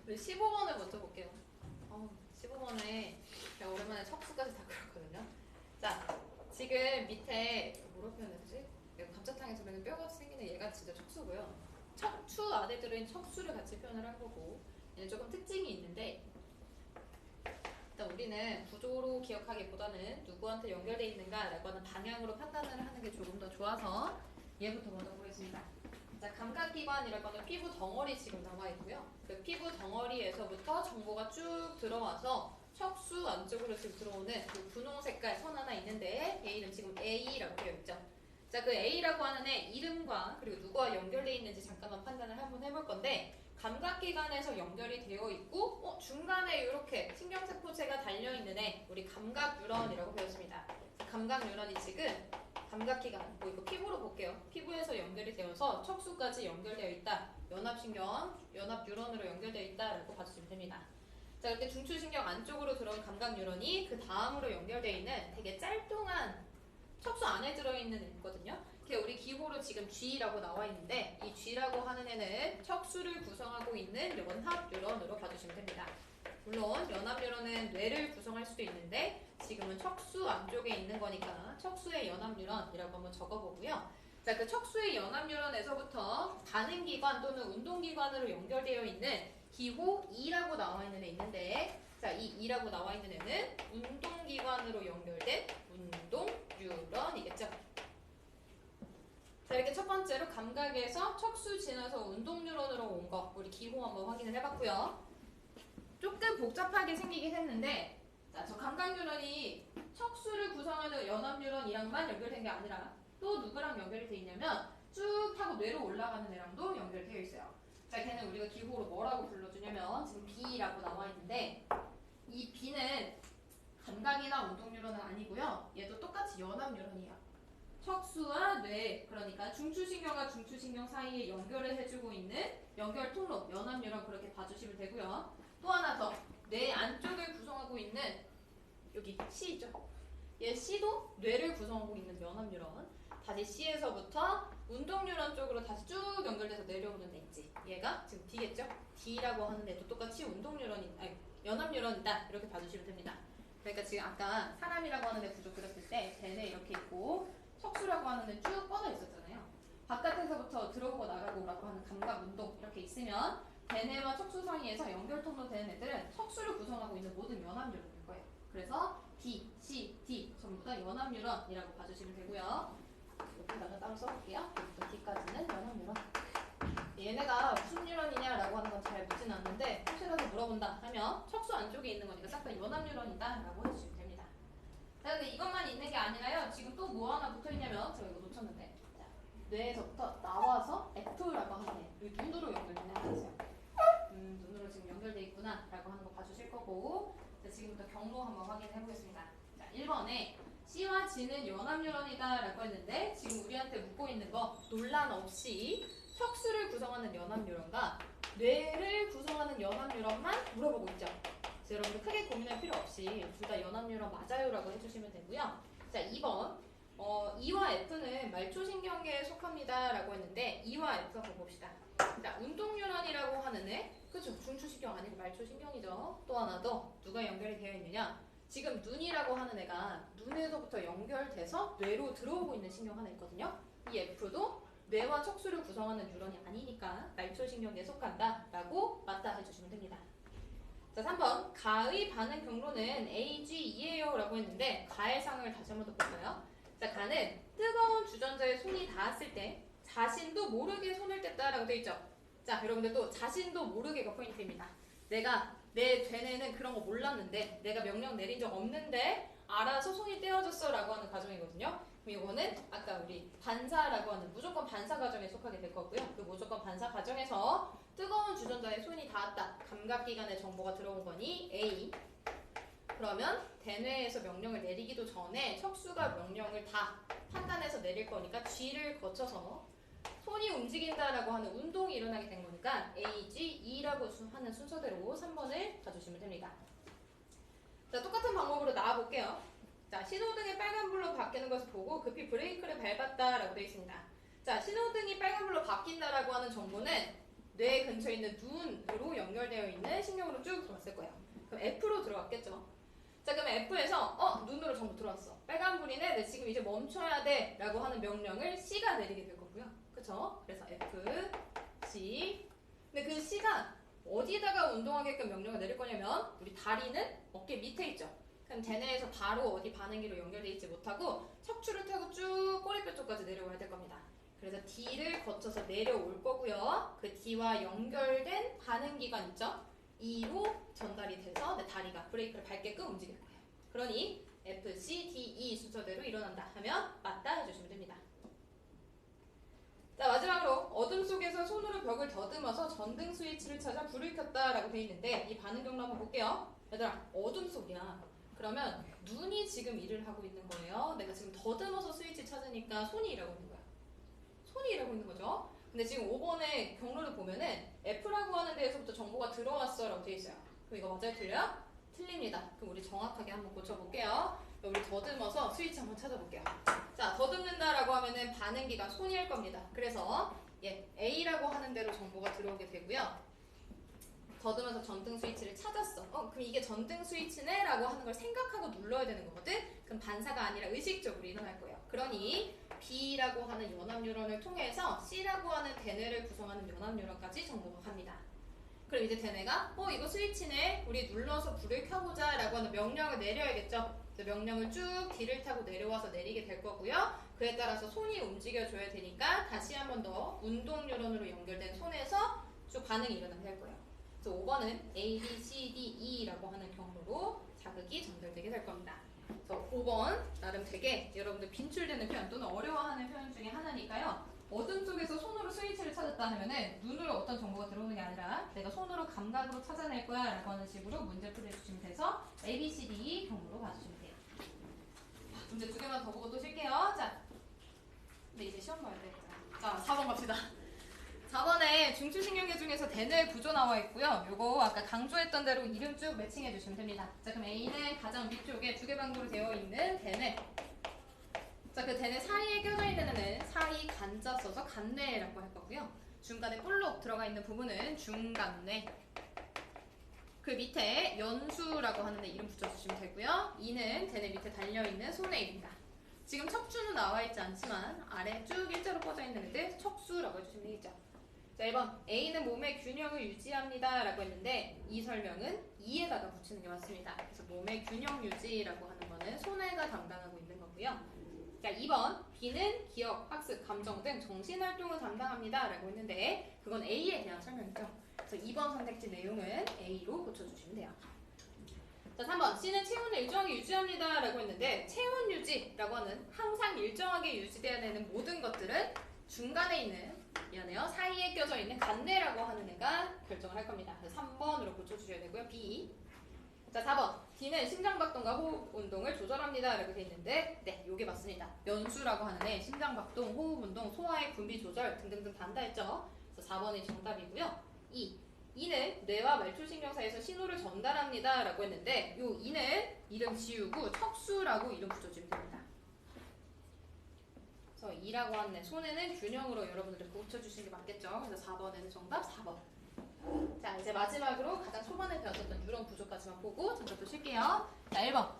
우리 15번을 먼저 볼게요. 15번에 제가 오랜만에 척수까지 다 그렸거든요. 자, 지금 밑에 뭐로 표현했지? 감자탕에서 보면 뼈같이 생기는 얘가 진짜 척수고요. 척추 안에 들어있는 척수를 같이 표현을 한 거고, 얘는 조금 특징이 있는데, 일단 우리는 구조로 기억하기보다는 누구한테 연결되어 있는가라고 하는 방향으로 판단을 하는 게 조금 더 좋아서 얘부터 먼저 보겠습니다. 자, 감각기관이라고 하는 피부 덩어리 지금 나와 있고요. 그 피부 덩어리에서부터 정보가 쭉 들어와서 척수 안쪽으로 지금 들어오는 그 분홍 색깔 선 하나 있는데 얘 이름 지금 A라고 되어 있죠. 자, 그 A라고 하는 애 이름과 그리고 누구와 연결되어 있는지 잠깐만 판단을 한번 해볼 건데, 감각기관에서 연결이 되어 있고 중간에 이렇게 신경세포체가 달려있는 애 우리 감각뉴런이라고 배웠습니다. 감각뉴런이 지금 감각기관, 이거 피부로 볼게요. 피부에서 연결이 되어서 척수까지 연결되어 있다. 연합신경, 연합뉴런으로 연결되어 있다라고 봐주시면 됩니다. 자, 이렇게 중추신경 안쪽으로 들어온 감각뉴런이 그 다음으로 연결되어 있는 되게 짤뚱한 척수 안에 들어있는 애거든요. 그게 우리 기호로 지금 G라고 나와 있는데, 이 G라고 하는 애는 척수를 구성하고 있는 연합뉴런으로 봐주시면 됩니다. 물론 연합뉴런은 뇌를 구성할 수도 있는데 지금은 척수 안쪽에 있는 거니까 척수의 연합뉴런이라고 한번 적어보고요. 자, 그 척수의 연합뉴런에서부터 반응기관 또는 운동기관으로 연결되어 있는 기호 E라고 나와 있는 애 있는데, 자, 이 E라고 나와 있는 애는 운동기관으로 연결된 운동뉴런이겠죠. 자, 이렇게 첫 번째로 감각에서 척수 지나서 운동뉴런으로 온 거 우리 기호 한번 확인을 해봤고요. 조금 복잡하게 생기긴 했는데, 자, 저 감각뉴런이 척수를 구성하는 연합뉴런이랑만 연결된 게 아니라 또 누구랑 연결이 돼 있냐면 쭉 타고 뇌로 올라가는 애랑도 연결되어 있어요. 자, 걔는 우리가 기호로 뭐라고 불러주냐면 지금 B라고 나와 있는데, 이 B는 감각이나 운동뉴런은 아니고요. 얘도 똑같이 연합뉴런이에요. 척수와 뇌, 그러니까 중추신경과 중추신경 사이에 연결을 해주고 있는 연결 통로, 연합뉴런 그렇게 봐주시면 되고요. 또 하나 더, 뇌 안쪽을 구성하고 있는 여기 C 있죠? 얘 C도 뇌를 구성하고 있는 연합뉴런. 다시 C에서부터 운동뉴런 쪽으로 다시 쭉 연결돼서 내려오는 애 있지. 얘가 지금 D겠죠? D라고 하는 애도 똑같이 연합뉴런이다. 이렇게 봐주시면 됩니다. 그러니까 지금 아까 사람이라고 하는 애 구조 그렸을 때 대뇌 이렇게 있고 척수라고 하는 애 쭉 뻗어 있었잖아요. 바깥에서부터 들어오고 나가고라고 하는 감각 운동 이렇게 있으면 대뇌와 척수 사이에서 연결 통로 되는 애들은 척수를 구성하고 있는 모든 연합뉴런일 거예요. 그래서 B, C, D 전부 다 연합뉴런이라고 봐주시면 되고요. 여기다가 따로 써볼게요. 여기부터 D까지는 연합뉴런. 얘네가 무슨 뉴런이냐라고 하는 건 잘 묻지는 않는데 혹시라도 물어본다 하면 척수 안쪽에 있는 거니까 싹 다 연합뉴런이다 라고 해주시면 됩니다. 자, 근데 이것만 있는 게 아니라요. 지금 또 뭐 하나 붙어있냐면 제가 이거 놓쳤는데, 자, 뇌에서부터 나와서 F라고 하는 여기 눈으로 연결되는 애 있어요. 눈으로 지금 연결돼 있구나 라고 하는 거 봐주실 거고, 자, 지금부터 경로 한번 확인해 보겠습니다. 자, 1번에 C와 G는 연합뉴런이다 라고 했는데 지금 우리한테 묻고 있는 거 논란 없이 척수를 구성하는 연합뉴런과 뇌를 구성하는 연합뉴런만 물어보고 있죠. 그래서 여러분들 크게 고민할 필요 없이 둘 다 연합뉴런 맞아요 라고 해주시면 되고요. 자, 2번 E와 F는 말초신경계에 속합니다 라고 했는데 E와 F 한번 봅시다. 자, 운동뉴런이라고 하는 애, 그쵸? 중추신경 아니고 말초신경이죠. 또 하나 더 누가 연결이 되어 있느냐, 지금 눈이라고 하는 애가 눈에서부터 연결돼서 뇌로 들어오고 있는 신경 하나 있거든요. 이 F도 뇌와 척수를 구성하는 뉴런이 아니니까 말초신경계에 속한다 라고 맞다 해주시면 됩니다. 자, 3번 가의 반응 경로는 AGE예요 라고 했는데 가의 상을 다시 한번 더 볼까요? 자, 가는 뜨거운 주전자에 손이 닿았을 때 자신도 모르게 손을 뗐다 라고 되어 있죠. 자, 여러분들도 자신도 모르게가 포인트입니다. 내가 내 되뇌는 그런 거 몰랐는데, 내가 명령 내린 적 없는데 알아서 손이 떼어졌어 라고 하는 과정이거든요. 그럼 이거는 아까 우리 반사라고 하는 무조건 반사 과정에 속하게 될 거고요. 그 무조건 반사 과정에서 뜨거운 주전자에 손이 닿았다, 감각기관에 정보가 들어온 거니 A. 그러면 대뇌에서 명령을 내리기도 전에 척수가 명령을 다 판단해서 내릴 거니까 G를 거쳐서 손이 움직인다라고 하는 운동이 일어나게 된 거니까 A, G, E라고 하는 순서대로 3번을 봐주시면 됩니다. 자, 똑같은 방법으로 나와볼게요. 자, 신호등이 빨간불로 바뀌는 것을 보고 급히 브레이크를 밟았다라고 되어 있습니다. 자, 신호등이 빨간불로 바뀐다라고 하는 정보는 뇌 근처에 있는 눈으로 연결되어 있는 신경으로 쭉 들어왔을 거예요. 그럼 F로 들어왔겠죠. 자, 그러면 F에서 눈으로 전부 들어왔어. 빨간불이네. 내 지금 이제 멈춰야 돼 라고 하는 명령을 C가 내리게 될 거고요. 그쵸? 그래서 F, C. 근데 그 C가 어디다가 운동하게끔 명령을 내릴 거냐면 우리 다리는 어깨 밑에 있죠. 그럼 대뇌에서 바로 어디 반응기로 연결되어 있지 못하고 척추를 타고 쭉 꼬리뼈 쪽까지 내려와야 될 겁니다. 그래서 D를 거쳐서 내려올 거고요. 그 D와 연결된 반응기관 있죠? E로 전달이 돼서 내 다리가 브레이크를 밟게끔 움직일 거예요. 그러니 F, C, D, E 순서대로 일어난다 하면 맞다 해주시면 됩니다. 자, 마지막으로 어둠 속에서 손으로 벽을 더듬어서 전등 스위치를 찾아 불을 켰다 라고 되어 있는데 이 반응 경로 한번 볼게요. 얘들아, 어둠 속이야. 그러면 눈이 지금 일을 하고 있는 거예요. 내가 지금 더듬어서 스위치 찾으니까 손이 일하고 있는 거야. 손이 일하고 있는 거죠. 근데 지금 5번의 경로를 보면은 F라고 하는 데에서부터 정보가 들어왔어 라고 되어 있어요. 그럼 이거 맞아요? 틀려요? 틀립니다. 그럼 우리 정확하게 한번 고쳐볼게요. 우리 더듬어서 스위치 한번 찾아볼게요. 자, 더듬는다라고 하면은 반응기가 손이 할 겁니다. 그래서 A라고 하는 대로 정보가 들어오게 되고요. 더듬어서 전등 스위치를 찾았어. 그럼 이게 전등 스위치네? 라고 하는 걸 생각하고 눌러야 되는 거거든? 그럼 반사가 아니라 의식적으로 일어날 거예요. 그러니 B라고 하는 연합뉴런을 통해서 C라고 하는 대뇌를 구성하는 연합뉴런까지 정보가 갑니다. 그럼 이제 대뇌가 이거 스위치네? 우리 눌러서 불을 켜보자 라고 하는 명령을 내려야겠죠? 그래서 명령을 쭉 D를 타고 내려와서 내리게 될 거고요. 그에 따라서 손이 움직여줘야 되니까 다시 한 번 더 운동뉴런으로 연결된 손에서 쭉 반응이 일어나게 될 거예요. 그래서 5번은 A, B, C, D, E라고 하는 경로로 자극이 전달되게 될 겁니다. 그래서 5번 나름 되게 여러분들 빈출되는 표현 또는 어려워하는 표현 중에 하나니까요. 어둠 속에서 손으로 스위치를 찾았다 하면은 눈으로 어떤 정보가 들어오는 게 아니라 내가 손으로 감각으로 찾아낼 거야 라고 하는 식으로 문제 풀어주시면 돼서 A, B, C, D, E 경로로 봐주시면 돼요. 문제 2개만 더 보고 또 쉴게요. 자, 근데 이제 시험 봐야 돼. 자, 4번 갑시다. 4번에 중추신경계 중에서 대뇌 구조 나와 있고요. 요거 아까 강조했던 대로 이름 쭉 매칭해 주시면 됩니다. 자, 그럼 A는 가장 위쪽에 두개방구로 되어 있는 대뇌. 자, 그 대뇌 사이에 껴져 있는 애는 사이 간자 써서 간뇌라고 할 거고요. 중간에 볼록 들어가 있는 부분은 중간뇌. 그 밑에 연수라고 하는 애 이름 붙여주시면 되고요. E는 대뇌 밑에 달려있는 손해입니다. 지금 척추는 나와 있지 않지만 아래 쭉 일자로 뻗어 있는 애들 척수라고 해주시면 되겠죠. 자, 1번 A는 몸의 균형을 유지합니다 라고 했는데 이 설명은 E에다가 붙이는 게 맞습니다. 그래서 몸의 균형 유지라고 하는 거는 손해가 담당하고 있는 거고요. 자, 2번 B는 기억, 학습, 감정 등 정신활동을 담당합니다 라고 했는데 그건 A에 대한 설명이죠. 그래서 2번 선택지 내용은 A로 고쳐주시면 돼요. 자, 3번 C는 체온을 일정하게 유지합니다 라고 했는데 체온 유지라고 하는 항상 일정하게 유지돼야 되는 모든 것들은 중간에 있는 사이에 껴져 있는 간뇌라고 하는 애가 결정을 할 겁니다. 그래서 3번으로 고쳐주셔야 되고요. B. 자, 4번 D는 심장박동과 호흡 운동을 조절합니다 라고 되어 있는데 네, 요게 맞습니다. 연수라고 하는 애 심장박동, 호흡 운동, 소화의 분비 조절 등등등 다 한다 했죠. 그래서 4번이 정답이고요. 2. E는 뇌와 말초신경 사이에서 신호를 전달합니다 라고 했는데 요 E는 이름 지우고 척수라고 이름 붙여주면 됩니다. 그래서 E라고 하는 애 손에는 균형으로 여러분들이 고쳐주시는 게 맞겠죠. 그래서 4번에는 정답 4번. 자, 이제 마지막으로 가장 초반에 배웠었던 뉴런 구조까지만 보고 정답도 쉴게요. 자, 1번.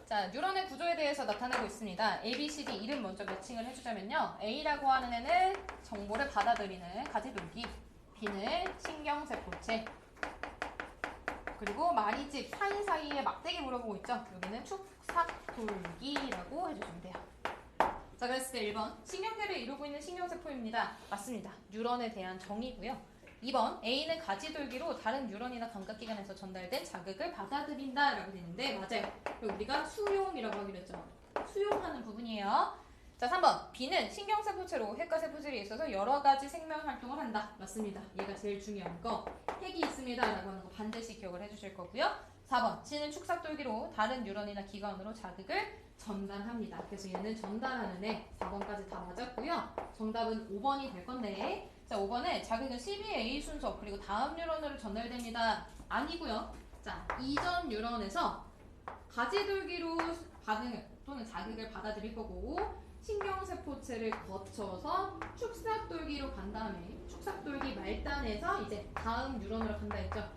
자, 뉴런의 구조에 대해서 나타내고 있습니다. A, B, C, D 이름 먼저 매칭을 해주자면요. A라고 하는 애는 정보를 받아들이는 가지돌기, B는 신경세포체, 그리고 마리집 사이사이에 막대기 물어보고 있죠. 여기는 축삭돌기라고 해주시면 돼요. 자, 그랬을 때 1번 신경계를 이루고 있는 신경세포입니다. 맞습니다. 뉴런에 대한 정의고요. 2번 A는 가지돌기로 다른 뉴런이나 감각기관에서 전달된 자극을 받아들인다 라고 되는데 맞아요. 그리고 우리가 수용이라고 하기로 했죠. 수용하는 부분이에요. 자, 3번 B는 신경세포체로 핵과 세포질이 있어서 여러 가지 생명활동을 한다. 맞습니다. 얘가 제일 중요한 거. 핵이 있습니다 라고 하는 거 반드시 기억을 해주실 거고요. 4번 C는 축삭돌기로 다른 뉴런이나 기관으로 자극을 전달합니다. 그래서 얘는 전달하는 애 4번까지 다 맞았고요. 정답은 5번이 될 건데 자, 5번에 자극은 CBA 순서 그리고 다음 뉴런으로 전달됩니다. 아니고요. 자, 이전 뉴런에서 가지돌기로 반응을 또는 자극을 받아들일 거고 신경세포체를 거쳐서 축삭돌기로 간 다음에 뚝싹돌기 말단에서 이제 다음 유런으로 간다 했죠.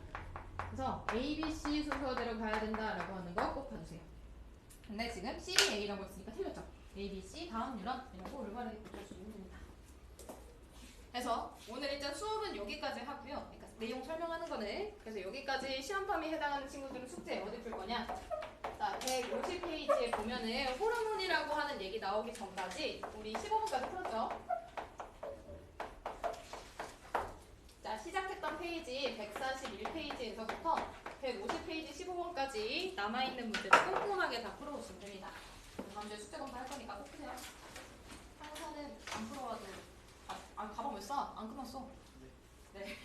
그래서 A, B, C 순서대로 가야 된다라고 하는 거 꼭 봐주세요. 근데 지금 C, B, A라고 했으니까 틀렸죠. A, B, C 다음 유런이라고 올바르게 붙여주시면 됩니다. 그래서 오늘 일단 수업은 여기까지 하고요. 그러니까 내용 설명하는 거는 그래서 여기까지 시험범위 해당하는 친구들은 숙제 어디 풀 거냐? 자, 150페이지에 보면은 호르몬이라고 하는 얘기 나오기 전까지 우리 15분까지 풀었죠? 자, 시작했던 페이지 141페이지에서부터 150페이지 15번까지 남아있는 문제를 꼼꼼하게 다 풀어오시면 됩니다. 다음 주에 숙제 검사 할 거니까 꼭 푸세요. 항사는 안 풀어와도 가방 왜 싸? 안 끝났어. 네.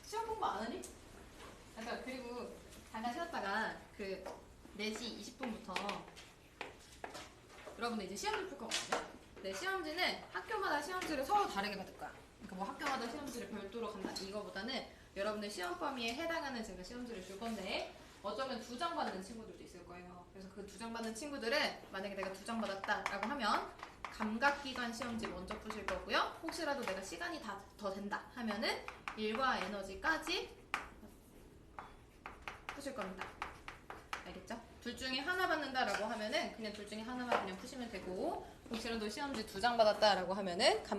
시험 공부 안 하니? 그러니까 그리고 잠깐 쉬었다가 그 4시 20분부터 여러분들 이제 시험지 풀 거거든요. 네, 시험지는 학교마다 시험지를 서로 다르게 받을 거야. 그러니까 뭐 학교마다 시험지를 별도로 간다 이거보다는 여러분들 시험 범위에 해당하는 제가 시험지를 줄 건데 어쩌면 2장 받는 친구들도 있을 거예요. 그래서 그 2장 받는 친구들은 만약에 내가 2장 받았다라고 하면 감각기관 시험지 먼저 푸실 거고요. 혹시라도 내가 시간이 더 된다 하면은 일과 에너지까지 푸실 겁니다. 알겠죠? 둘 중에 하나 받는다라고 하면은 그냥 둘 중에 하나만 그냥 푸시면 되고 혹시라도 시험지 2장 받았다라고 하면은